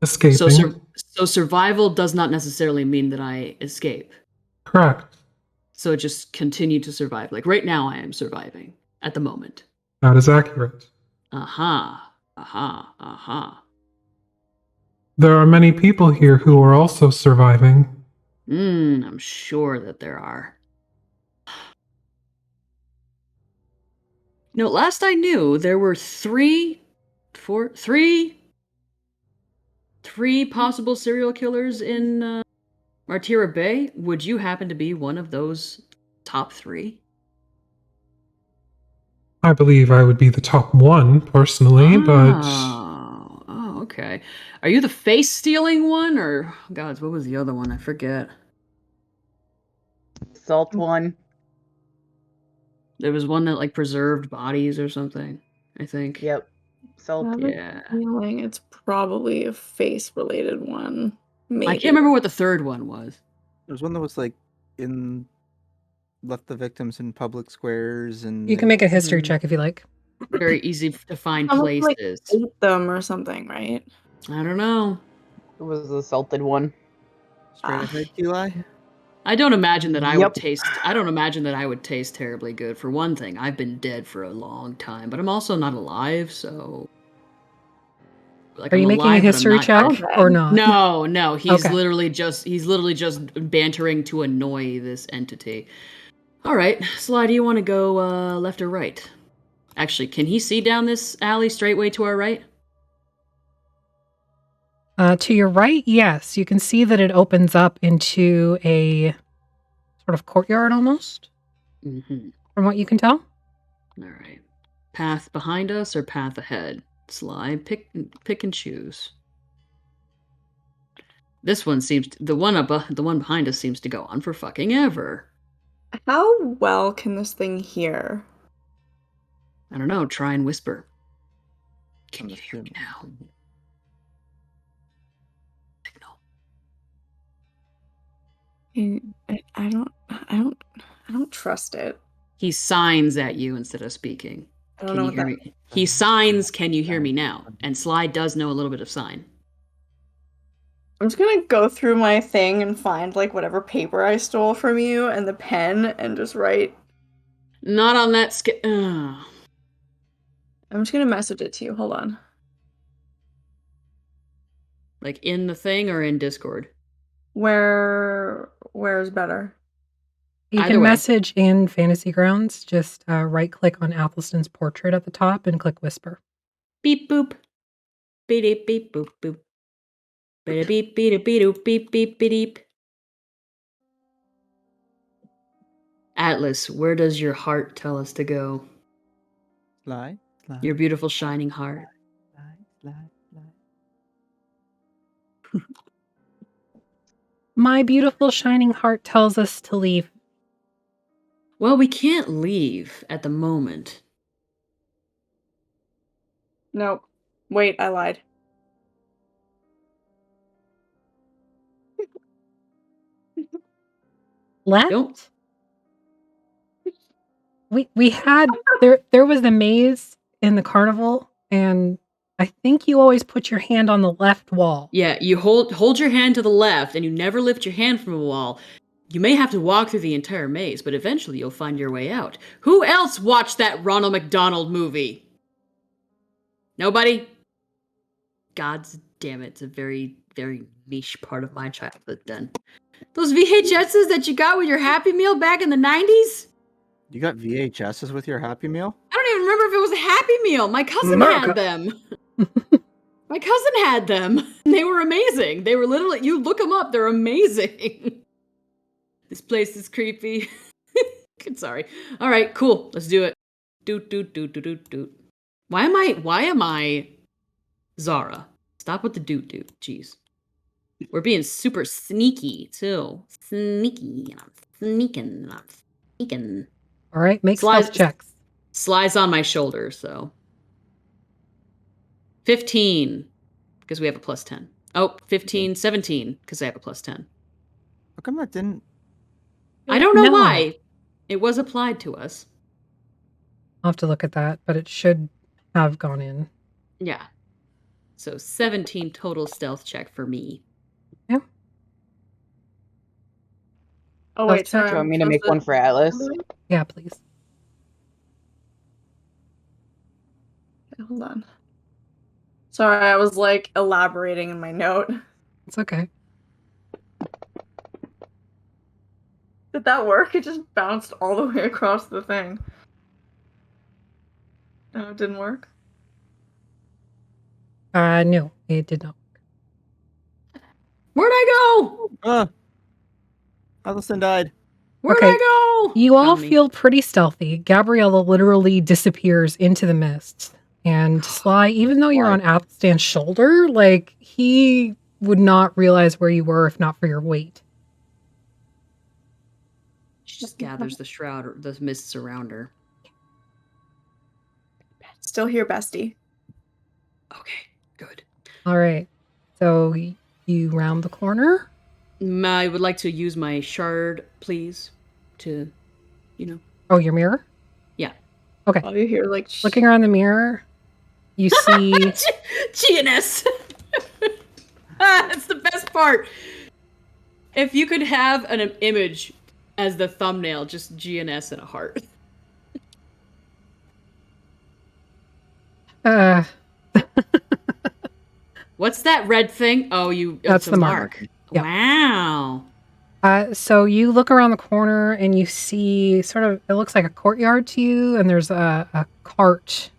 Escaping. So survival does not necessarily mean that I escape. Correct. So just continue to survive. Like right now, I am surviving at the moment. That is accurate. Aha. Aha. Aha. There are many people here who are also surviving. I'm sure that there are. No, last I knew, there were three possible serial killers in Martira Bay. Would you happen to be one of those top 3? I believe I would be the top one, personally, but... Oh, okay. Are you the face-stealing one, or... God, what was the other one? I forget. Salt one. There was one that, like, preserved bodies or something, I think. Yep. Salt. Yeah. Feeling it's probably a face-related one. Maybe. I can't remember what the third one was. There's one that was, like, left the victims in public squares, and... You can make a history check if you like. Very easy to find places. Like, ate them or something, right? I don't know. It was the salted one. Straight ahead, Ki'Lai? I don't imagine that I would taste. I don't imagine that I would taste terribly good. For one thing, I've been dead for a long time, but I'm also not alive. So, like, are you making a history check or not? No. He's literally just bantering to annoy this entity. All right, Sly, do you want to go left or right? Actually, can he see down this alley straightway to our right? To your right, yes. You can see that it opens up into a sort of courtyard almost, from what you can tell. All right. Path behind us or path ahead? Sly, pick and choose. This one seems the one behind us seems to go on for fucking ever. How well can this thing hear? I don't know. Try and whisper. Can you hear me now? I don't trust it. He signs at you instead of speaking. I don't know what that means. He signs, "Can you hear me now?" And Sly does know a little bit of sign. I'm just gonna go through my thing and find like whatever paper I stole from you and the pen and just write. Not on that I'm just gonna message it to you. Hold on. Like in the thing or in Discord? Where's better? You can message in Fantasy Grounds. Just right-click on Athelstan's portrait at the top and click Whisper. Beep boop. Beep beep boop boop. Beep beep beep beep beep beep beep. Atlas, where does your heart tell us to go? Sly. Your beautiful shining heart. Sly. My beautiful shining heart tells us to leave. Well, we can't leave at the moment. Nope. Wait, I lied. Left? Don't. We had there was the maze in the carnival, and I think you always put your hand on the left wall. Yeah, you hold your hand to the left, and you never lift your hand from a wall. You may have to walk through the entire maze, but eventually you'll find your way out. Who else watched that Ronald McDonald movie? Nobody? God damn it, it's a very, very niche part of my childhood then. Those VHSs that you got with your Happy Meal back in the 90s? You got VHSs with your Happy Meal? I don't even remember if it was a Happy Meal. My cousin had them. My cousin had them. And they were amazing. They were literally, you look them up, they're amazing. This place is creepy. Sorry. All right, cool. Let's do it. Doot. Why am I Zara? Stop with the doot. Jeez. We're being super sneaky, too. Sneaky. I'm sneaking. All right, make stealth checks. Slides on my shoulder, so. 15, because we have a plus 10. Oh, 15, 17, because I have a plus 10. How come that didn't... I don't know why. It was applied to us. I'll have to look at that, but it should have gone in. Yeah. So 17 total stealth check for me. Yeah. Oh wait, sorry. Do you want me to make one for Atlas? Yeah, please. Okay, hold on. Sorry, I was like elaborating in my note. It's okay. Did that work? It just bounced all the way across the thing. No, it didn't work. No, it did not. Where'd I go? Athelstan died. Where'd Okay, I go? You all Found me. feel pretty stealthy. Gabriella literally disappears into the mist. And Sly, even though you're on Athelstan's shoulder, like, he would not realize where you were if not for your weight. She just gathers the shroud, or the mists around her. Still here, bestie. Okay, good. All right. So you round the corner. I would like to use my shard, please, to, Oh, your mirror? Yeah. Okay. While you hear like Looking around the mirror, you see GNS. That's the best part. If you could have an image as the thumbnail, just GNS and a heart. What's that red thing? Oh, that's the mark. Yep. Wow. So you look around the corner and you see it looks like a courtyard to you, and there's a cart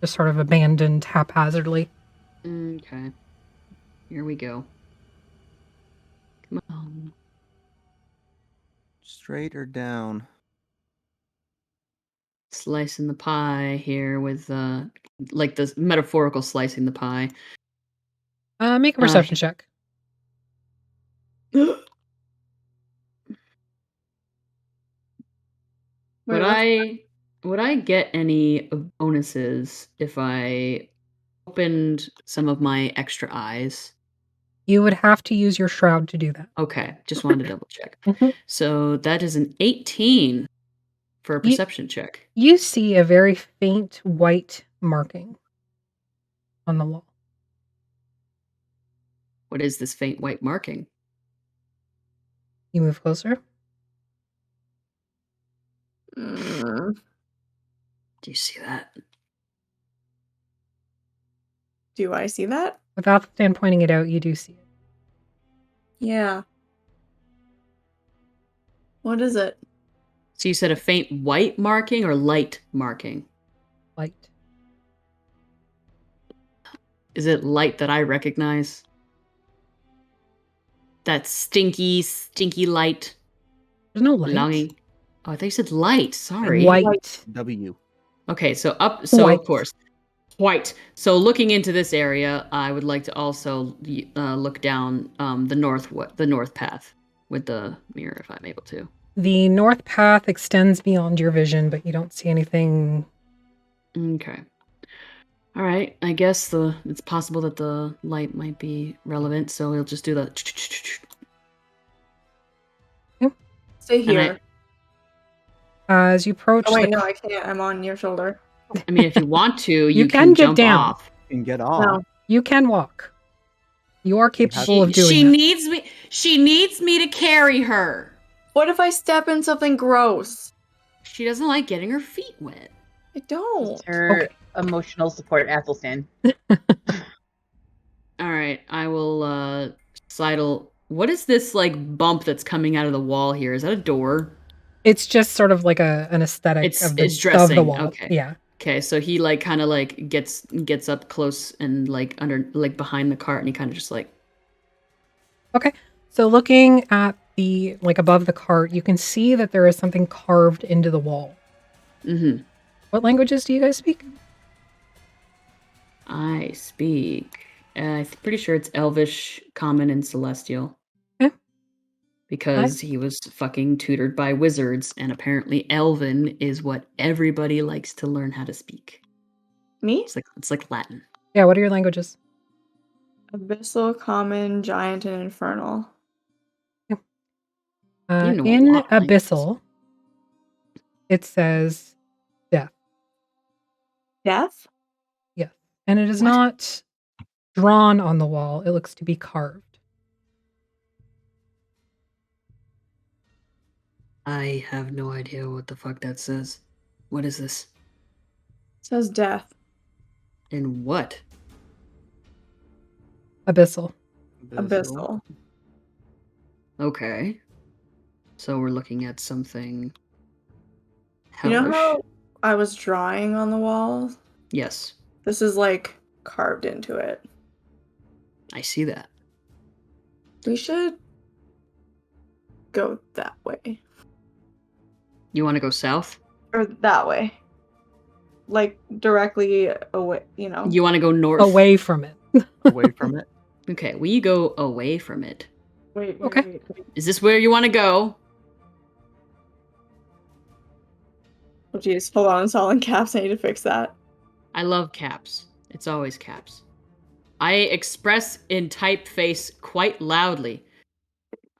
just sort of abandoned haphazardly. Okay. Here we go. Come on. Straight or down? Slicing the pie here with like the metaphorical slicing the pie. Make a perception check. Would I get any bonuses if I opened some of my extra eyes? You would have to use your shroud to do that. Okay, just wanted to double check. Mhm. So that is an 18 for a perception check. You see a very faint white marking on the wall. What is this faint white marking? You move closer. Do you see that? Do I see that? Without Stan pointing it out, you do see it. Yeah. What is it? So you said a faint white marking or light marking? Light. Is it light that I recognize? That stinky, stinky light. There's no light. Belonging. Oh, I thought you said light. Sorry. White. W. Okay, so white. Of course, white. So looking into this area, I would like to also look down the north path with the mirror, if I'm able to. The north path extends beyond your vision, but you don't see anything. Okay. All right. I guess it's possible that the light might be relevant, so we'll just do the. Stay here. As you approach. Oh wait, no, I can't. I'm on your shoulder. I mean, if you want to, You you can get jump down. off. You can get off. No. You can walk. You are capable of doing She that. needs me. She needs me to carry her. What if I step in something gross? She doesn't like getting her feet wet. I don't. Her emotional support, Athelstan. All right, I will sidle. What is this like bump that's coming out of the wall here? Is that a door? It's just sort of like an aesthetic It's of the wall. Okay. Yeah. Okay, so he like kind of like gets up close and like under like behind the cart, and he kind of just like. Okay. So looking at the like above the cart, you can see that there is something carved into the wall. Mm-hmm. What languages do you guys speak? I speak. I'm pretty sure it's Elvish, Common, and Celestial. Okay. Because he was fucking tutored by wizards, and apparently Elven is what everybody likes to learn how to speak. Me? It's like Latin. Yeah, what are your languages? Abyssal, Common, Giant, and Infernal. You know a In lot of languages. Abyssal, it says death. Death? Yes. And it is not drawn on the wall. It looks to be carved. I have no idea what the fuck that says. What is this? It says death. And what? Abyssal. Abyssal. Okay. So we're looking at something You hellish. know how I was drawing on the wall? Yes. This is like carved into it. I see that. We should go that way. You want to go south? Or that way. Like directly away, you know. You want to go north? Away from it. Away from it. Okay, we go away from it. Wait, Okay. wait. Is this where you want to go? Oh jeez, hold on, it's all in caps. I need to fix that. I love caps. It's always caps. I express in typeface quite loudly.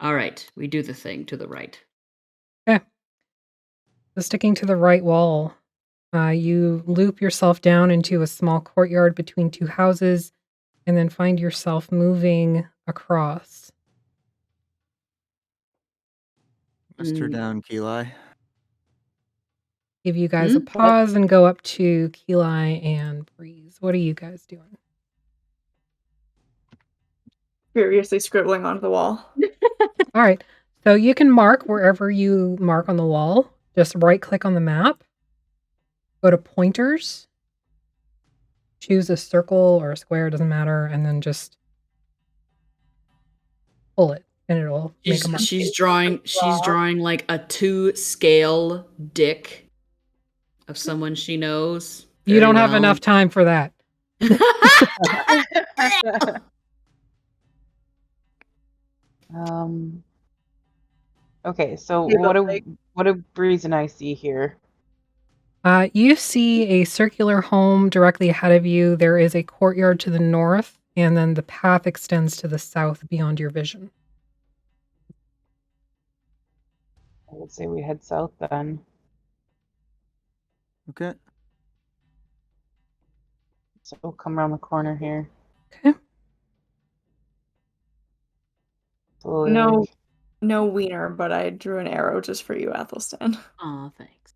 All right, we do the thing to the right. Okay. So sticking to the right wall, you loop yourself down into a small courtyard between two houses and then find yourself moving across. Mr. Down, Ki'Lai. Give you guys a pause and go up to Ki'Lai and Breeze. What are you guys doing? Furiously scribbling onto the wall. All right. So you can mark wherever you mark on the wall. Just right click on the map. Go to pointers. Choose a circle or a square, doesn't matter, and then just pull it and it'll make a mark. She's drawing like a 2-scale dick of someone she knows. You don't have enough time for that. Okay, so what do Breeze and I see here? You see a circular home directly ahead of you. There is a courtyard to the north, and then the path extends to the south beyond your vision. I would say we head south then. Okay. So we'll come around the corner here. Okay. So No wiener, but I drew an arrow just for you, Athelstan. Aw, thanks.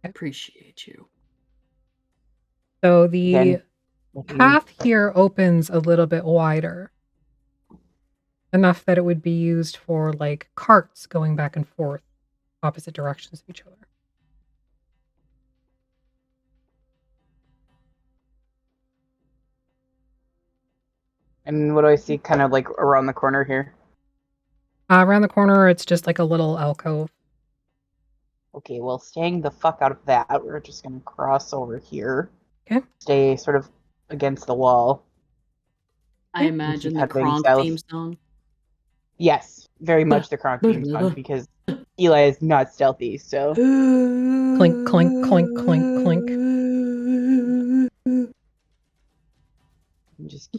Appreciate you. So the path here opens a little bit wider. Enough that it would be used for like carts going back and forth opposite directions of each other. And what do I see kind of like around the corner here? Around the corner, it's just like a little alcove. Okay, well, staying the fuck out of that, we're just going to cross over here. Okay. Stay sort of against the wall. I imagine the Kronk theme song. Yes, very much the Kronk theme song, because Eli is not stealthy, so... Clink, clink, clink, clink, clink. Just...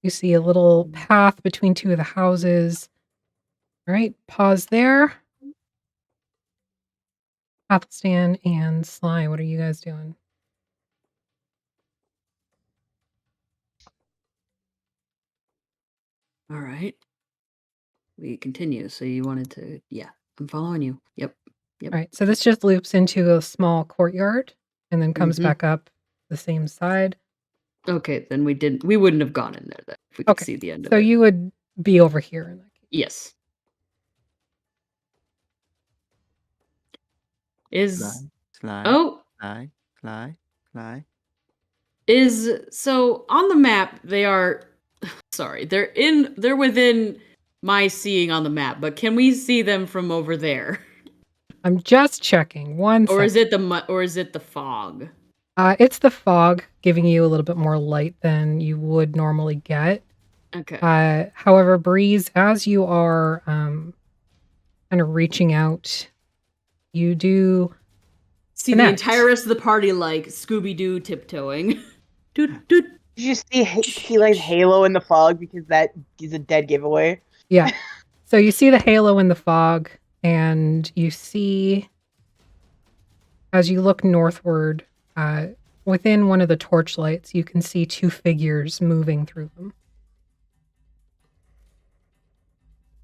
You see a little path between two of the houses. All right, pause there. Athelstan and Sly, what are you guys doing? All right. We continue. So you wanted to... Yeah, I'm following you. Yep. All right, so this just loops into a small courtyard and then comes back up the same side. Okay, then we wouldn't have gone in there then if we could see the end of it. So you would be over here in that case. Yes. So on the map they are sorry, they're within my seeing on the map, but can we see them from over there? I'm just checking. Or is it the fog? It's the fog giving you a little bit more light than you would normally get. Okay. However, Breeze, as you are kind of reaching out, you do see the entire rest of the party like Scooby-Doo tiptoeing. Did you see Ki'Lai's halo in the fog, because that is a dead giveaway? Yeah. So you see the halo in the fog, and you see, as you look northward, within one of the torchlights, you can see two figures moving through them.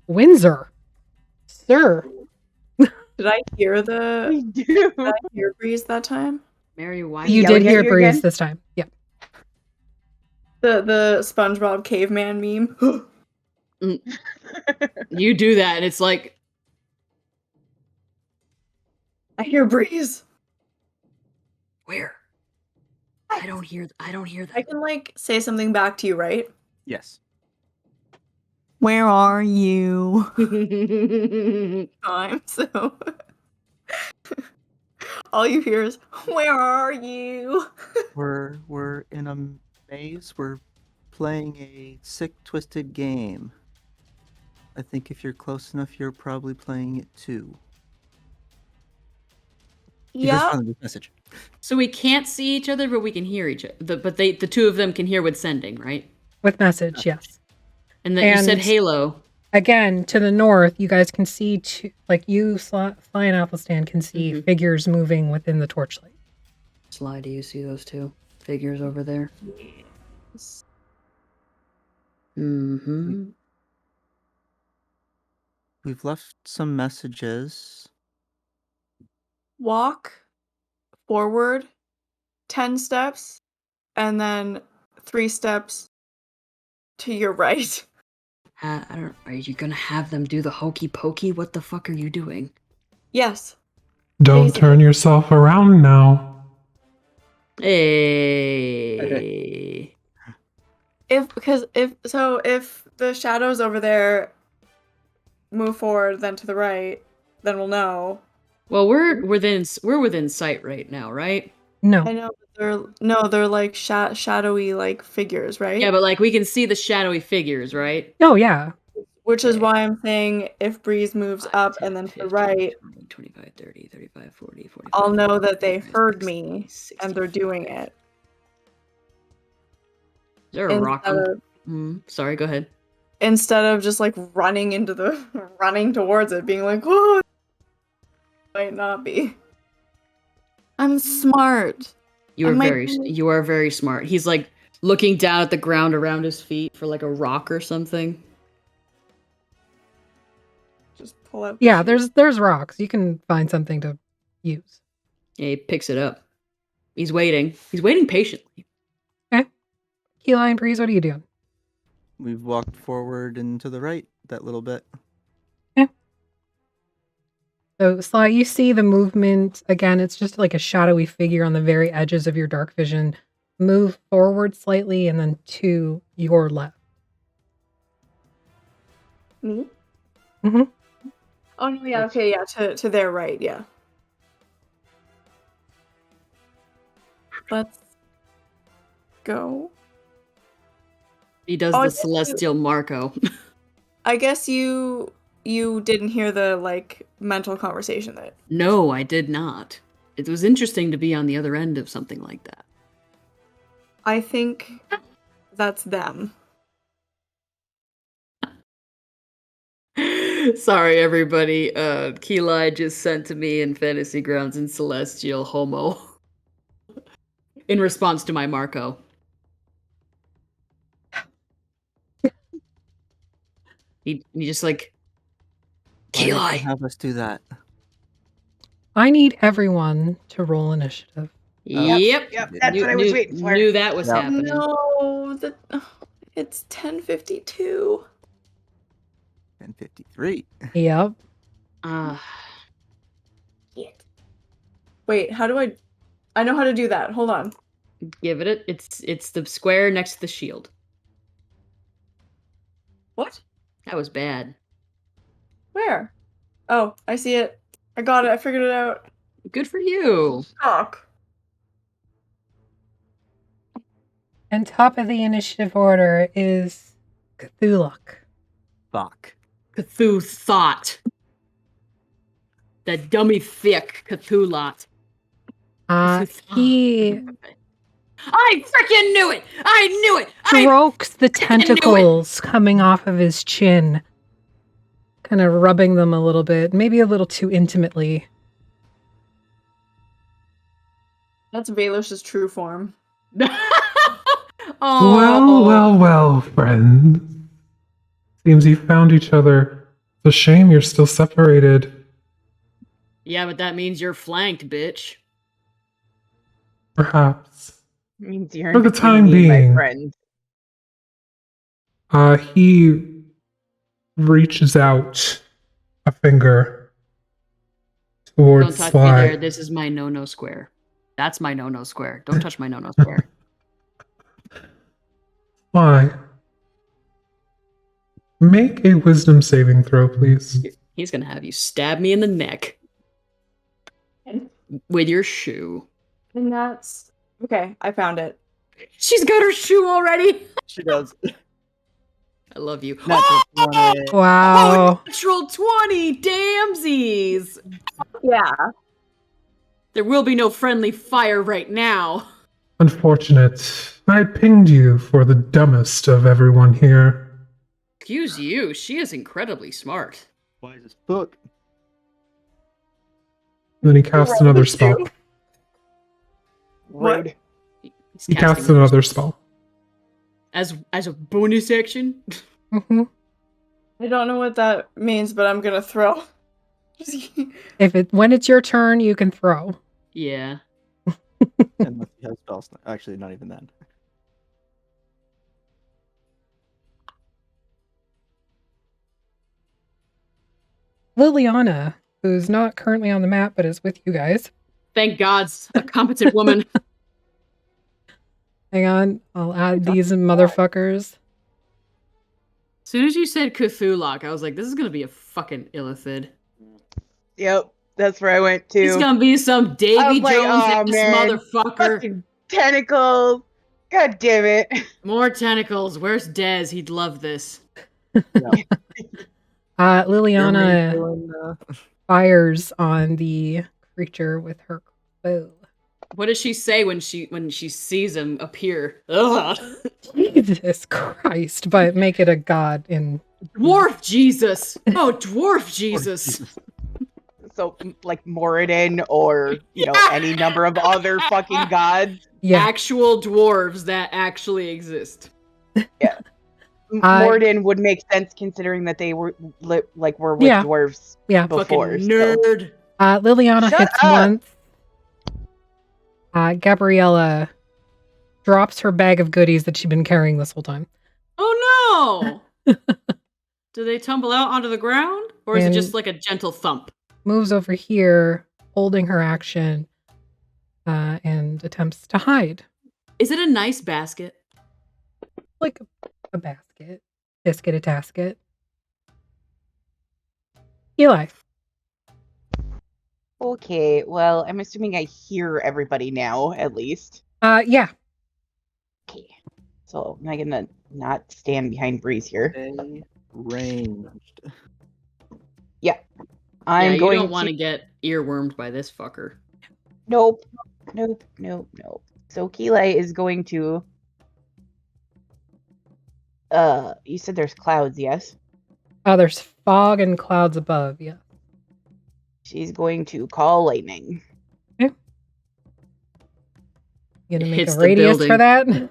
Windsor, sir. Did I hear Did I hear Breeze that time? Mary, why You did hear Breeze this time. Yeah. The SpongeBob caveman meme. You do that, and it's like, I hear Breeze. Where? I don't hear that. I can like say something back to you, right? Yes. Where are you? So all you hear is, where are you? We're in a maze. We're playing a sick, twisted game. I think if you're close enough, you're probably playing it too. Yeah. Message. So we can't see each other, but we can hear each other. But the two of them can hear with sending, right? With message, yes. And then you said halo. Again, to the north, you guys can see two, like you, Sly and Athelstan can see figures moving within the torchlight. Sly, do you see those two figures over there? Yes. Mm-hmm. We've left some messages. Walk forward 10 steps and then 3 steps to your right. Are you gonna have them do the hokey pokey? What the fuck are you doing? Yes. Don't Basically. turn yourself around now. Hey. If the shadows over there move forward then to the right, then we'll know. Well, we're within sight right now, right? No. I know, but they're like shadowy like figures, right? Yeah, but like we can see the shadowy figures, right? Oh yeah. Which is why I'm saying if Breeze moves 5, up 10, and then to the 15, right, 20, 25, 30, 35, 40, 45. I'll know that they 50, heard 60, me 60, and they're doing it. Is there a rock on? Sorry, go ahead. Instead of just like running towards it, being like, "Whoa!" Might not be. I'm smart. You are very smart. He's like looking down at the ground around his feet for like a rock or something. Just pull out. Yeah, there's rocks. You can find something to use. Yeah, he picks it up. He's waiting. He's waiting patiently. Okay. Ki'Lai and Breeze, what are you doing? We've walked forward and to the right that little bit. Okay. So, Sly, you see the movement. Again, it's just like a shadowy figure on the very edges of your dark vision. Move forward slightly and then to your left. Me? Mm-hmm. Oh no, yeah, okay, yeah, to their right, yeah. Let's go. He does the celestial Marco. I guess you didn't hear the like mental conversation that. No, I did not. It was interesting to be on the other end of something like that. I think that's them. Sorry, everybody. Ki'Lai just sent to me in Fantasy Grounds in Celestial Homo. In response to my Marco. He just like, Ki'Lai! Have us do that. I need everyone to roll initiative. Yep, that's what I was waiting for. Knew that was happening. No, it's 10:52. 10:53. Yep. Wait, how do I know how to do that. Hold on. Give it. It's the square next to the shield. What? That was bad. Where? Oh, I see it. I got it. I figured it out. Good for you. Fuck. And top of the initiative order is Cthulhu. Fuck. Cthulhu thought. That dummy thick Cthulhu. He I freaking knew it! I knew it! strokes the tentacles coming off of his chin kind of rubbing them a little bit, maybe a little too intimately. That's Vaelish's true form. Oh. Well, friends. Seems you found each other. It's a shame you're still separated. Yeah, but that means you're flanked, bitch. Perhaps. Means you're For the time being, my friend. He reaches out a finger towards Don't touch Sly. me there. This is my no-no square. That's my no-no square. Don't touch my no-no square. Sly, make a wisdom saving throw, please. He's gonna have you stab me in the neck with your shoe. And that's okay. I found it. She's got her shoe already. She does. I love you. Natural 20. Wow. Oh, natural 20, damnsies. Yeah. There will be no friendly fire right now. Unfortunate. I pinged you for the dumbest of everyone here. Excuse you, she is incredibly smart. Wise as fuck. Then he casts another spell. Rude. He's He casts casting another spell. as a bonus action. Mm-hmm. I don't know what that means, but I'm gonna throw. When it's your turn, you can throw. Yeah. Unless he has spells. Actually, not even then. Liliana, who's not currently on the map but is with you guys. Thank God's a competent woman. Hang on, I'll add these motherfuckers. As soon as you said Cthulhu, I was like, this is gonna be a fucking illithid. Yep, that's where I went to. It's gonna be some I Davy was like, Jones "Aw, ass man, motherfucker. fucking tentacles. God damn it. More tentacles. Where's Dez? He'd love this. Liliana fires on the creature with her bow. What does she say when she sees him appear? Ugh. Jesus Christ! But make it a god in Dwarf Jesus! Oh, dwarf Jesus! So, like Moradin or, any number of other fucking gods. yeah. Actual dwarves that actually exist. Yeah. Moradin would make sense considering that they were with dwarves before. Fucking nerd. Liliana Shut hits up. once. Gabriella drops her bag of goodies that she's been carrying this whole time. Oh no! Do they tumble out onto the ground? Or is it And- just like a gentle thump? Moves over here, holding her action, and attempts to hide. Is it a nice basket? Like a basket. Biscuit a tasket. Eli. Okay, well, I'm assuming I hear everybody now, at least. Yeah. Okay. So, am I gonna not stand behind Breeze here? Stay ranged. I'm you going don't want to get earwormed by this fucker. Nope. So Ki'Lai is going to you said there's clouds, yes? There's fog and clouds above, yeah. She's going to call lightning. Okay. You gonna make Hits a the radius building. for that?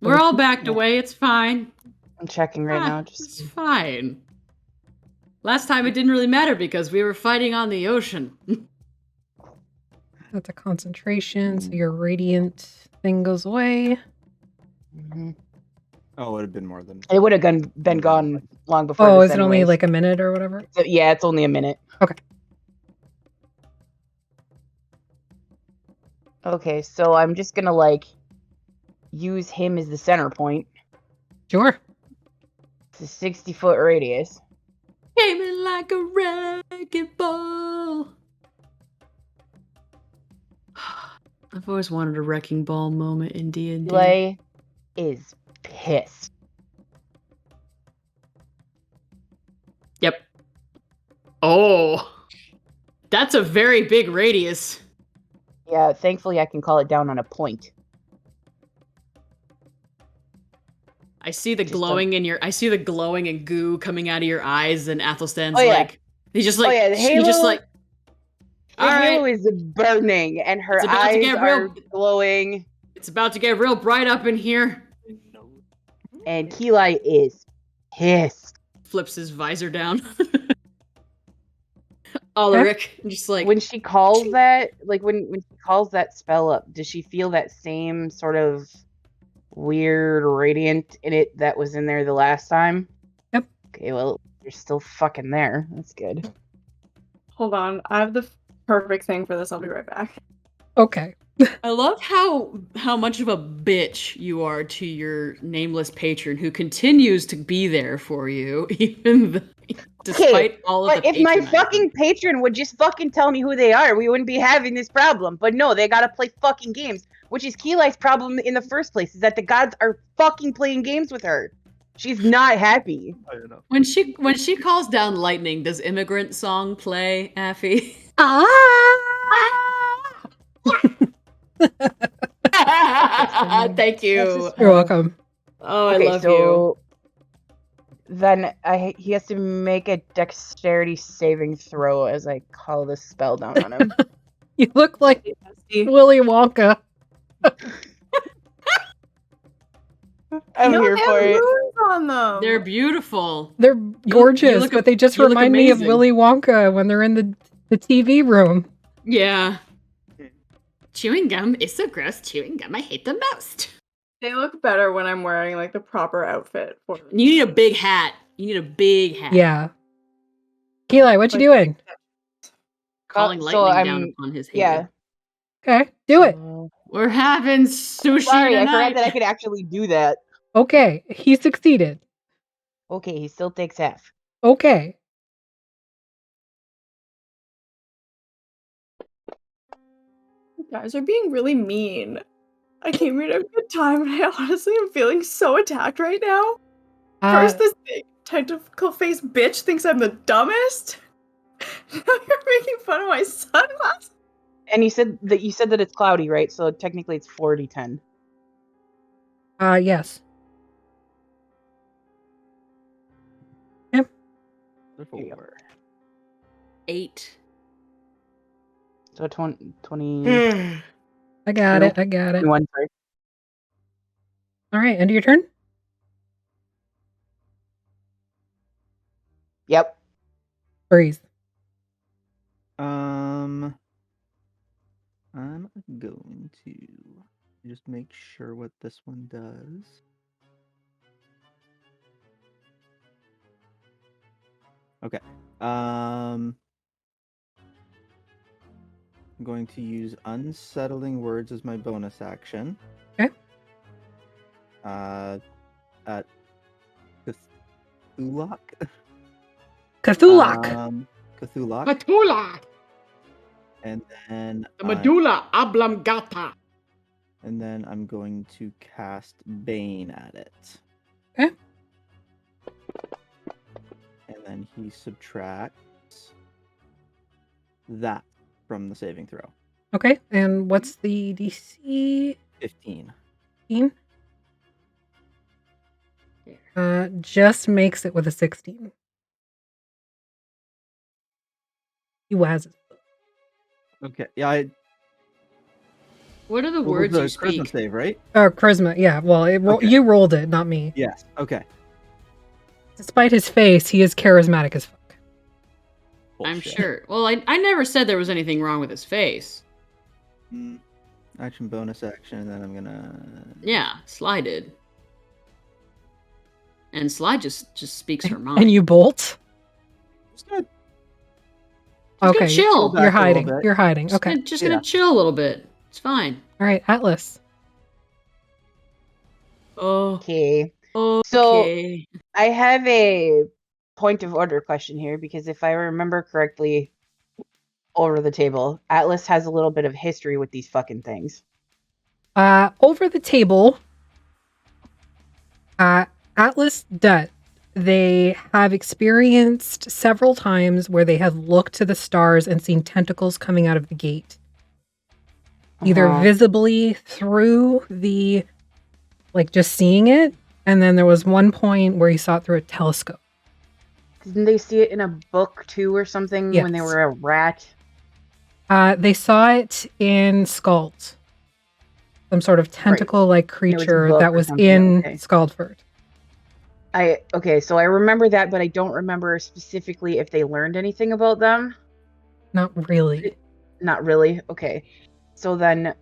We're all backed away, it's fine. I'm checking right now. It's fine. Last time it didn't really matter because we were fighting on the ocean. That's a concentration, so your radiant thing goes away. Mhm. Oh, it would have been more than. It would have been gone long before. Oh, this is it only anyways. like a minute or whatever? So, yeah, it's only a minute. Okay. Okay, so I'm just gonna use him as the center point. Sure. It's a 60-foot radius. Came in like a wrecking ball. I've always wanted a wrecking ball moment in D&D. Ki'Lai is pissed. Yep. Oh. That's a very big radius. Yeah, thankfully I can call it down on a point. I see the Just glowing I see the glowing and goo coming out of your eyes, and Athelstan's Oh, yeah. like, he's just like, the he's just like, the all halo right, is burning, and her It's about to eyes get are real- glowing, it's about to get real bright up in here. and Ki'Lai is pissed. Flips his visor down. Ulrich, just like, When she calls that, like when she calls that spell up, does she feel that same sort of weird radiant in it that was in there the last time? Yep. Okay, well, you're still fucking there. That's good. Hold on, I have the perfect thing for this. I'll be right back. Okay. I love how much of a bitch you are to your nameless patron who continues to be there for you, even despite all of But the if my patronizing. fucking patron would just fucking tell me who they are, we wouldn't be having this problem. But no, they gotta play fucking games, which is Ki'Lai's problem in the first place, is that the gods are fucking playing games with her. She's not happy. I don't know. When she calls down lightning, does Immigrant Song play, Affy? Thank you. You're welcome. Oh, Okay, I love you. so then he has to make a dexterity saving throw as I call this spell down on him. You look like Willy Wonka. I'm No, here they for have it. moons on them. They're beautiful. They're gorgeous, look- but they just you look remind me of amazing. Willy Wonka when they're in the TV room. Yeah. Chewing gum is so gross. Chewing gum, I hate the most. They look better when I'm wearing like the proper outfit for them. You need a big hat. You need a big hat. Yeah. Ki'Lai, what you Like- doing? Calling So lightning down I'm- upon his head. Yeah. Okay, do it. We're having sushi Sorry, I tonight. forgot that I could actually do that. Okay, he succeeded. Okay, he still takes half. Okay. You guys are being really mean. I came here to have a good time, and I honestly am feeling so attacked right now. First, this big tentacle face bitch thinks I'm the dumbest. Now you're making fun of my sunglasses. And you said that it's cloudy, right? So technically it's 4d10. Yes. Yep. Here you go. 8. So 20 I got it. I got it. 21, sorry. All right, end of your turn. Yep. Breeze. I'm going to just make sure what this one does. Okay. I'm going to use unsettling words as my bonus action. Okay. At Cthulhu. Cthulhu. Cthulhu. Patula, And then the medulla oblongata. and then I'm going to cast Bane at it. Okay. And then he subtracts that from the saving throw. Okay, and what's the DC? 15. 15? Just makes it with a 16. He was. Okay. Yeah, What are the what words was you the charisma speak? save, right? Charisma, yeah. Well, Okay. you rolled it, not me. Yes. Okay. Despite his face, he is charismatic as fuck. I'm Bullshit. sure. Well, I never said there was anything wrong with his face. Action, bonus action, and then I'm gonna. Yeah, Sly did. And Sly just speaks her mind. And you bolt? Just gonna Just Okay, gonna chill. back You're a little hiding. bit. You're hiding. Just Okay. gonna, just Yeah. gonna chill a little bit. It's fine. All right, Atlas. Oh, Okay. okay. So I have a point of order question here because if I remember correctly, over the table, Atlas has a little bit of history with these fucking things. Over the table, Atlas Dutt, they have experienced several times where they have looked to the stars and seen tentacles coming out of the gate. Either Uh-huh. visibly through the, like just seeing it, And then there was one point where he saw it through a telescope. Didn't they see it in a book too or something when they Yes. were a rat? They saw it in Skald. Some sort of tentacle-like creature that was in Skaldford. Okay, so I remember that, but I don't remember specifically if they learned anything about them. Not really. Not really? Okay. So then...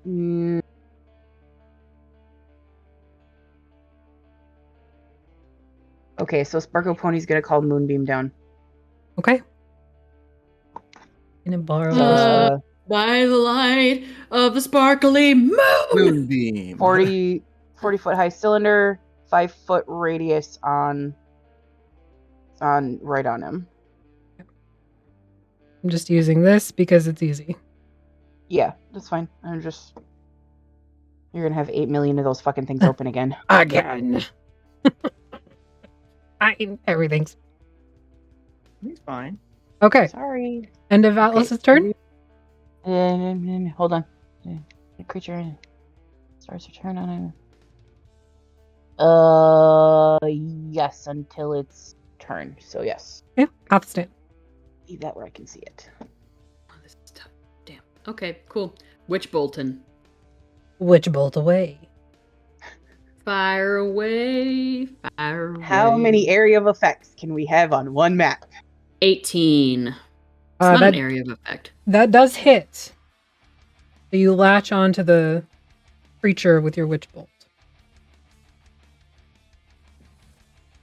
Okay, so Sparkle Pony's gonna call Moonbeam down. Okay. Gonna borrow by the light of the sparkly Moonbeam. 40-foot high cylinder, 5-foot radius on right on him. I'm just using this because it's easy. Yeah, that's fine. You're gonna have 8 million of those fucking things open again. Again. Everything's... He's fine. Okay. Sorry. End of Atlas's turn? Hold on. The creature starts to turn on him. Yes, until its turn. So yes. Yeah, Athelstan. Leave that where I can see it. Oh, this is tough. Damn. Okay, cool. Witch Bolton. Witch bolt away. Fire away. Fire away. How many area of effects can we have on one map? 18. It's not an area of effect. That does hit. So you latch onto the creature with your witch bolt.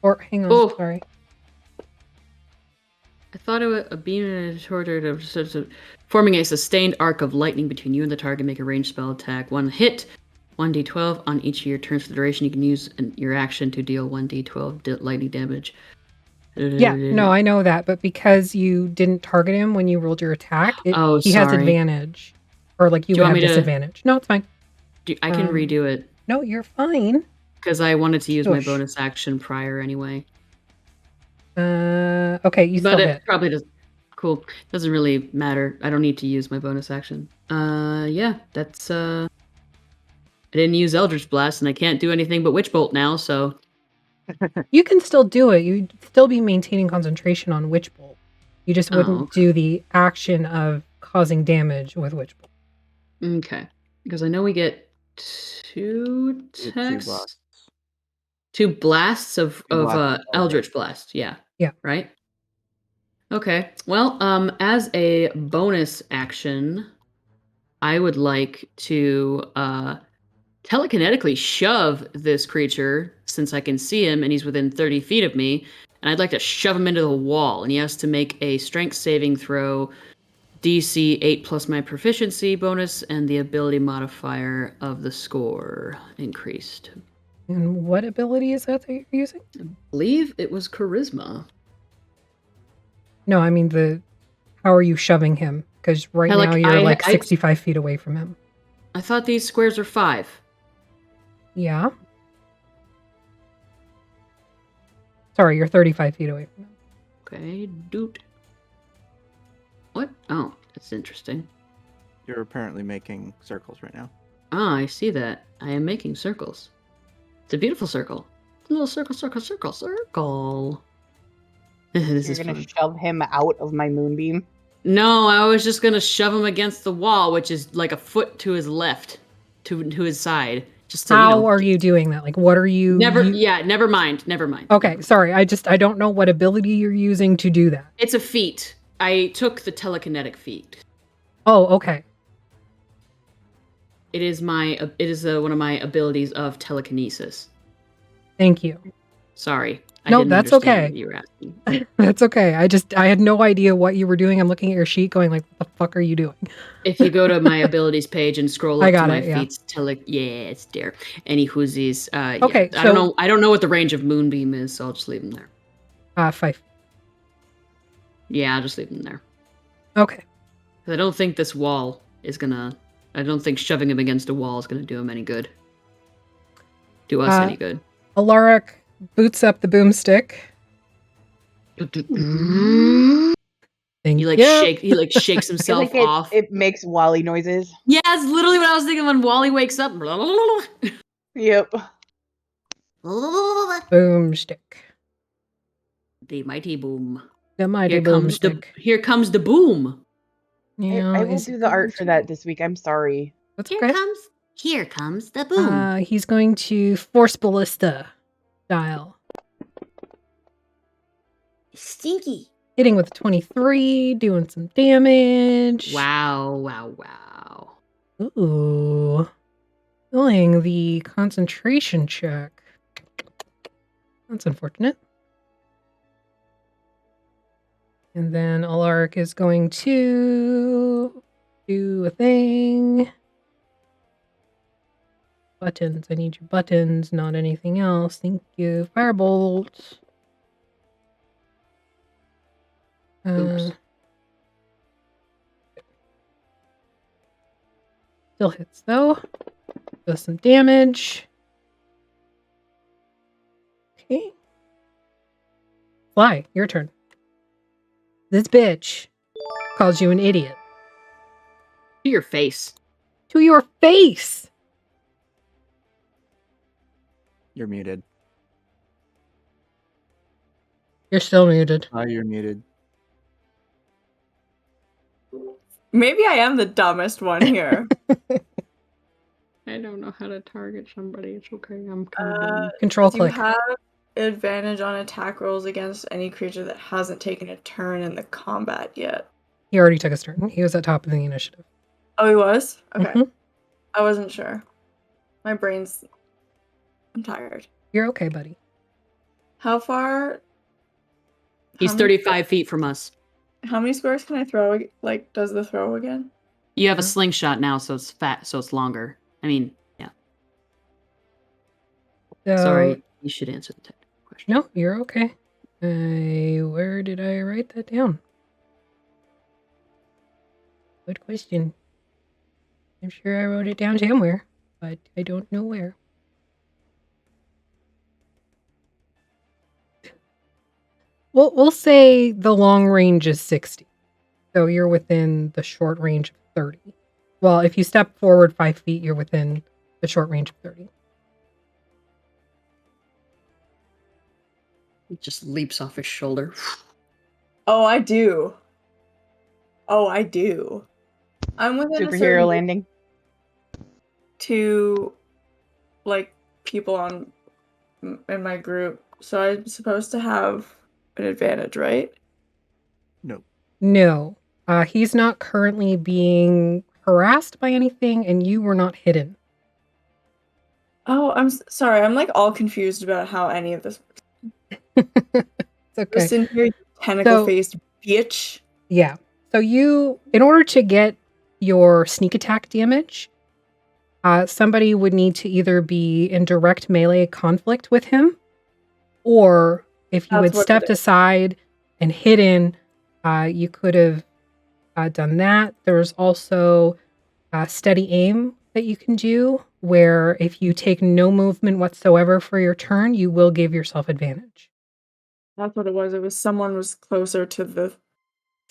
Or hang on, sorry. I thought it was a beam and a torture forming a sustained arc of lightning between you and the target. Make a ranged spell attack. 1 hit, 1d12 on each of your turns for the duration. You can use your action to deal 1d12 lightning damage. Yeah, no, I know that, but because you didn't target him when you rolled your attack, he has advantage. Or like you would have disadvantage. No, it's fine. I can redo it. No, you're fine. Because I wanted to use my bonus action prior anyway. Okay, you still hit. Probably doesn't. Cool. Doesn't really matter. I don't need to use my bonus action. Yeah, that's I didn't use Eldritch Blast, and I can't do anything but Witch Bolt now, so... You can still do it. You'd still be maintaining concentration on Witch Bolt. You just wouldn't do the action of causing damage with Witch Bolt. Okay. Because I know we get 2 attacks. 2 blasts of Eldritch Blast. Yeah. Yeah. Right? Okay. Well, as a bonus action, I would like to telekinetically shove this creature, since I can see him and he's within 30 feet of me, and I'd like to shove him into the wall, and he has to make a strength saving throw, DC 8 plus my proficiency bonus, and the ability modifier of the score increased. And what ability is that you're using? I believe it was charisma. No, I mean how are you shoving him? Because now you're 65 feet away from him. I thought these squares are 5. Yeah. Sorry, you're 35 feet away from him. Okay, dude. What? Oh, that's interesting. You're apparently making circles right now. Ah, I see that. I am making circles. It's a beautiful circle. A little circle, circle, circle, circle. You're going to shove him out of my moonbeam? No, I was just going to shove him against the wall, which is like a foot to his left, to his side. Just to, How are you doing that? Like, what are you... Yeah, never mind. Okay, sorry. I don't know what ability you're using to do that. It's a feat. I took the telekinetic feat. Oh, okay. It is one of my abilities of telekinesis. Thank you. Sorry. No, that's okay. What you were asking. That's okay. I had no idea what you were doing. I'm looking at your sheet going like, what the fuck are you doing? If you go to my abilities page and scroll up to my feats, it's there. Any whoosies. Okay. Yeah. So, I don't know what the range of Moonbeam is, so I'll just leave them there. 5. Yeah, I'll just leave them there. Okay. I don't think this wall is I don't think shoving him against a wall is gonna do him any good. Do us any good. Alaric boots up the boomstick. He shakes himself off. It makes Wally noises. Yeah, it's literally what I was thinking when Wally wakes up. Yep. Boomstick. The mighty boom. The mighty boomstick. Here comes the boom. Yeah, I will do the art for that this week. I'm sorry. That's Here okay. comes the boom. He's going to force ballista style. Stinky. Hitting with 23, doing some damage. Wow. Ooh. Killing the concentration check. That's unfortunate. And then Alaric is going to do a thing. Buttons. I need your buttons, not anything else. Thank you. Firebolt. Oops. Still hits though. Does some damage. Okay. Fly, your turn. This bitch calls you an idiot. To your face. To your face! You're muted. You're still muted. You're muted. Maybe I am the dumbest one here. I don't know how to target somebody. It's okay. I'm kind of Control You click. have advantage on attack rolls against any creature that hasn't taken a turn in the combat yet. He already took his turn. He was at top of the initiative. Oh, he was? Okay. Mhm. I wasn't sure. My brain's... I'm tired. You're okay, buddy. How far... He's how many- 35 feet from us. How many squares can I throw? Like, does the throw again? You have a slingshot now, so it's fat, so it's longer. I mean, yeah. So, Sorry, you should answer the technical question. No, you're okay. Where did I write that down? Good question. I'm sure I wrote it down somewhere, but I don't know where. We'll say the long range is 60. So you're within the short range of 30. Well, if you step forward 5 feet, you're within the short range of 30. It just leaps off his shoulder. Oh, I do. I'm within a Superhero certain landing. to, like, people in my group. So I'm supposed to have an advantage, right? No. He's not currently being harassed by anything, and you were not hidden. Oh, I'm sorry. I'm, like, all confused about how any of this works. It's okay. Listen here, you tentacle-faced bitch. Yeah. So you, in order to get your sneak attack damage, somebody would need to either be in direct melee conflict with him, or if you had stepped aside and hidden, you could have done that. There's also steady aim that you can do, where if you take no movement whatsoever for your turn, you will give yourself advantage. That's what it was. It was someone was closer to the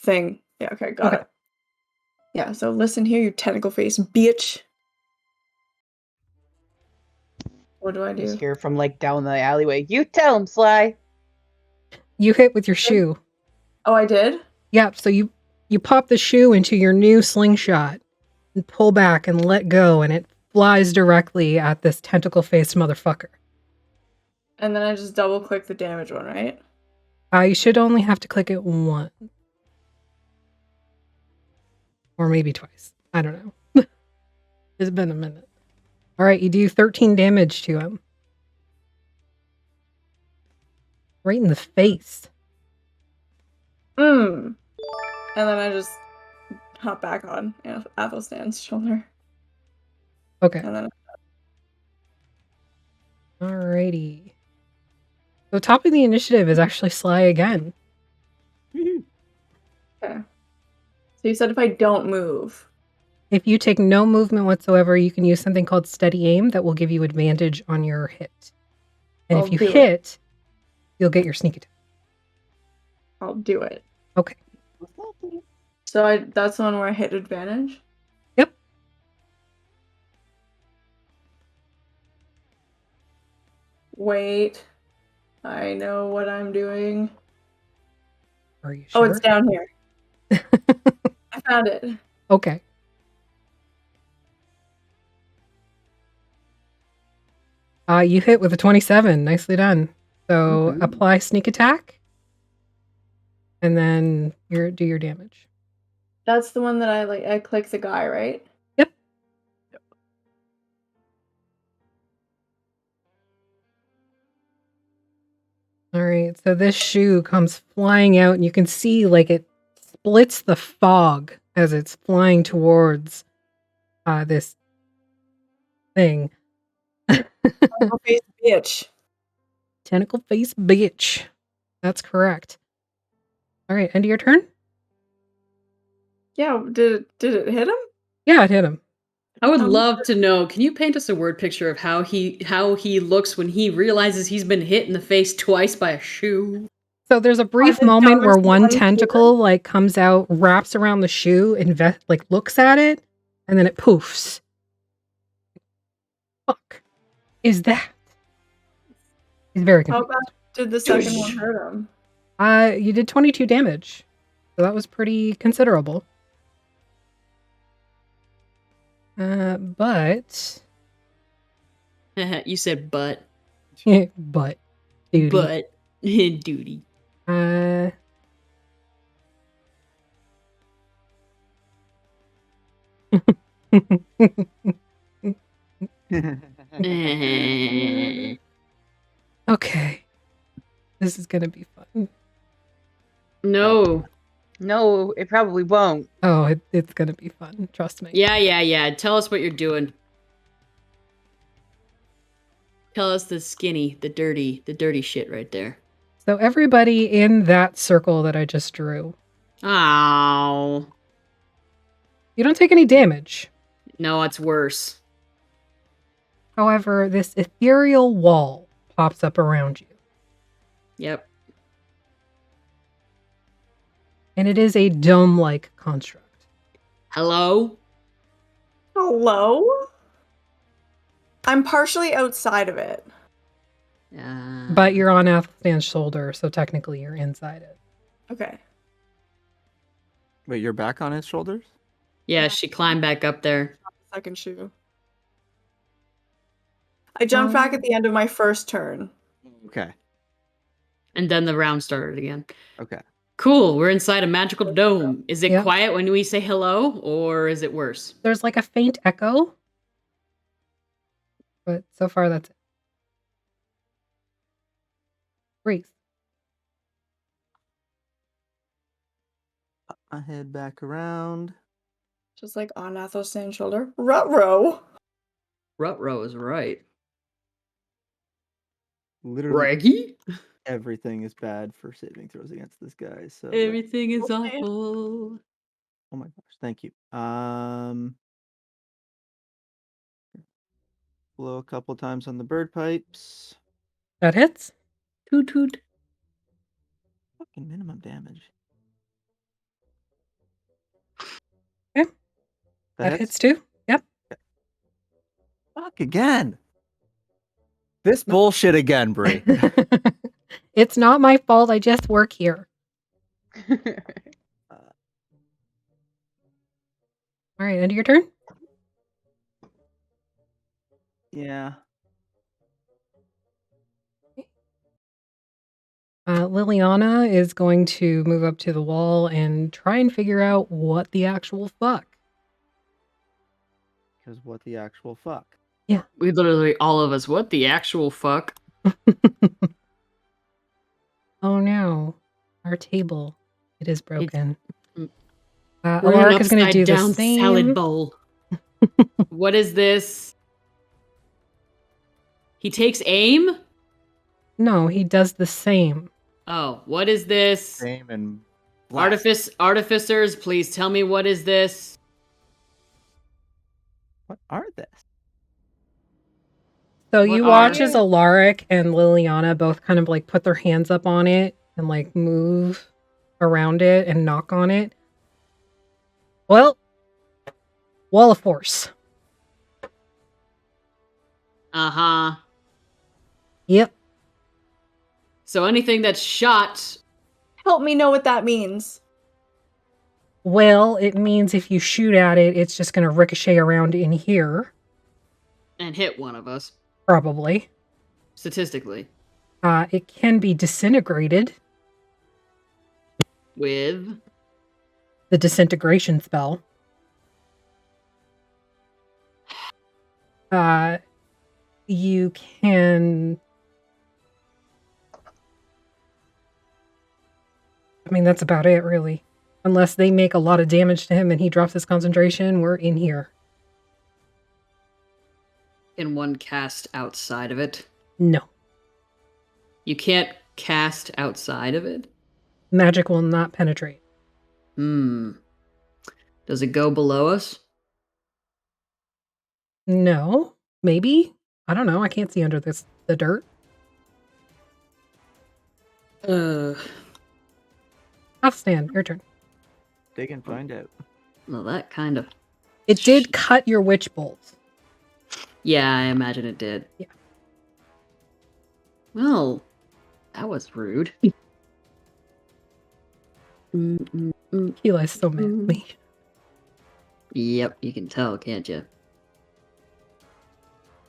thing. Yeah, okay, got it. Yeah, so listen here, you tentacle-faced bitch. What do I do? Just hear from like down the alleyway. You tell him, Sly. You hit with your shoe. Oh, I did? Yep, so you pop the shoe into your new slingshot and pull back and let go, and it flies directly at this tentacle-faced motherfucker. And then I just double-click the damage one, right? You should only have to click it once. Or maybe twice. I don't know. It's been a minute. Alright, you do 13 damage to him. Right in the face. And then I just hop back on Athelstan's shoulder. Okay. And then Alrighty. So top of the initiative is actually Sly again. okay. So you said if I don't move. If you take no movement whatsoever, you can use something called steady aim that will give you advantage on your hit. And if you hit, you'll get your sneak attack. I'll do it. Okay. So that's the one where I hit advantage? Wait. I know what I'm doing. Are you sure? Oh, it's down here. I found it. Okay. You hit with a 27. Nicely done. So apply sneak attack. And then do your damage. That's the one that I click the guy, right? Yep. All right, so this shoe comes flying out, and you can see like it splits the fog as it's flying towards this thing. Tentacle face bitch. Tentacle face bitch. That's correct. All right, end of your turn? Yeah, did it hit him? Yeah, it hit him. I would love to know. Can you paint us a word picture of how he looks when he realizes he's been hit in the face twice by a shoe? So there's a brief moment where one tentacle like comes out, wraps around the shoe, like looks at it, and then it poofs. Fuck is that? He's very confused. How bad did the second one hurt him? You did 22 damage. So that was pretty considerable. But You said butt. but duty. But duty. Okay. This is gonna be fun. No. No, it probably won't. Oh, it's gonna be fun. Trust me. Yeah. Tell us what you're doing. Tell us the skinny, the dirty shit right there. So everybody in that circle that I just drew. Ow. You don't take any damage. No, it's worse. However, this ethereal wall pops up around you. Yep. And it is a dome-like construct. Hello? Hello? I'm partially outside of it. But you're on Athelstan's shoulder, so technically you're inside it. Okay. Wait, you're back on his shoulders? Yeah, she climbed back up there. Second shoe. I jumped back at the end of my first turn. Okay. And then the round started again. Okay. Cool, we're inside a magical dome. Is it Yep. quiet when we say hello, or is it worse? There's like a faint echo. But so far that's it. Breathe. Pop my head back around. Just like on Athelstan's shoulder. Ruh-roh. Ruh-roh is right. Literally Raggy? everything is bad for saving throws against this guy. So Everything is awful. Oh my gosh, thank you. Blow a couple times on the bird pipes. That hits. Toot toot. Fucking minimum damage. Okay. That hits too. Yep. Fuck again. This bullshit again, Brie. It's not my fault. I just work here. All right, end of your turn. Yeah. Liliana is going to move up to the wall and try and figure out what the actual fuck. Because what the actual fuck? Yeah. We literally, all of us, what the actual fuck? Oh no. Our table. It is broken. We're Alaric is going to do the down same. salad bowl. What is this? He takes aim? No, he does the same. Oh, what is this? Same and black. Artificers, please tell me what is this? What are this? So you watch as Alaric and Liliana both kind of like put their hands up on it and like move around it and knock on it. Well, wall of force. Uh-huh. Yep. So anything that's shot. Help me know what that means. Well, it means if you shoot at it, it's just going to ricochet around in here. And hit one of us. Probably. Statistically. It can be disintegrated. With? The disintegration spell. You can... I mean, that's about it, really. Unless they make a lot of damage to him and he drops his concentration, we're in here. Can one cast outside of it? No. You can't cast outside of it? Magic will not penetrate. Does it go below us? No. Maybe? I don't know. I can't see under the dirt. Athelstan, your turn. Dig and find out. Well, that kind of... It did cut your witch bolt. Yeah, I imagine it did. Yeah. Well, that was rude. Ki'Lai's so mad at me. Yep, you can tell, can't you?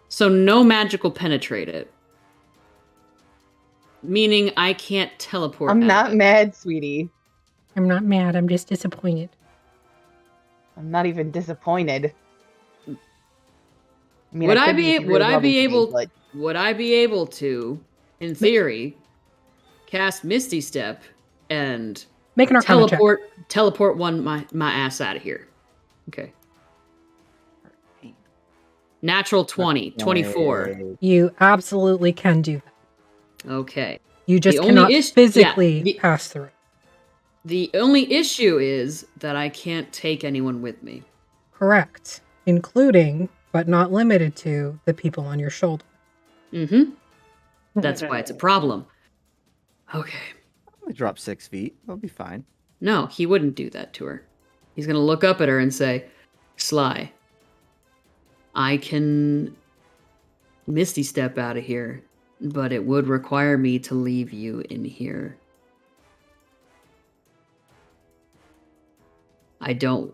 So no magic will penetrate it. Meaning I can't teleport. I'm not mad, sweetie. I'm not mad, I'm just disappointed. I'm not even disappointed. I mean, Would I I could be be really loving to be, would I be able to, in theory, cast Misty Step and make an Arcana check. Teleport my ass out of here? Okay. Natural 20, 24. You absolutely can do that. Okay. You just cannot physically pass through. The only issue is that I can't take anyone with me. Correct. Including, but not limited to, the people on your shoulder. Mm-hmm. That's why it's a problem. Okay. I drop 6 feet. I'll be fine. No, he wouldn't do that to her. He's going to look up at her and say, Sly, I can Misty Step out of here, but it would require me to leave you in here. I know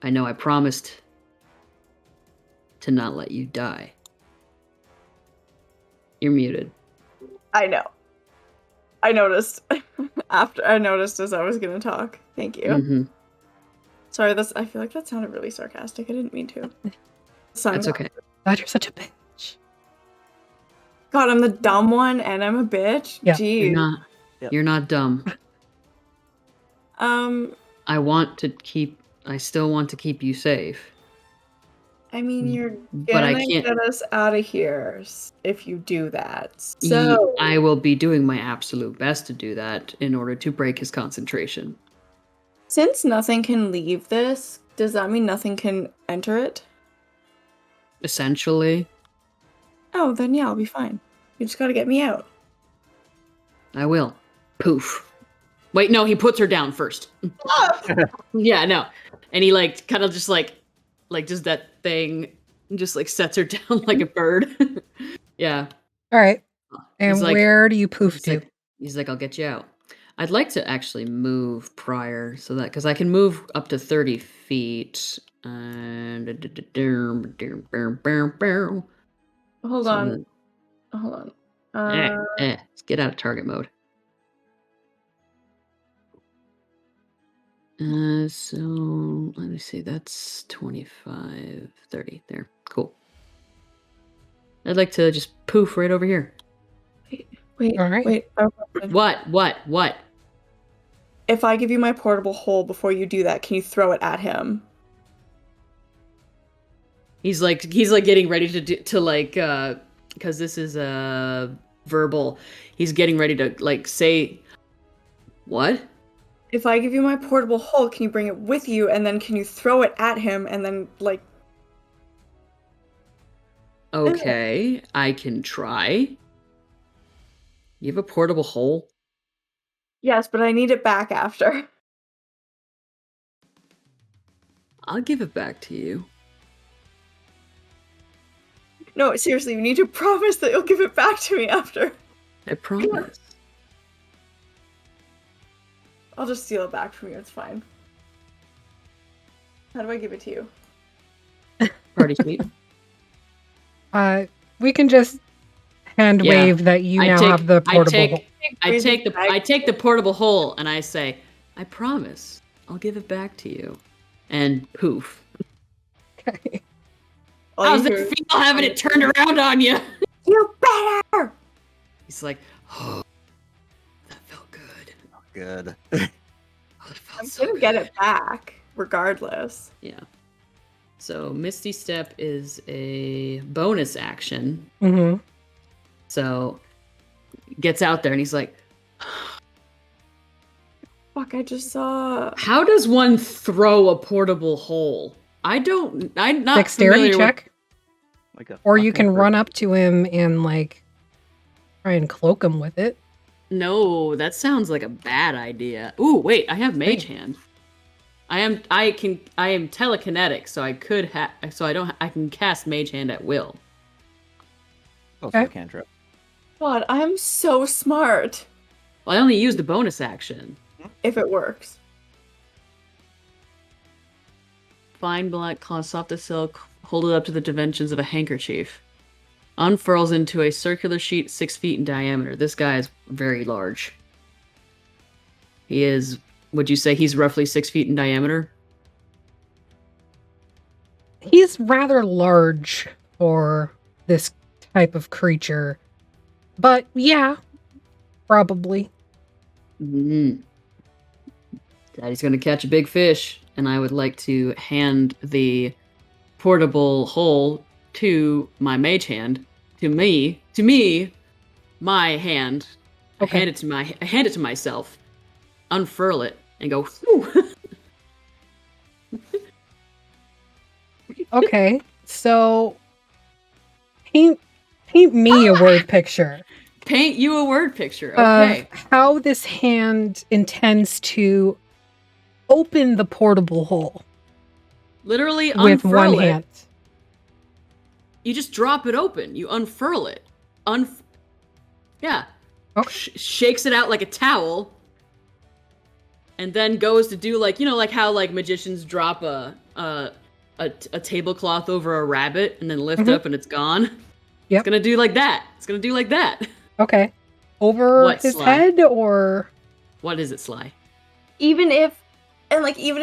I promised to not let you die. You're muted. I know. I noticed as I was gonna talk. Thank you. Mm-hmm. Sorry, I feel like that sounded really sarcastic. I didn't mean to. That's okay. God, you're such a bitch. God, I'm the dumb one and I'm a bitch. Yeah. Jeez. You're not dumb. I still want to keep you safe. I mean, you're but I gonna can't get us out of here if you do that. So I will be doing my absolute best to do that in order to break his concentration. Since nothing can leave this, does that mean nothing can enter it? Essentially. Oh, then yeah, I'll be fine. You just gotta get me out. I will. Poof. Wait, no, he puts her down first. Yeah, no. And he kind of just does that thing, and just sets her down like a bird. Yeah. All right. And where do you poof to? He's like, I'll get you out. I'd like to actually move prior so that, because I can move up to 30 feet. Hold So on. Hold on. Let's get out of target mode. So let me see, that's 25, 30 there. Cool. I'd like to just poof right over here. Wait. All right. Wait. What? If I give you my portable hole before you do that, can you throw it at him? He's getting ready to because this is a verbal. He's getting ready to say what? If I give you my portable hole, can you bring it with you, and then can you throw it at him, and then Okay, I can try. You have a portable hole? Yes, but I need it back after. I'll give it back to you. No, seriously, you need to promise that you'll give it back to me after. I promise. I'll just steal it back from you, it's fine. How do I give it to you? Party sweet. We can just hand wave that you now have the portable hole. I take the portable hole and I say, I promise I'll give it back to you. And poof. Okay. How's it feel having it turned around on you? You better! He's like, oh, that felt good. Good. I'm gonna get it back, regardless. Yeah. So Misty Step is a bonus action. Mm-hmm. So gets out there and he's like, Fuck, I just saw... how does one throw a portable hole? I'm not Dexterity familiar check. Or you can fucking run up to him and like try and cloak him with it. No, that sounds like a bad idea. Ooh, wait, I have Mage Hand. I am telekinetic, so I can cast Mage Hand at will. Also cantrip. God, I'm so smart. Well, I only used the bonus action. If it works. Fine black cloth, soft as silk, hold it up to the dimensions of a handkerchief. Unfurls into a circular sheet 6 feet in diameter. This guy is very large. He is, would you say he's roughly 6 feet in diameter? He's rather large for this type of creature. But yeah, probably. Mm-hmm. Daddy's gonna catch a big fish, and I would like to hand the portable hole to my mage hand. To me, my hand. Okay. I hand it to myself, unfurl it, and go, whew. Okay, so paint me a word picture. Paint you a word picture, okay. How this hand intends to open the portable hole. Literally with unfurl one it. hand. You just drop it open. You unfurl it. Yeah. Okay. Shakes it out like a towel. And then goes to do like how like magicians drop a tablecloth over a rabbit and then lift up and it's gone. Yep. It's gonna do like that. It's gonna do like that. Okay. Over What, his Sly? head or What is it, Sly? Even if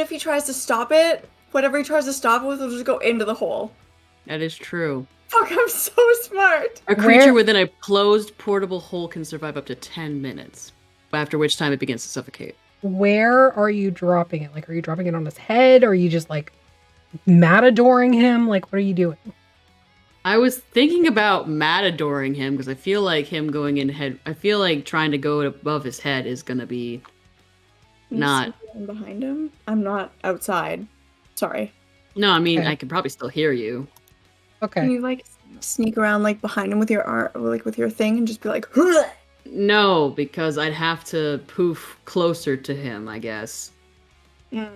he tries to stop it, whatever he tries to stop it with will just go into the hole. That is true. Fuck, I'm so smart. A creature within a closed portable hole can survive up to 10 minutes, after which time it begins to suffocate. where are you dropping it? Like, are you dropping it on his head? Or are you just like matadoring him? Like, what are you doing? I was thinking about matadoring him because I feel like him going in head. I feel like trying to go above his head is gonna be not. I'm behind him. I'm not outside. Sorry. No, I mean Okay. I could probably still hear you. Okay. Can you like sneak around like behind him with your arm, like with your thing, and just be like, No, because I'd have to poof closer to him. I guess. Yeah.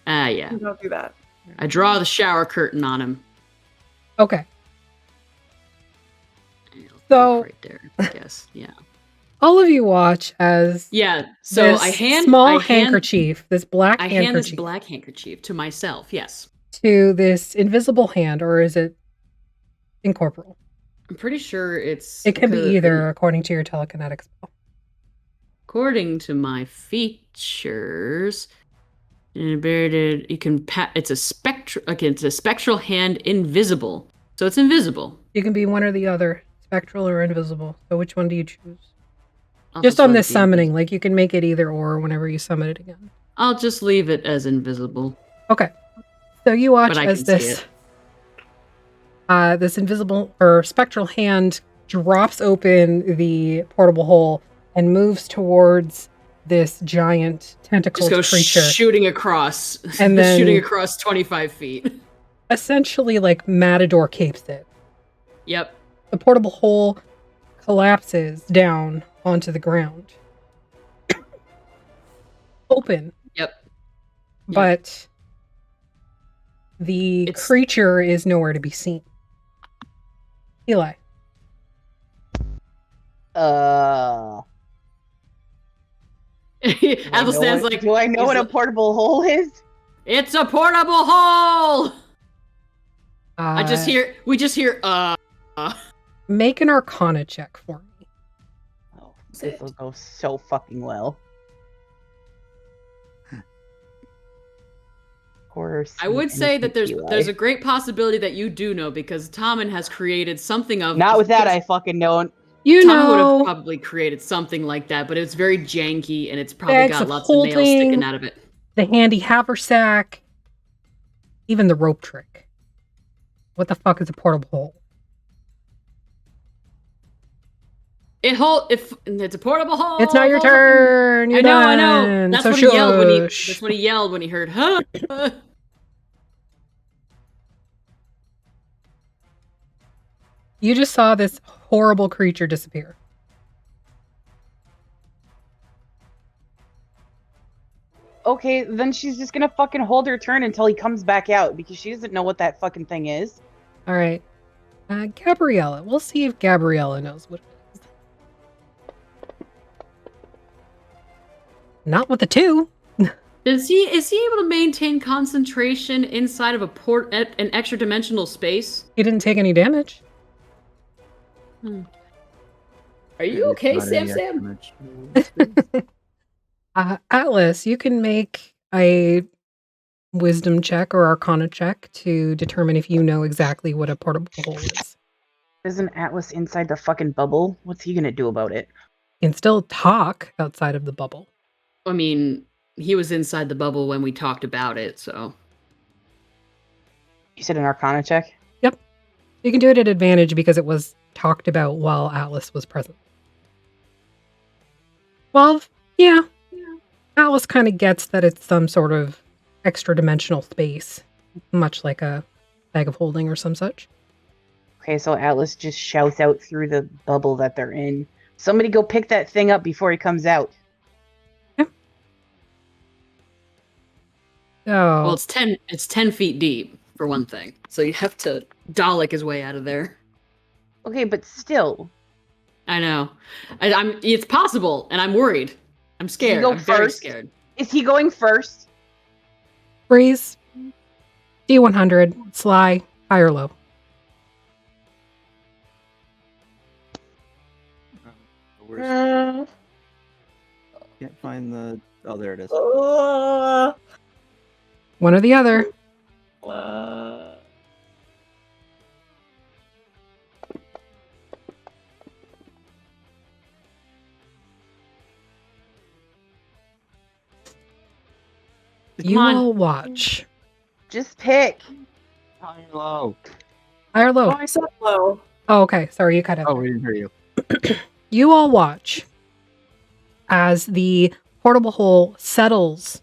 Don't do that. I draw the shower curtain on him. Okay. So right there, I guess. Yeah. All of you watch as So this I hand small handkerchief, this black I handkerchief, hand this black handkerchief to myself. Yes. to this invisible hand, or is it incorporeal? I'm pretty sure it's. It can be either, according to your telekinetic spell. According to my features, you can it's a spectral hand, invisible. So it's invisible. You can be one or the other, spectral or invisible. So which one do you choose? I'll Just on let this it be summoning, like you can make it either or whenever you summon it again. I'll just leave it as invisible. Okay. So you watch But I as can see this it. this invisible or spectral hand drops open the portable hole and moves towards this giant tentacled Just go creature. shooting across, And then shooting across 25 feet. essentially like Matador capes it. Yep. The portable hole collapses down onto the ground. Open. Yep. But the creature is nowhere to be seen. Eli. Athelstan's like, do I know what a portable hole is? It's a portable hole. We just hear. Make an Arcana check for me. Oh, this will go so fucking well. I would say that there's a great possibility that you do know, because Tommen has created something of. Not with that, I fucking don't. Tommen would have probably created something like that, but it's very janky and it's probably got lots of nails sticking out of it. The handy haversack, even the rope trick. What the fuck is a portable hole? If it's a portable hole. It's not your turn. You're done. I know. That's what he yelled that's what he yelled when he heard, huh? You just saw this horrible creature disappear. Okay, then she's just gonna fucking hold her turn until he comes back out, because she doesn't know what that fucking thing is. All right. Gabriella. We'll see if Gabriella knows what it is. Not with the 2. Is he able to maintain concentration inside of an extra dimensional space? He didn't take any damage. Are you okay, Sam? Atlas, you can make a wisdom check or arcana check to determine if you know exactly what a portable hole is. Isn't Atlas inside the fucking bubble? What's he gonna do about it? He can still talk outside of the bubble. I mean, he was inside the bubble when we talked about it, so. You said an arcana check? Yep. You can do it at advantage because it was talked about while Atlas was present. 12? Yeah. Atlas kind of gets that it's some sort of extra dimensional space, much like a bag of holding or some such. Okay, so Atlas just shouts out through the bubble that they're in. Somebody go pick that thing up before he comes out. Yeah. Oh. Well, it's 10 feet deep, for one thing. So you have to Dalek his way out of there. Okay, but still. I know. It's possible, and I'm worried. I'm scared. I'm very scared. Is he going first? Breeze. D100. Sly. High or low? Can't find the... Oh, there it is. One or the other. You will watch. Just pick. High or low? High or low? Oh, I said low. Oh, okay. Sorry, you cut out. Oh, we didn't hear you. You all watch as the portable hole settles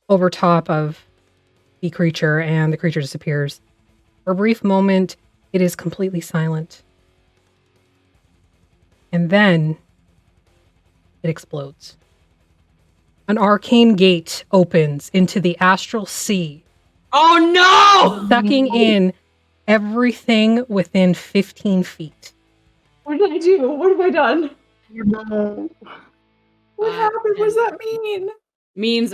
over top of the creature and the creature disappears. For a brief moment, it is completely silent. And then it explodes. An arcane gate opens into the astral sea. Oh no! Sucking in everything within 15 feet. What did I do? What have I done? What happened? What does that mean? Means,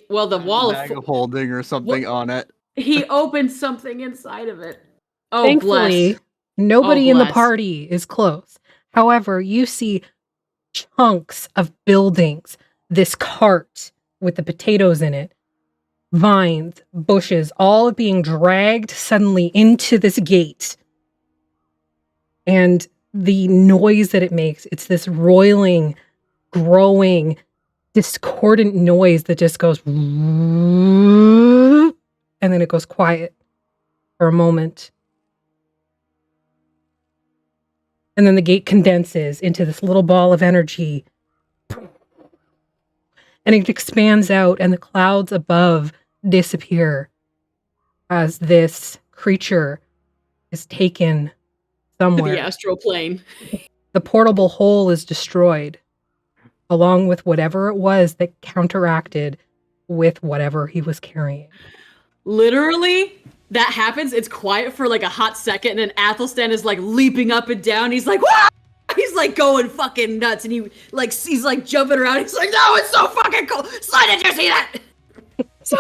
well, the wall bag of holding or something on it. He opened something inside of it. Oh, thankfully, bless. Nobody in the party is close. However, you see chunks of buildings, this cart with the potatoes in it, vines, bushes, all being dragged suddenly into this gate. And the noise that it makes, it's this roiling, growing, discordant noise that just goes and then it goes quiet for a moment. And then the gate condenses into this little ball of energy. And it expands out and the clouds above disappear as this creature is taken somewhere. The astral plane. The portable hole is destroyed, along with whatever it was that counteracted with whatever he was carrying. Literally? that happens, it's quiet for like a hot second, and then Athelstan is like leaping up and down. He's like, "Wah!" He's like going fucking nuts, and he's like jumping around. He's like, "No, it's so fucking cool! Sly, did you see that?" So,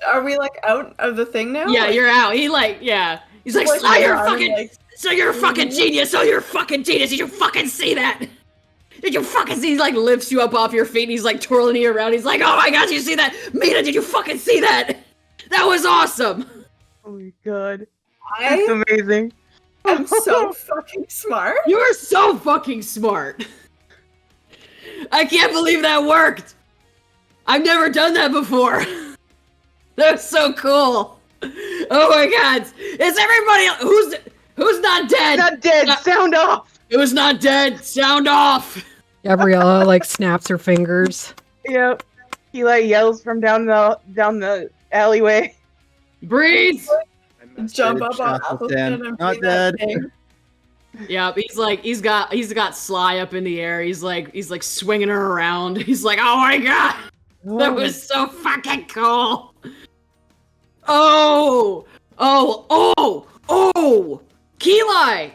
are we like out of the thing now? Yeah, like, you're out. He's like, "Sly, you're fucking, like, so you're a fucking genius. So you're a fucking genius. Did you fucking see that? Did you fucking see?" He like lifts you up off your feet, and he's like twirling you around. He's like, "Oh my gosh, you see that? Mina, did you fucking see that? That was awesome." Oh my god. That's I amazing. am so fucking smart. You are so fucking smart. I can't believe that worked. I've never done that before. That was so cool. Oh my god. Is everybody who's not dead? Not dead. Sound off. It was not dead. Sound off. Gabriella like snaps her fingers. Yep. He like yells from down the alleyway. Breathe. Jump up on Athelstan. Athelstan and Not be that dead. thing. Yeah, he's got Sly up in the air. He's like swinging her around. He's like, "Oh my god. That was so fucking cool." Oh, Ki'Lai!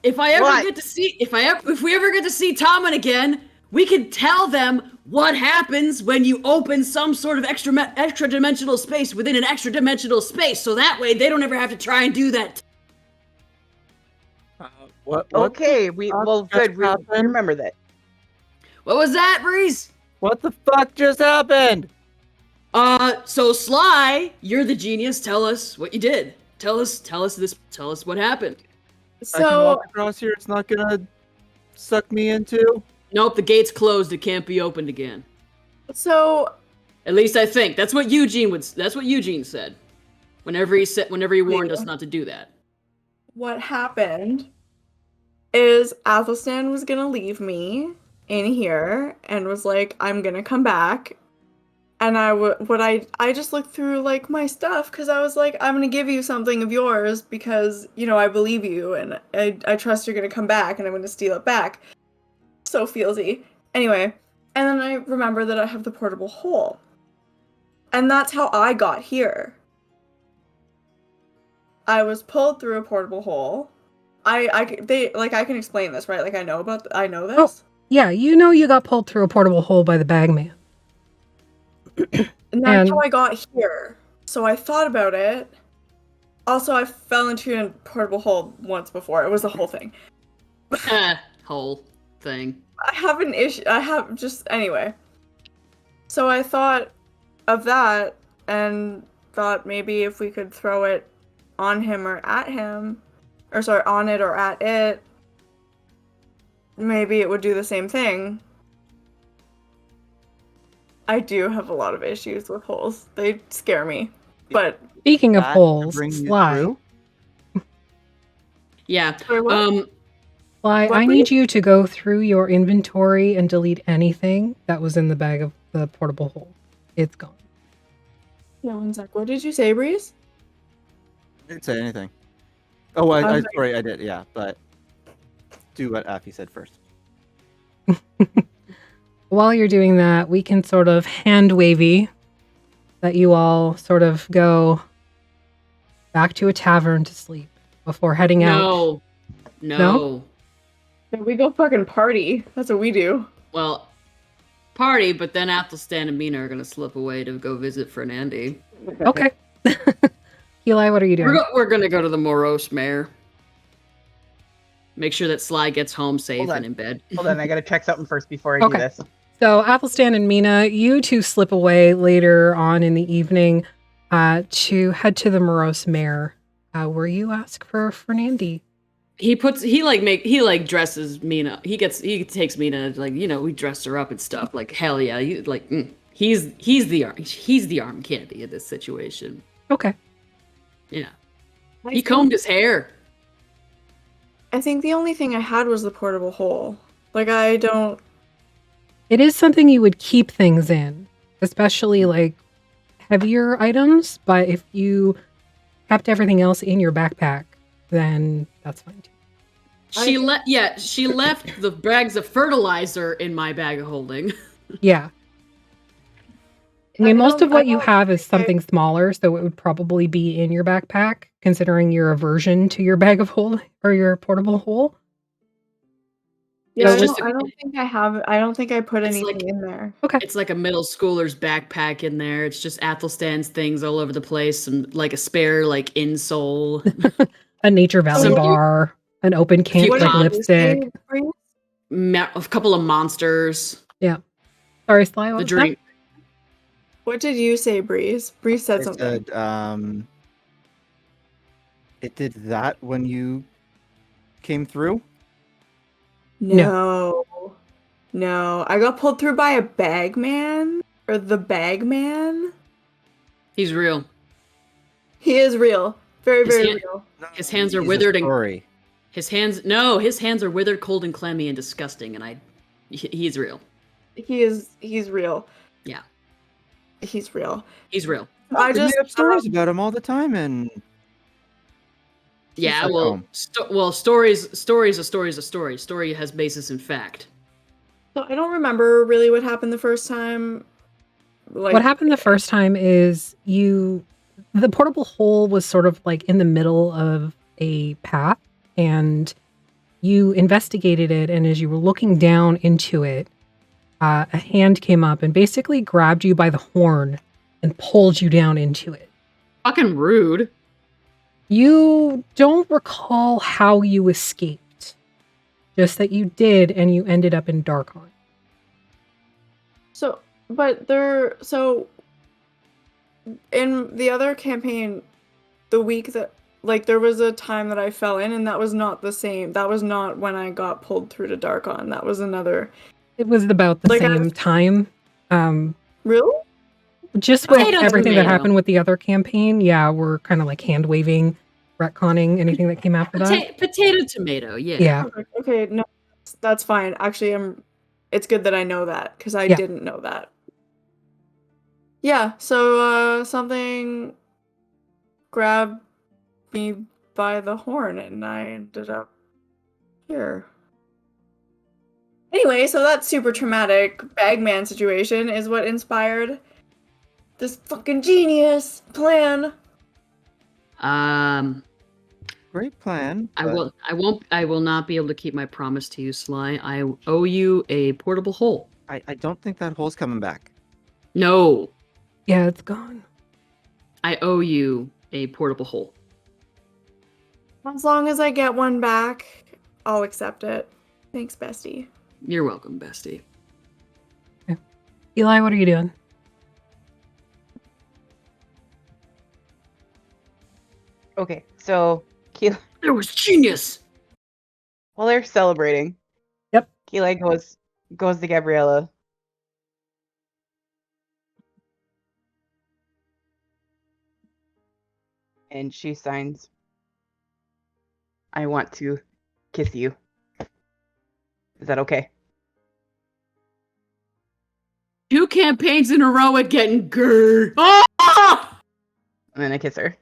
If we ever get to see Tommen again, we can tell them what happens when you open some sort of extra dimensional space within an extra dimensional space, so that way they don't ever have to try and do that. What? Okay, good. We remember that. What was that, Breeze? What the fuck just happened? So Sly, you're the genius. Tell us what you did. Tell us what happened. I can So walk across here. It's not gonna suck me into. Nope, the gate's closed. It can't be opened again. so At least I think that's what Eugene said. Whenever he warned us not to do that. what happened is Athelstan was gonna leave me in here and was like, "I'm gonna come back." And I just looked through like my stuff because I was like, "I'm gonna give you something of yours because I believe you and I trust you're gonna come back and I'm gonna steal it back." So feelsy. Anyway, and then I remember that I have the portable hole, and that's how I got here. I was pulled through a portable hole. I can explain this, right? Like I know this. Yeah, you got pulled through a portable hole by the bagman. And that's how I got here. So I thought about it. Also, I fell into a portable hole once before. It was a whole thing. Whole thing. I have an issue. Anyway. So I thought of that and thought maybe if we could throw it on him or at him, or sorry, on it or at it, maybe it would do the same thing. I do have a lot of issues with holes. They scare me. But Speaking of holes, bring you Sly. through? Yeah. Sorry, what? Sly, What I were need you- you to go through your inventory and delete anything that was in the bag of the portable hole. It's gone. Yeah, one sec. What did you say, Breeze? I didn't say anything. Oh, I Okay. sorry, I did. Yeah, but do what Affy said first. While you're doing that, we can sort of hand wavy that you all sort of go back to a tavern to sleep before heading out. No. Yeah, we go fucking party. That's what we do. Well, party, but then Athelstan and Mina are gonna slip away to go visit Fernandi. Okay. Ki'Lai, what are you doing? We're gonna go to the Morose Mare. Make sure that Sly gets home safe Hold on. and in bed. Hold on, I gotta check something first before I Okay. do this. So Athelstan and Mina, you two slip away later on in the evening to head to the Morose Mare, where you ask for Fernandi. He dresses Mina. He takes Mina, like, we dress her up and stuff. Like, hell yeah, he's the arm candy in this situation. Okay. Yeah. He combed his hair. I think the only thing I had was the portable hole. Like, I don't... It is something you would keep things in, especially like heavier items, but if you kept everything else in your backpack, then that's fine too. She left the bags of fertilizer in my bag of holding. Yeah. I mean, most of what you have is something smaller, so it would probably be in your backpack, considering your aversion to your bag of hold or your portable hole. Yeah, I don't think I have. I don't think I put anything in there. Okay. It's like a middle schooler's backpack in there. It's just Athelstan's things all over the place, and like a spare like insole, a Nature Valley bar, an open can like lipstick, a couple of monsters. Yeah. Sorry, Sly. What The was drink. What did you say, Breeze? Breeze said something. Said, it did that when you came through? No. I got pulled through by a bagman, or the bagman. He's real. He is real. Very real. His hands are withered and his hands are withered, cold, and clammy and disgusting. And he's real. He's real. Yeah. He's real. He's real. I just have stories about him all the time, and yeah, well, stories. Story has basis in fact. So I don't remember really what happened the first time. What happened the first time is the portable hole was sort of like in the middle of a path, and you investigated it, and as you were looking down into it, a hand came up and basically grabbed you by the horn and pulled you down into it. Fucking rude. You don't recall how you escaped, just that you did, and you ended up in Darkon. So in the other campaign, the week that, like, there was a time that I fell in, and that was not the same. That was not when I got pulled through to Darkon. That was another. It was about the same time. Really? Just with everything that happened with the other campaign, yeah, we're kind of like hand waving, retconning anything that came after that. Potato, tomato, yeah. Yeah. Okay, no, that's fine. Actually, it's good that I know that, because I didn't know that. Yeah, so something grabbed me by the horn, and I ended up here. Anyway, so that super traumatic bagman situation is what inspired this fucking genius plan. Great plan. I will not be able to keep my promise to you, Sly. I owe you a portable hole. I don't think that hole's coming back. No. Yeah, it's gone. I owe you a portable hole. As long as I get one back, I'll accept it. Thanks, bestie. You're welcome, bestie. Okay. Eli, what are you doing? Okay, so there was genius. While they're celebrating, yep, Ki'Lai goes to Gabriella. And she signs, I want to kiss you. Is that okay? 2 campaigns in a row at getting grr. Ah! And then I kiss her.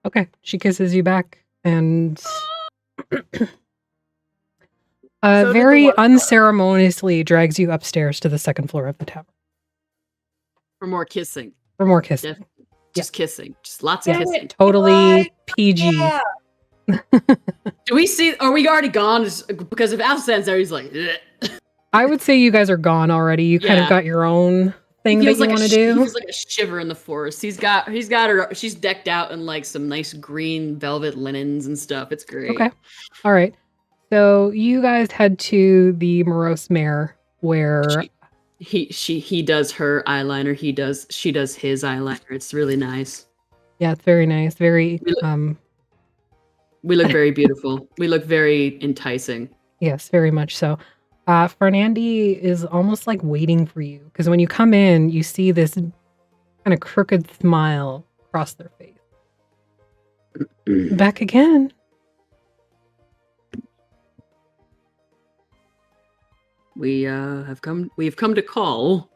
Okay, she kisses you back, and very unceremoniously drags you upstairs to the second floor of the tower. For more kissing. For more kissing. Just kissing. Just lots of kissing. Totally PG. Yeah. Do we see? Are we already gone? Because if Athelstan's there, he's like, ugh. I would say you guys are gone already. You kind of got your own thing that you want to do. He feels like a shiver in the forest. He's got her. She's decked out in like some nice green velvet linens and stuff. It's great. Okay. All right. So you guys head to the Morose Mare, where he does her eyeliner. She does his eyeliner. It's really nice. Yeah, it's very nice. Very we look very beautiful. We look very enticing. Yes, very much so. Fernandi is almost like waiting for you, because when you come in, you see this kind of crooked smile across their face. Back again. We have come to call.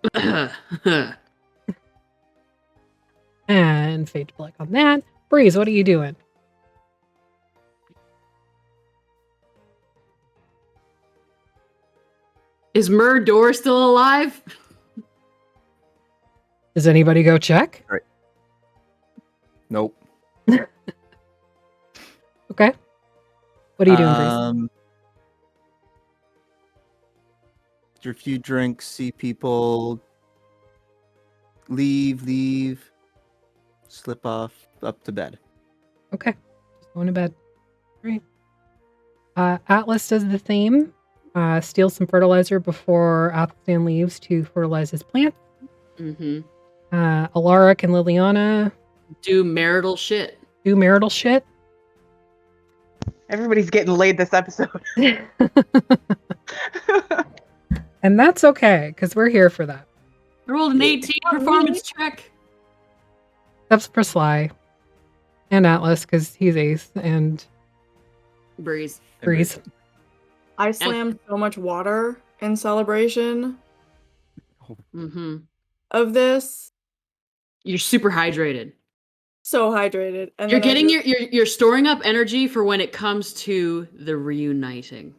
And fade to black on that. Breeze, what are you doing? Is Murdor still alive? Does anybody go check? Right. Nope. Okay. What are you doing, Breeze? After a few drinks, see people leave, slip off, up to bed. Okay. Just going to bed. Great. Atlas does the same. Steals some fertilizer before Athelstan leaves to fertilize his plants. Mm-hmm. Alaric and Liliana do marital shit. Everybody's getting laid this episode. And that's okay, because we're here for that. I rolled an 18 performance check. Except for Sly. And Atlas, because he's ace, and Breeze. I slammed so much water in celebration of this. You're super hydrated. So hydrated. And you're getting you're storing up energy for when it comes to the reuniting.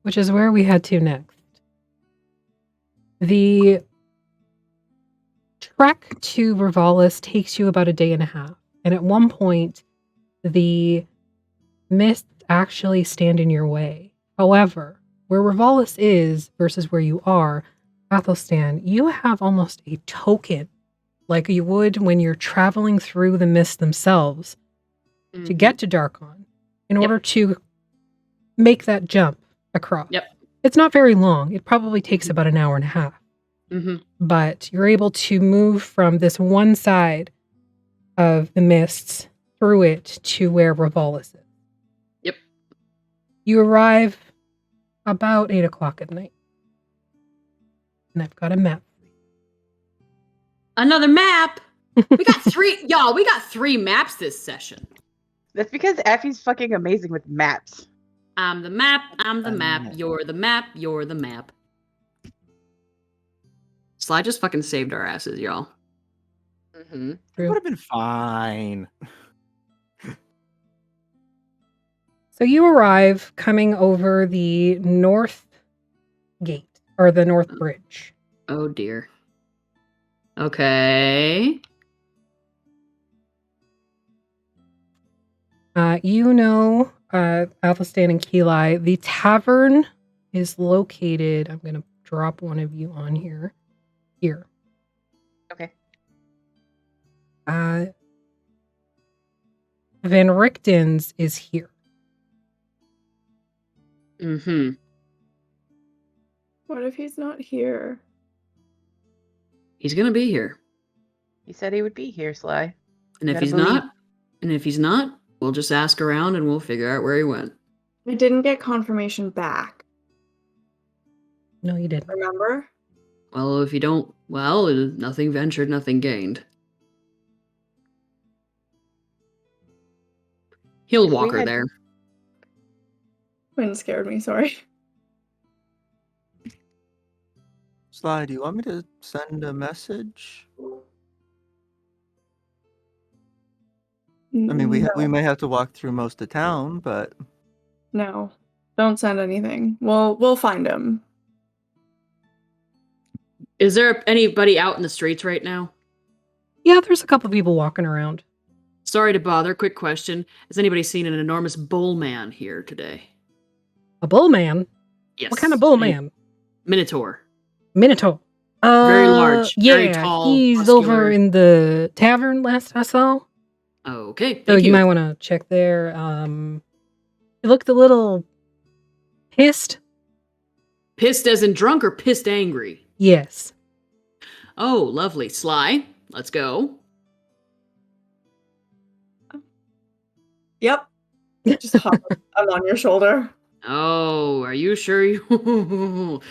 Which is where we head to next. The trek to Vaelish takes you about a day and a half. And at one point, the mists actually stand in your way. However, where Vaelish is versus where you are, Athelstan, you have almost a token, like you would when you're traveling through the mists themselves to get to Darkon, in order to make that jump across. Yep. It's not very long. It probably takes about an hour and a half. But you're able to move from this one side of the mists through it to where Vaelish is. Yep. You arrive about 8 o'clock at night. And I've got a map. Another map? We got three, y'all. We got 3 maps this session. That's because Effie's fucking amazing with maps. I'm the map. You're the map. You're the map. Sly just fucking saved our asses, y'all. It would have been fine. So you arrive coming over the north gate, or the north bridge. Oh dear. Okay. Athelstan and Ki'Lai, the tavern is located. I'm going to drop one of you on here. Here. Okay. Van Richten's is here. What if he's not here? He's gonna be here. He said he would be here, Sly. And if he's not, we'll just ask around and we'll figure out where he went. I didn't get confirmation back. No, you didn't. Remember? Well, if you don't, nothing ventured, nothing gained. He'll walk her there. Quinn scared me, sorry. Sly, do you want me to send a message? I mean, we may have to walk through most of town, but... No, don't send anything. We'll find him. Is there anybody out in the streets right now? Yeah, there's a couple people walking around. Sorry to bother. Quick question. Has anybody seen an enormous bull man here today? A bull man? Yes. What kind of bull man? Minotaur. Very large, very tall, he's muscular. over in the tavern last I saw. Okay, so you might want to check there. He looked a little pissed. Pissed as in drunk or pissed angry? Yes. Oh, lovely. Sly, let's go. Yep. Just hop. I'm on your shoulder. Oh, are you sure you...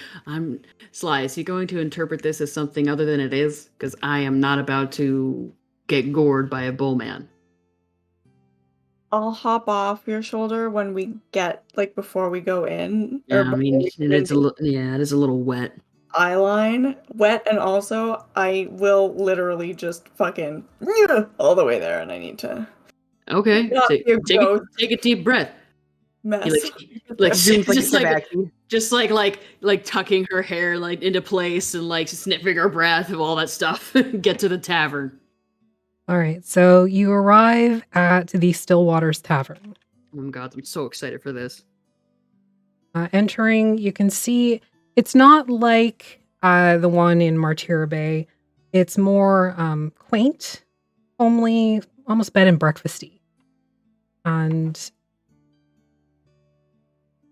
Sly, is he going to interpret this as something other than it is? Because I am not about to get gored by a bull man. I'll hop off your shoulder when we get, before we go in. Yeah, I mean, it is a little wet. Eye line. Wet, and also, I will literally just fucking all the way there, and I need to... Okay, take a deep breath. mess. Just like tucking her hair like into place and like sniffing her breath and all that stuff. Get to the tavern. All right, so you arrive at the Stillwaters Tavern. Oh my god, I'm so excited for this. Entering, you can see it's not like the one in Martira Bay. It's more quaint, homely, almost bed and breakfasty. And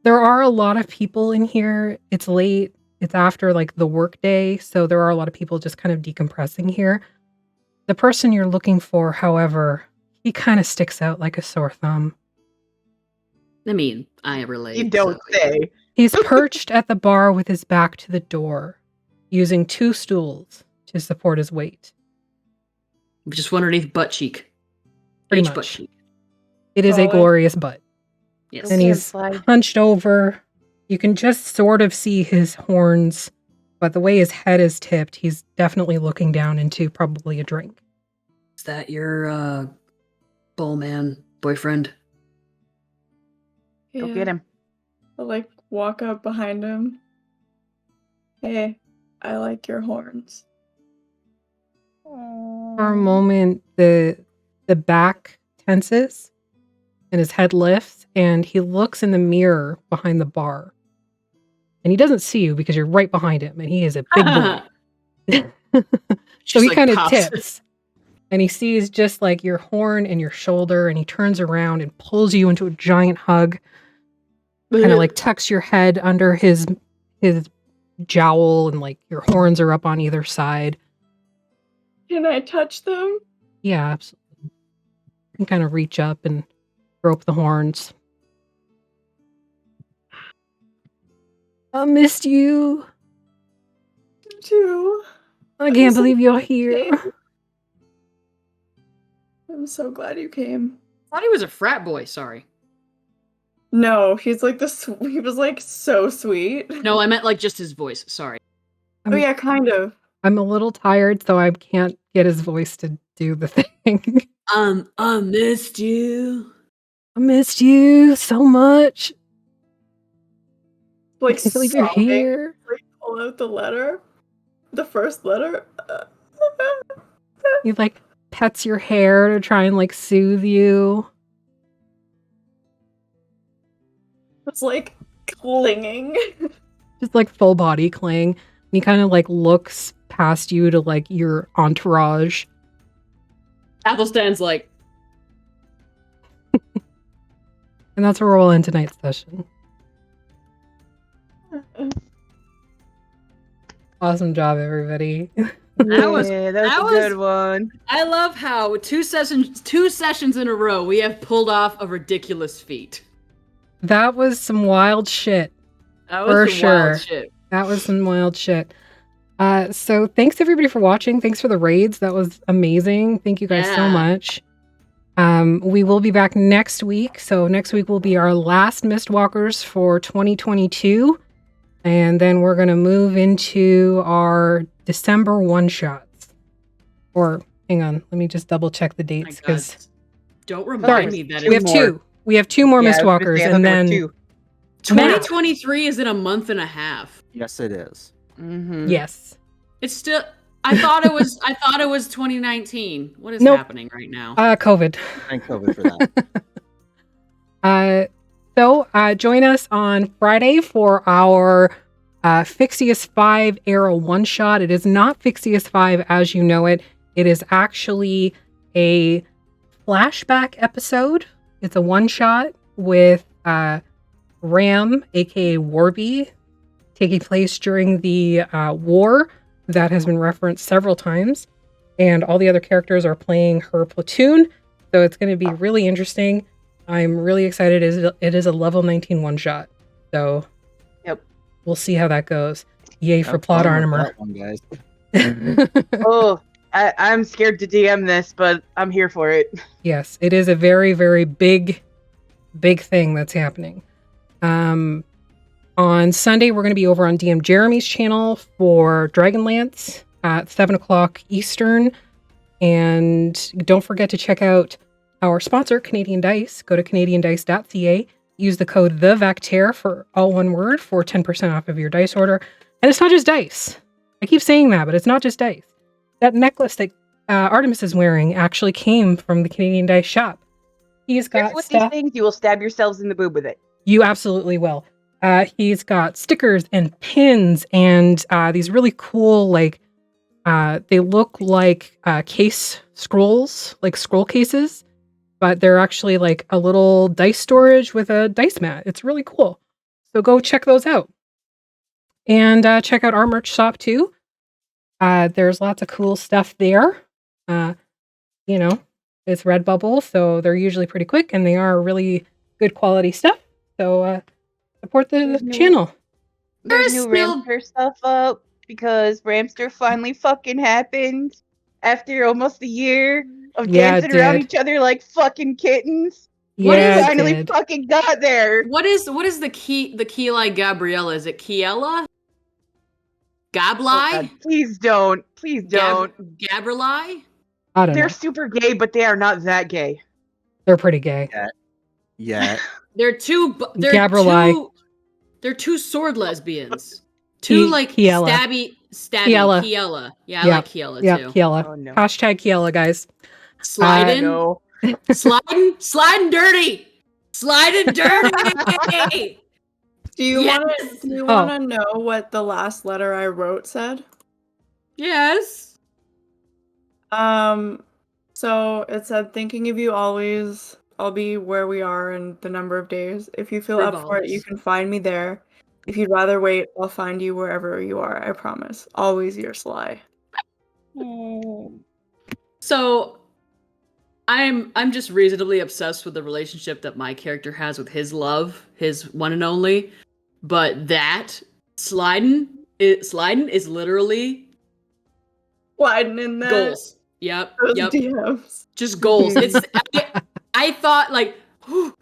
there are a lot of people in here. It's late. It's after like the work day, so there are a lot of people just kind of decompressing here. The person you're looking for, however, he kind of sticks out like a sore thumb. I mean, I relate. You don't say. He's perched at the bar with his back to the door, using 2 stools to support his weight. Just one underneath butt cheek. Pretty Each much. butt cheek. It is a glorious butt. Yes. And he's hunched over. You can just sort of see his horns, but the way his head is tipped, he's definitely looking down into probably a drink. Is that your bowman boyfriend? Go get him. I'll like walk up behind him. Hey, I like your horns. For a moment, the back tenses and his head lifts, and he looks in the mirror behind the bar. And he doesn't see you because you're right behind him, and he is a big boy. So he kind of tips. And he sees just like your horn and your shoulder, and he turns around and pulls you into a giant hug. Kind of like tucks your head under his jowl, and like your horns are up on either side. Can I touch them? Yeah, absolutely. You can kind of reach up and grope the horns. I missed you. You too. I can't believe you're here. I'm so glad you came. I thought he was a frat boy, sorry. No, he's like he was like so sweet. No, I meant like just his voice, sorry. Oh yeah, kind of. I'm a little tired, so I can't get his voice to do the thing. I missed you. I missed you so much. Like, I can't believe you're here. Like, pull out the letter. The first letter. He like pets your hair to try and like soothe you. It's like clinging. Just like full body cling. And he kind of like looks past you to like your entourage. Athelstan's like. And that's where we'll end tonight's session. Awesome job, everybody. That was a good one. I love how two sessions in a row we have pulled off a ridiculous feat. That was some wild shit. That was some wild shit. That was some wild shit. So thanks everybody for watching. Thanks for the raids. That was amazing. Thank you guys so much. We will be back next week. So next week will be our last Mistwalkers for 2022. And then we're going to move into our December one-shots. Or, hang on, let me just double check the dates. Because don't remind me that we have two. We have 2 more Mistwalkers, and then 2023 is in a month and a half. Yes, it is. Mm-hmm. Yes. It's still. I thought it was 2019. What is happening right now? COVID. Thank COVID for that. So join us on Friday for our Fixius 5 era one-shot. It is not Fixius 5 as you know it. It is actually a flashback episode. It's a one-shot with Ram, aka Warby, taking place during the war that has been referenced several times. And all the other characters are playing her platoon. So it's going to be really interesting. I'm really excited. It is a level 19 one-shot. So we'll see how that goes. Yay for plot armor. That one, guys. Oh, I'm scared to DM this, but I'm here for it. Yes, it is a very, very big thing that's happening. On Sunday, we're going to be over on DM Jeremy's channel for Dragonlance at 7 o'clock Eastern. And don't forget to check out our sponsor, Canadian Dice. Go to canadiandice.ca. use the code TheVactaire for all one word for 10% off of your dice order. And it's not just dice. I keep saying that, but it's not just dice. That necklace that Artemis is wearing actually came from the Canadian Dice Shop. He's got with stuff. these things, you will stab yourselves in the boob with it. You absolutely will. He's got stickers and pins and these really cool, like, they look like case scrolls, like scroll cases, but they're actually like a little dice storage with a dice mat. It's really cool. So go check those out. And check out our merch shop too. There's lots of cool stuff there. You know, it's Redbubble, so they're usually pretty quick and they are really good quality stuff. So support the channel. There's new Ramster stuff up because Ramster finally fucking happened after almost a year of dancing around each other like fucking kittens. Yeah, we finally fucking got there. What is the Ki'Lai Gabriella? Is it Kiella? Gablai? Oh, please don't. Gabrielai? I don't know. They're super gay, but they are not that gay. They're pretty gay. Yeah. They're two Gabrielai. They're two sword lesbians. Two Kiella. stabby Kiella. Yeah, I like Kiella too. Yeah, Kiella. Oh, no. Hashtag Kiella, guys. Sliding. No. Sliding dirty. Sliding dirty. Do you want to know what the last letter I wrote said? Yes. So it said, thinking of you always. I'll be where we are in the number of days. If you feel up for it, you can find me there. If you'd rather wait, I'll find you wherever you are. I promise. Always your Sly. So I'm just reasonably obsessed with the relationship that my character has with his love, his one and only. But that sliding is literally sliding in there. Goals. Yep. DMs. Just goals. It's I thought like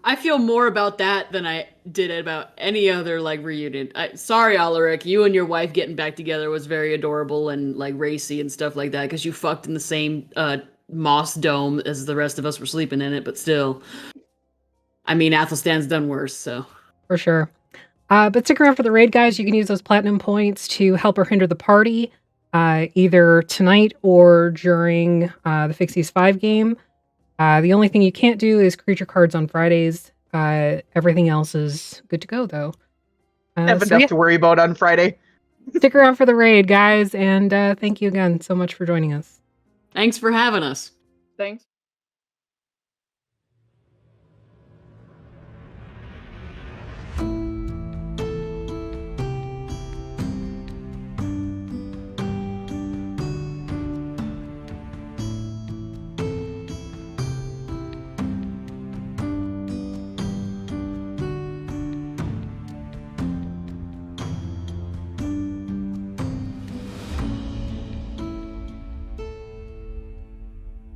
I feel more about that than I did about any other like reunion. Sorry, Alaric, you and your wife getting back together was very adorable and like racy and stuff like that because you fucked in the same moss dome as the rest of us were sleeping in it. But still, I mean, Athelstan's done worse. So for sure. But stick around for the raid, guys. You can use those platinum points to help or hinder the party, either tonight or during the Fixies 5 game. The only thing you can't do is creature cards on Fridays. Everything else is good to go, though. Have enough to worry about on Friday. Stick around for the raid, guys, and thank you again so much for joining us. Thanks for having us. Thanks.